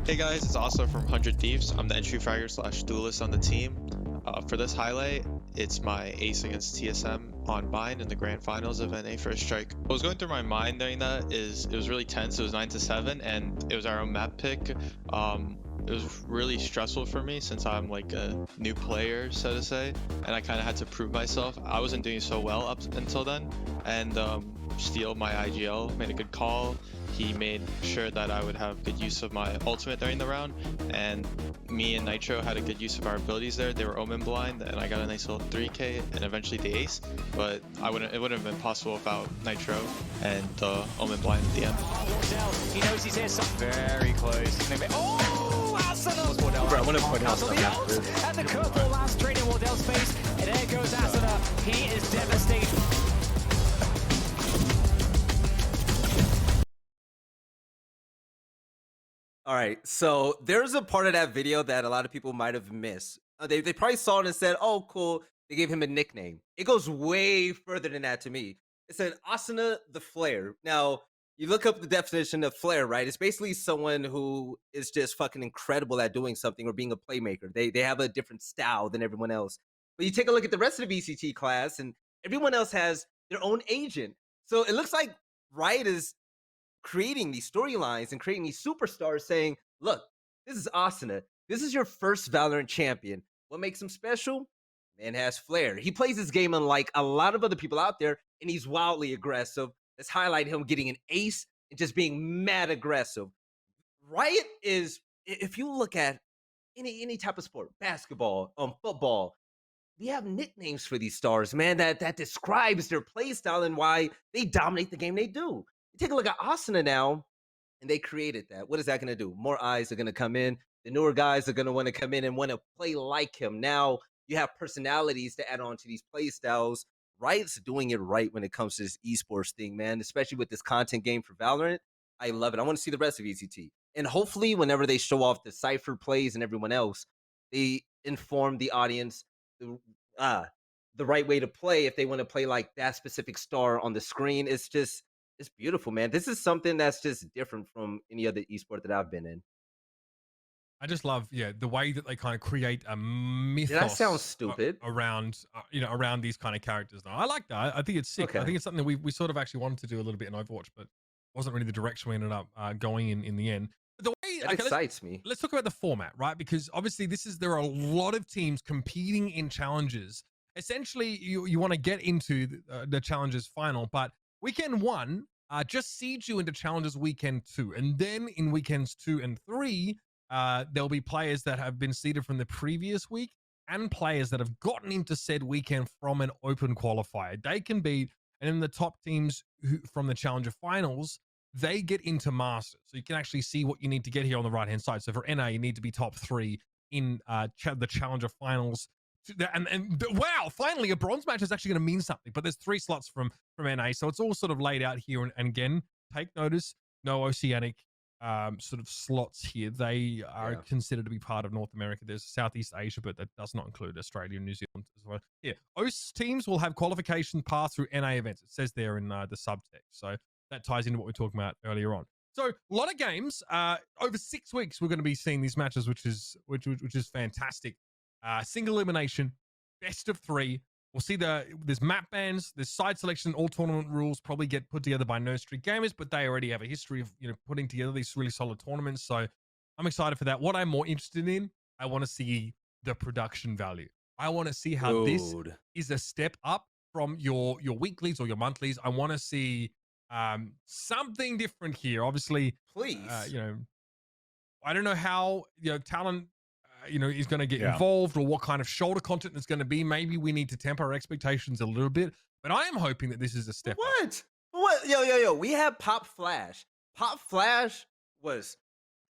Hey guys, it's also from 100 Thieves. I'm the entry fragger / duelist on the team. For this highlight, it's my ace against TSM on Bind in the grand finals of NA First Strike. What was going through my mind during that is it was really tense. It was 9-7 and it was our own map pick. It was really stressful for me since I'm like a new player, so to say, and I kind of had to prove myself. I wasn't doing so well up until then, and Steel, my IGL, made a good call. He made sure that I would have good use of my ultimate during the round, and me and Nitro had a good use of our abilities there. They were Omen blind, and I got a nice little 3k and eventually the ace, but it wouldn't have been possible without Nitro and the Omen blind at the end. He knows he's here, so very close. Bro, I want to point out something after this. And the curveball lands straight in Wardell's face, and there goes Asuna. He is devastated. All right, so there's a part of that video that a lot of people might have missed. They probably saw it and said, oh, cool, they gave him a nickname. It goes way further than that to me. It said Asuna the Flare. Now, you look up the definition of Flare, right? It's basically someone who is just fucking incredible at doing something or being a playmaker. They have a different style than everyone else. But you take a look at the rest of the VCT class, and everyone else has their own agent. So it looks like Riot is creating these storylines and creating these superstars saying, look, this is Asuna. This is your first Valorant champion. What makes him special? Man has flair. He plays his game unlike a lot of other people out there, and he's wildly aggressive. Let's highlight him getting an ace and just being mad aggressive. Riot is, if you look at any type of sport, basketball, football, we have nicknames for these stars, man, that describes their play style and why they dominate the game they do. You take a look at Asuna now, and they created that. What is that going to do? More eyes are going to come in. The newer guys are going to want to come in and want to play like him. Now you have personalities to add on to these play styles. Riot's doing it right when it comes to this esports thing, man, especially with this content game for Valorant. I love it. I want to see the rest of VCT. And hopefully whenever they show off the Cypher plays and everyone else, they inform the audience the right way to play if they want to play like that specific star on the screen. It's beautiful, man. This is something that's just different from any other esport that I've been in. I just love, the way that they kind of create a mythos. Did that sound stupid? Around, around these kind of characters. I like that. I think it's sick. Okay. I think it's something we sort of actually wanted to do a little bit in Overwatch, but wasn't really the direction we ended up going in the end. But the way That excites me. Let's talk about the format, right? Because obviously there are a lot of teams competing in challenges. Essentially, you want to get into the challenges final, but weekend 1 just seeds you into challenges weekend 2, and then in weekends 2 and 3. There'll be players that have been seeded from the previous week and players that have gotten into said weekend from an open qualifier. They can beat, and then the top teams from the Challenger finals, they get into Masters. So you can actually see what you need to get here on the right-hand side. So for NA, you need to be top 3 in the Challenger finals. And wow, finally, a bronze match is actually going to mean something. But there's 3 slots from NA. So it's all sort of laid out here. And again, take notice, no Oceanic sort of slots here. They are considered to be part of North America. There's Southeast Asia, but that does not include Australia and New Zealand as well. OS teams will have qualification path through NA events. It says there in the subtext. So that ties into what we were talking about earlier on. So a lot of games over 6 weeks. We're going to be seeing these matches, which is fantastic. Single elimination, best of 3. We'll see there's map bans, there's side selection, all tournament rules probably get put together by No Street Gamers, but they already have a history of putting together these really solid tournaments. So I'm excited for that. What I'm more interested in, I want to see the production value. I want to see how this is a step up from your weeklies or your monthlies. I want to see something different here. Obviously, please. I don't know how talent is going to get involved or what kind of shoulder content there's going to be. Maybe we need to temper our expectations a little bit, but I am hoping that this is a step up. What? Yo. We had Pop Flash. Pop Flash was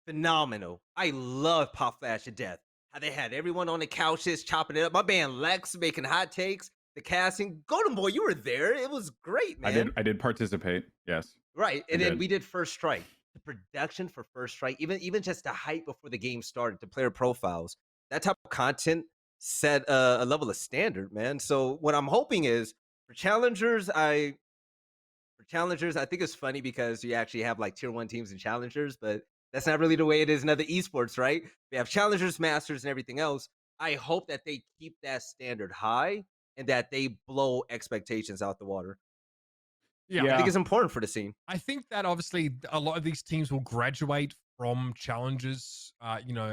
phenomenal. I love Pop Flash to death. How they had everyone on the couches chopping it up. My man Lex making hot takes. The casting. Goldenboy, you were there. It was great, man. I did participate. Yes. Right. And then we did First Strike. The production for First Strike, even just the hype before the game started, the player profiles, that type of content set a level of standard, man. So what I'm hoping is for challengers, I think it's funny because you actually have like tier 1 teams and challengers, but that's not really the way it is in other esports, right? We have challengers, masters, and everything else. I hope that they keep that standard high and that they blow expectations out the water. Yeah, I think it's important for the scene. I think that obviously a lot of these teams will graduate from challenges, and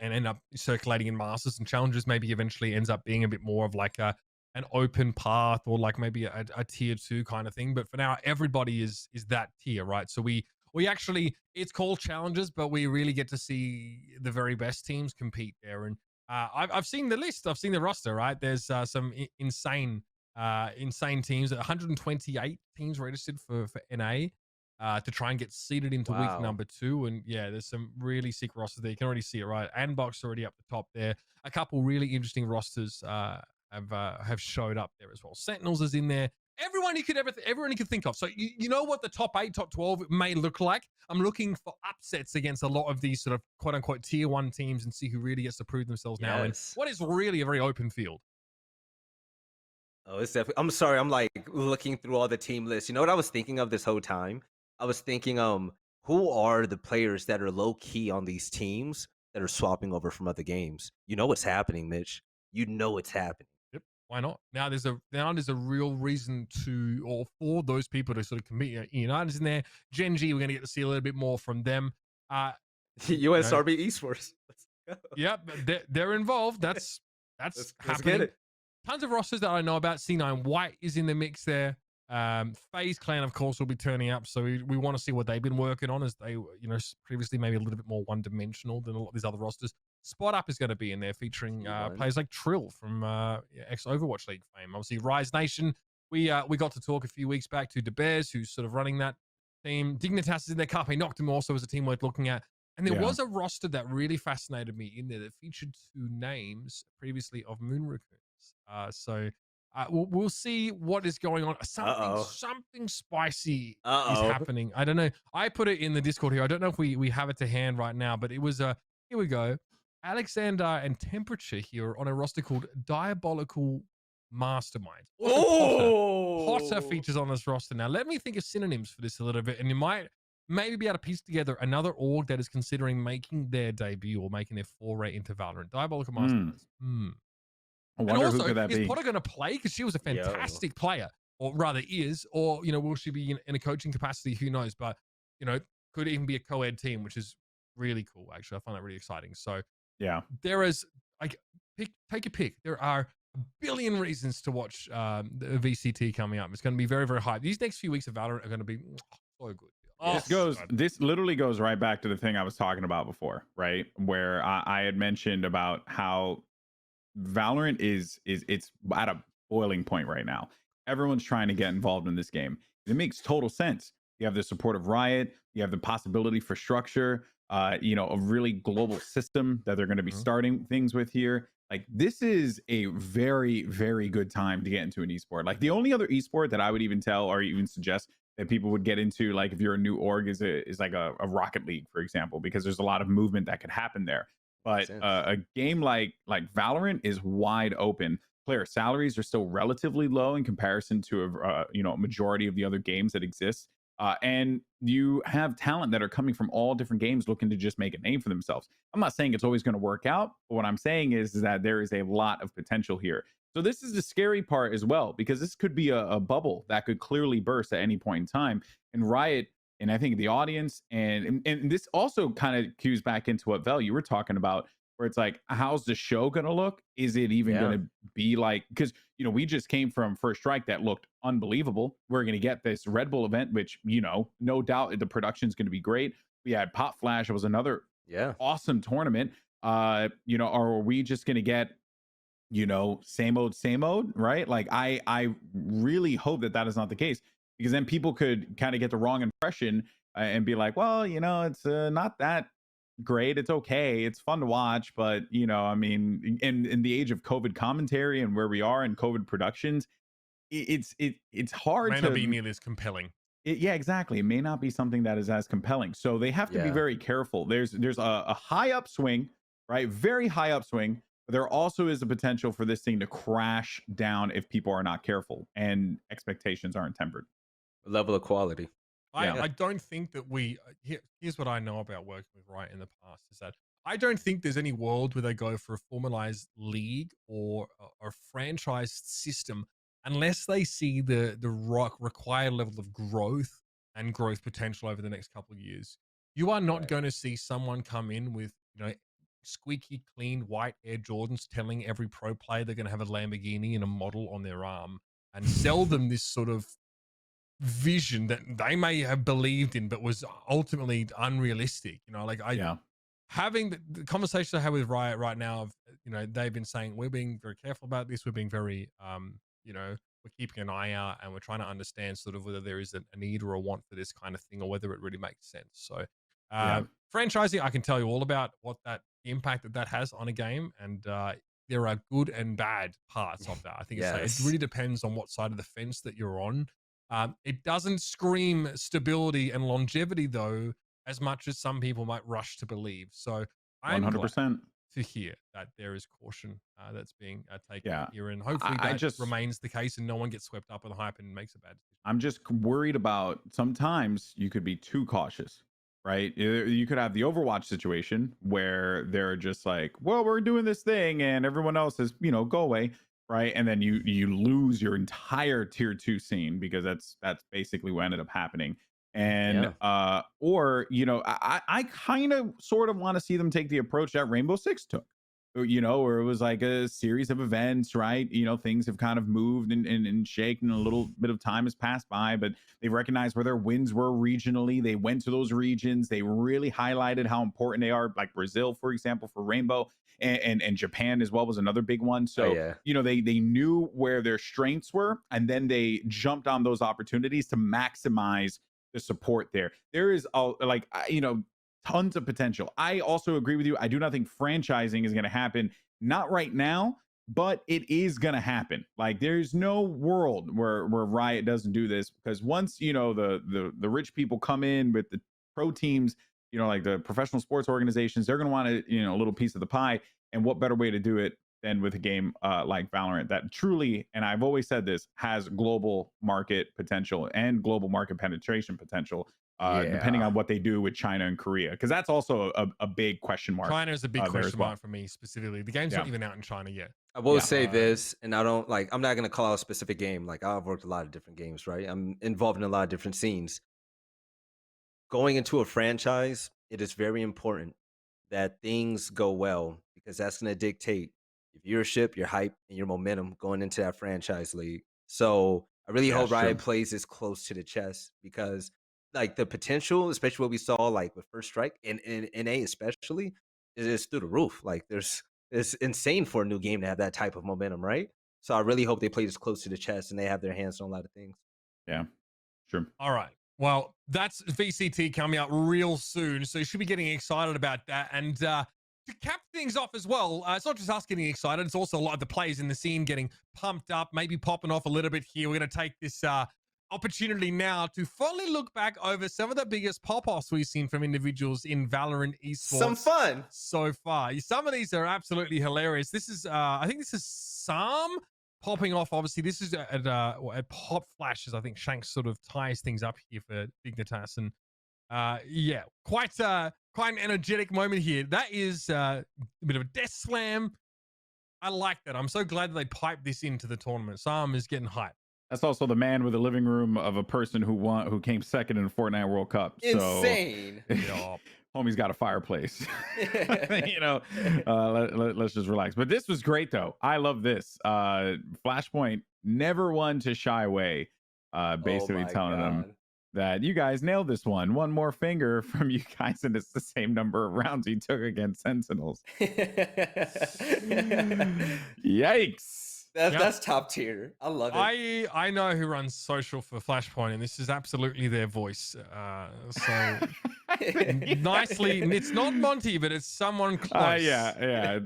end up circulating in masters, and challenges maybe eventually ends up being a bit more of like an open path or like maybe a tier 2 kind of thing. But for now, everybody is that tier, right? So we actually, it's called challenges, but we really get to see the very best teams compete there. And I've seen the list, I've seen the roster, right? There's some insane teams. 128 teams registered for NA to try and get seeded into week number 2. And there's some really sick rosters there. You can already see it, right? Anbox already up the top there. A couple really interesting rosters have showed up there as well. Sentinels is in there. Everyone you could think of. So you know what the top 8, top 12 may look like. I'm looking for upsets against a lot of these sort of quote unquote tier 1 teams and see who really gets to prove themselves now. And what is really a very open field. Oh, it's definitely. I'm sorry. I'm like looking through all the team lists. You know what I was thinking of this whole time? I was thinking, who are the players that are low key on these teams that are swapping over from other games? You know what's happening, Mitch. You know it's happening. Yep. Why not? Now there's a real reason for those people to sort of compete. United's in there. Gen G, we're going to get to see a little bit more from them. USRB Esports. Let's go. Yep. They're involved. That's let's happening. get it. tons of rosters that I know about. C9 White is in the mix there. FaZe Clan, of course, will be turning up. So we want to see what they've been working on, as they, you know, previously maybe a little bit more one-dimensional than a lot of these other rosters. Spot Up is going to be in there, featuring players like Trill from ex-Overwatch League fame. Obviously, Rise Nation. We got to talk a few weeks back to DeBears, who's sort of running that team. Dignitas is in there. Carpe Noctem also as a team worth looking at. And there was a roster that really fascinated me in there that featured 2 names previously of Moon Raccoons. So we'll see what is going on. Something spicy is happening. I don't know. I put it in the Discord here. I don't know if we have it to hand right now, but it was here we go. Alexander and Temperature here on a roster called Diabolical Masterminds. Potter features on this roster. Now, let me think of synonyms for this a little bit, and you might maybe be able to piece together another org that is considering making their debut or making their foray into Valorant. Diabolical Masterminds. I wonder who could that be. Is Potter going to play? Because she was a fantastic player, or rather is, or, you know, will she be in a coaching capacity? Who knows? But, you know, could even be a co-ed team, which is really cool. Actually, I find that really exciting. So yeah, there is, like, take a pick. There are a billion reasons to watch the VCT coming up. It's going to be very, very hype. These next few weeks of Valorant are going to be so good. This literally goes right back to the thing I was talking about before, right? Where I had mentioned about how Valorant is it's at a boiling point right now. Everyone's trying to get involved in this game. It makes total sense. You have the support of Riot. You have the possibility for structure. You know, a really global system that they're going to be starting things with here. Like, this is a very, very good time to get into an esport. Like, the only other esport that I would even tell or even suggest that people would get into, like, if you're a new org, is like a Rocket League, for example, because there's a lot of movement that could happen there. But a game like Valorant is wide open. Player salaries are still relatively low in comparison to a majority of the other games that exist. And you have talent that are coming from all different games looking to just make a name for themselves. I'm not saying it's always going to work out, but what I'm saying is that there is a lot of potential here. So this is the scary part as well, because this could be a bubble that could clearly burst at any point in time. And Riot, and I think the audience, and this also kind of cues back into what Vel you were talking about, where it's like, how's the show gonna look? Is it even gonna be like, because, you know, we just came from First Strike that looked unbelievable. We're gonna get this Red Bull event, which, you know, no doubt the production's gonna be great. We had Pop Flash. It was another awesome tournament. You know, are we just gonna get, you know, same old, right? Like, I really hope that is not the case, because then people could kind of get the wrong impression and be like, well, you know, it's not that great. It's okay. It's fun to watch. But, you know, I mean, in the age of COVID commentary and where we are in COVID productions, it's hard to... May not be nearly as compelling. Yeah, exactly. It may not be something that is as compelling. So they have to be very careful. There's a high upswing, right? Very high upswing. But there also is a potential for this thing to crash down if people are not careful and expectations aren't tempered. Level of quality. I don't think that here's what I know about working with Riot in the past, is that I don't think there's any world where they go for a formalized league or a franchised system unless they see the required level of growth and growth potential over the next couple of years. You are not going to see someone come in with, you know, squeaky clean white Air Jordans telling every pro player they're going to have a Lamborghini and a model on their arm and sell them this sort of vision that they may have believed in but was ultimately unrealistic. You know, like having the conversation I have with Riot right now of, you know, they've been saying we're being very careful about this, we're being very you know, we're keeping an eye out and we're trying to understand sort of whether there is a need or a want for this kind of thing or whether it really makes sense. So franchising, I can tell you all about what the impact that has on a game, and there are good and bad parts of that. I think it really depends on what side of the fence that you're on. It doesn't scream stability and longevity, though, as much as some people might rush to believe. So I'm 100% to hear that there is caution that's being taken here, and hopefully that just remains the case and no one gets swept up in the hype and makes a bad decision. I'm just worried about sometimes you could be too cautious, right? You could have the Overwatch situation where they're just like, well, we're doing this thing and everyone else is, you know, go away. Right. And then you lose your entire tier 2 scene, because that's basically what ended up happening. And or, you know, I kind of sort of want to see them take the approach that Rainbow Six took, you know, or it was like a series of events, right? You know, things have kind of moved and shaken. A little bit of time has passed by, but they recognized where their wins were regionally. They went to those regions. They really highlighted how important they are, like Brazil, for example, for Rainbow, and Japan as well was another big one. So, you know, they knew where their strengths were, and then they jumped on those opportunities to maximize the support there. There is, you know, tons of potential. I also agree with you. I do not think franchising is going to happen. Not right now, but it is going to happen. Like, there's no world where Riot doesn't do this, because once, you know, the rich people come in with the pro teams, you know, like the professional sports organizations, they're going to want to, you know, a little piece of the pie. And what better way to do it than with a game like Valorant that truly, and I've always said this, has global market potential and global market penetration potential. Depending on what they do with China and Korea, because that's also a big question mark. China is a big question mark for me specifically. The game's not even out in China yet. I will say this, and I'm not going to call out a specific game. Like, I've worked a lot of different games, right? I'm involved in a lot of different scenes. Going into a franchise, it is very important that things go well, because that's going to dictate your viewership, your hype, and your momentum going into that franchise league. So I really hope Riot plays this close to the chest, because like the potential, especially what we saw like with First Strike and NA especially, is through the roof. Like, it's insane for a new game to have that type of momentum, right? So I really hope they play this close to the chest and they have their hands on a lot of things. Yeah, sure. All right. Well, that's VCT coming out real soon, so you should be getting excited about that. And to cap things off as well, it's not just us getting excited, it's also a lot of the players in the scene getting pumped up, maybe popping off a little bit here. We're going to take this opportunity now to finally look back over some of the biggest pop-offs we've seen from individuals in Valorant esports. Some fun so far. Some of these are absolutely hilarious. This is, I think this is Sam popping off. Obviously, this is at Pop Flashes. I think Shanks sort of ties things up here for Dignitas, and yeah, quite an energetic moment here. That is a bit of a death slam. I like that. I'm so glad that they piped this into the tournament. Sam is getting hyped. That's also the man with the living room of a person who came second in the Fortnite World Cup. Insane. So, homie's got a fireplace. You know, let's just relax. But this was great, though. I love this. Flashpoint never one to shy away. Basically telling them that you guys nailed this one. One more finger from you guys, and it's the same number of rounds he took against Sentinels. Yikes. That's top tier. I love it. I know who runs social for Flashpoint, and this is absolutely their voice. So nicely, it's not Monty, but it's someone close. Yeah.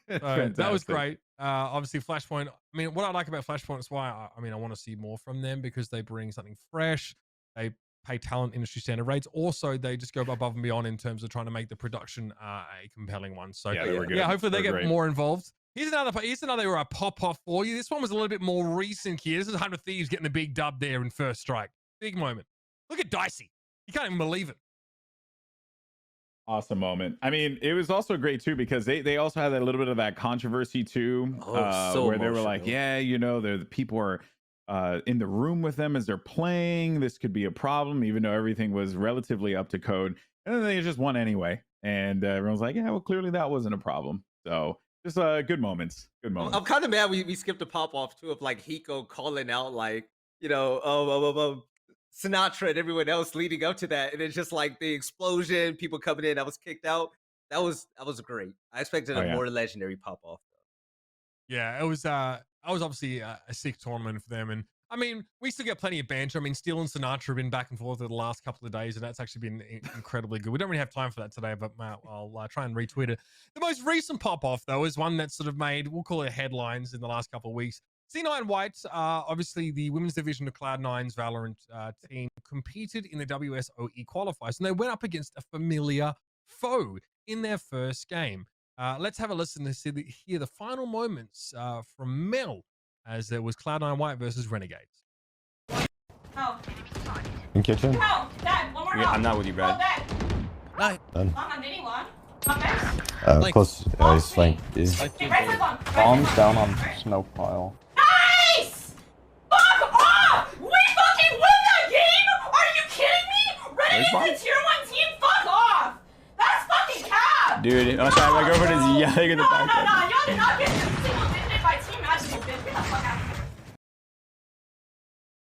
That was great. Obviously, Flashpoint. I mean, what I like about Flashpoint is why I want to see more from them, because they bring something fresh. They pay talent industry standard rates. Also, they just go above and beyond in terms of trying to make the production a compelling one. So yeah, hopefully they get more involved. Here's another pop-off for you. This one was a little bit more recent here. This is 100 Thieves getting the big dub there in First Strike. Big moment. Look at Dicey. You can't even believe it. Awesome moment. I mean, it was also great too, because they also had a little bit of that controversy too, where they were like, yeah, you know, the people are in the room with them as they're playing. This could be a problem, even though everything was relatively up to code. And then they just won anyway. And everyone's like, yeah, well, clearly that wasn't a problem. So just good moments. Good moments. I'm kind of mad we skipped a pop-off too of like Hiko calling out like, you know, Sinatra and everyone else leading up to that. And it's just like the explosion, people coming in, I was kicked out. That was great. I expected a more legendary pop-off. Yeah, it was obviously a sick tournament for them. And I mean, we still get plenty of banter. I mean, Steel and Sinatra have been back and forth over the last couple of days, and that's actually been incredibly good. We don't really have time for that today, but I'll try and retweet it. The most recent pop-off, though, is one that sort of made, we'll call it headlines in the last couple of weeks. C9 Whites, obviously the women's division of Cloud9's Valorant team, competed in the WSOE qualifiers, and they went up against a familiar foe in their first game. Let's have a listen to hear the final moments from Mel, as there was Cloud9 White versus Renegades. Oh. In kitchen? No, Dad, one more I'm not with you, Brad. Dad. Done. On anyone. Up next. Close. He's flanked. Hey, right one. Bombs down on smoke pile. Nice! Fuck off! We fucking win that game? Are you kidding me? Renegades is a tier 1 team? Fuck off! That's fucking cap! Dude, my girlfriend is yelling in the background. No, you did not get single digit by team match, you bitch. Get the fuck out of here.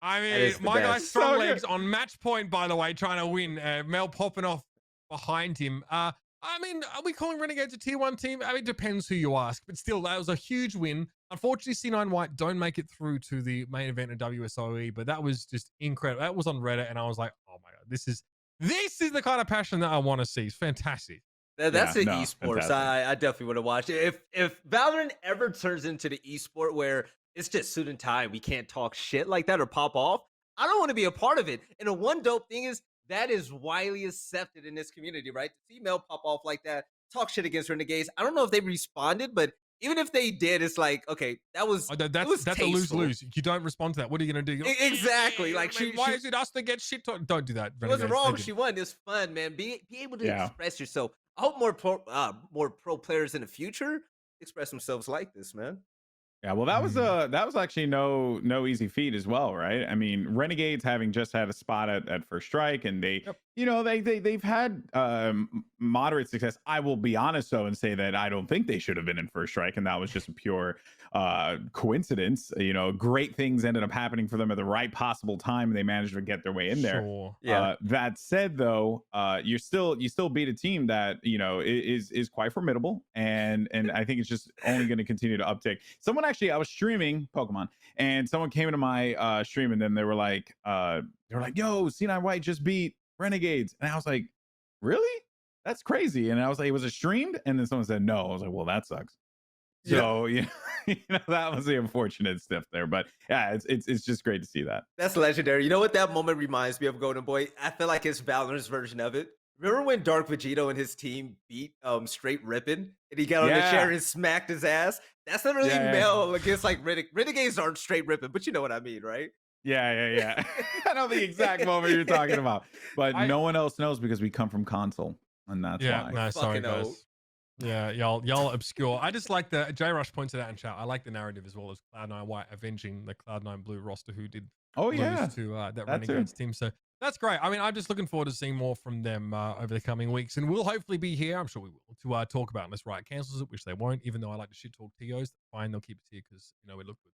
I That mean, is the my guy best. strong So legs good. on match point, by the way, trying to win. Mel popping off behind him. I mean, are we calling Renegades a tier 1 team? I mean, it depends who you ask, but still, that was a huge win. Unfortunately, C9 White don't make it through to the main event of WSOE, but that was just incredible. That was on Reddit, and I was like, oh my god, this is the kind of passion that I want to see. It's fantastic. That's the no, esports. fantastic. I definitely want to watch it. If Valorant ever turns into the esport where it's just suit and tie, we can't talk shit like that or pop off, I don't want to be a part of it. And the one dope thing is that is widely accepted in this community, right? To see Mel pop off like that, talk shit against Renegades. I don't know if they responded, but even if they did, it's like, okay, that was That's a lose-lose. You don't respond to that. What are you going to do? Exactly. Like, I mean, why is it us that get shit talk? Don't do that. It wasn't Renegades. wrong. Thank you. She won. It's fun, man. Be able to Yeah. express yourself. I hope more pro players in the future express themselves like this, man. Yeah, well, that was actually no easy feat as well, right? I mean, Renegades having just had a spot at First Strike, and they, you know, they've had moderate success. I will be honest though and say that I don't think they should have been in First Strike, and that was just a pure coincidence. You know, great things ended up happening for them at the right possible time, and they managed to get their way in there. Sure. Yeah. That said, though, you still beat a team that, you know, is quite formidable, and I think it's just only going to continue to uptick. Someone actually, I was streaming Pokemon, and someone came into my stream, and then they were like, "Yo, C9 White just beat Renegades," and I was like, "Really? That's crazy." And I was like, "Was it streamed?" And then someone said, "No." I was like, "Well, that sucks." So you know, that was the unfortunate stuff there, but yeah, it's just great to see that. That's legendary. You know what that moment reminds me of, Goldenboy? I feel like it's Valorant's version of it. Remember when Dark Vegito and his team beat Straight Rippin', and he got on the chair and smacked his ass? That's literally Mel against like Renegades aren't Straight Rippin', but you know what I mean, right? Yeah. I know the exact moment you're talking about, but no one else knows because we come from console, and that's why. No, sorry Fucking guys. old. Yeah, y'all obscure. I just like the J Rush pointed out in chat. I like the narrative as well as Cloud9 White avenging the Cloud9 Blue roster who did lose to that Renegades team. So that's great. I mean, I'm just looking forward to seeing more from them over the coming weeks, and we'll hopefully be here. I'm sure we will to talk about it unless Riot cancels it, which they won't. Even though I like to shit talk TOs, fine, they'll keep it here because you know we look good.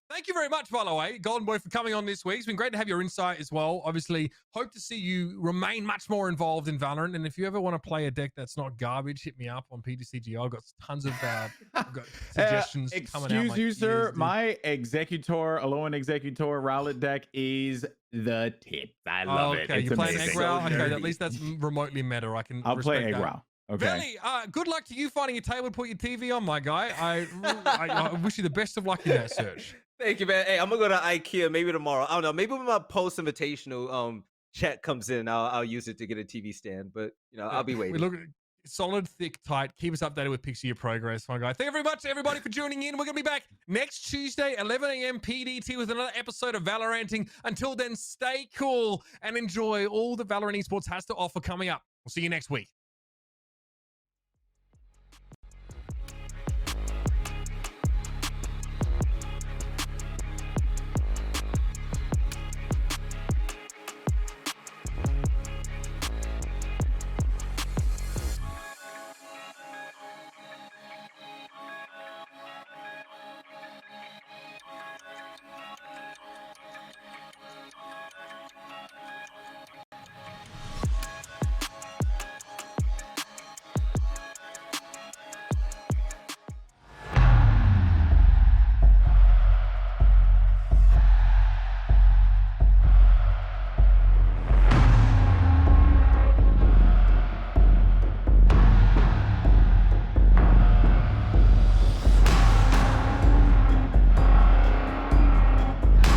Thank you very much, by the way, Goldenboy, for coming on this week. It's been great to have your insight as well. Obviously, hope to see you remain much more involved in Valorant. And if you ever want to play a deck that's not garbage, hit me up on PDCGO. I've got tons of I've got suggestions coming out. Excuse you, sir. My Alolan Executor Rowlet deck is the tip. I love it. Okay, you're playing Egg amazing. Row? Okay, at least that's remotely meta. I'll play Egg Row. Okay. Velly, good luck to you finding a table to put your TV on, my guy. I wish you the best of luck in that search. Thank you, man. Hey, I'm gonna go to IKEA maybe tomorrow. I don't know. Maybe when my post invitational check comes in, I'll use it to get a TV stand. But you know, I'll be waiting. We look solid, thick, tight. Keep us updated with pics of your progress, my guy. Thank you very much, everybody, for tuning in. We're gonna be back next Tuesday, 11 a.m. PDT, with another episode of Valoranting. Until then, stay cool and enjoy all that Valorant Esports has to offer coming up. We'll see you next week.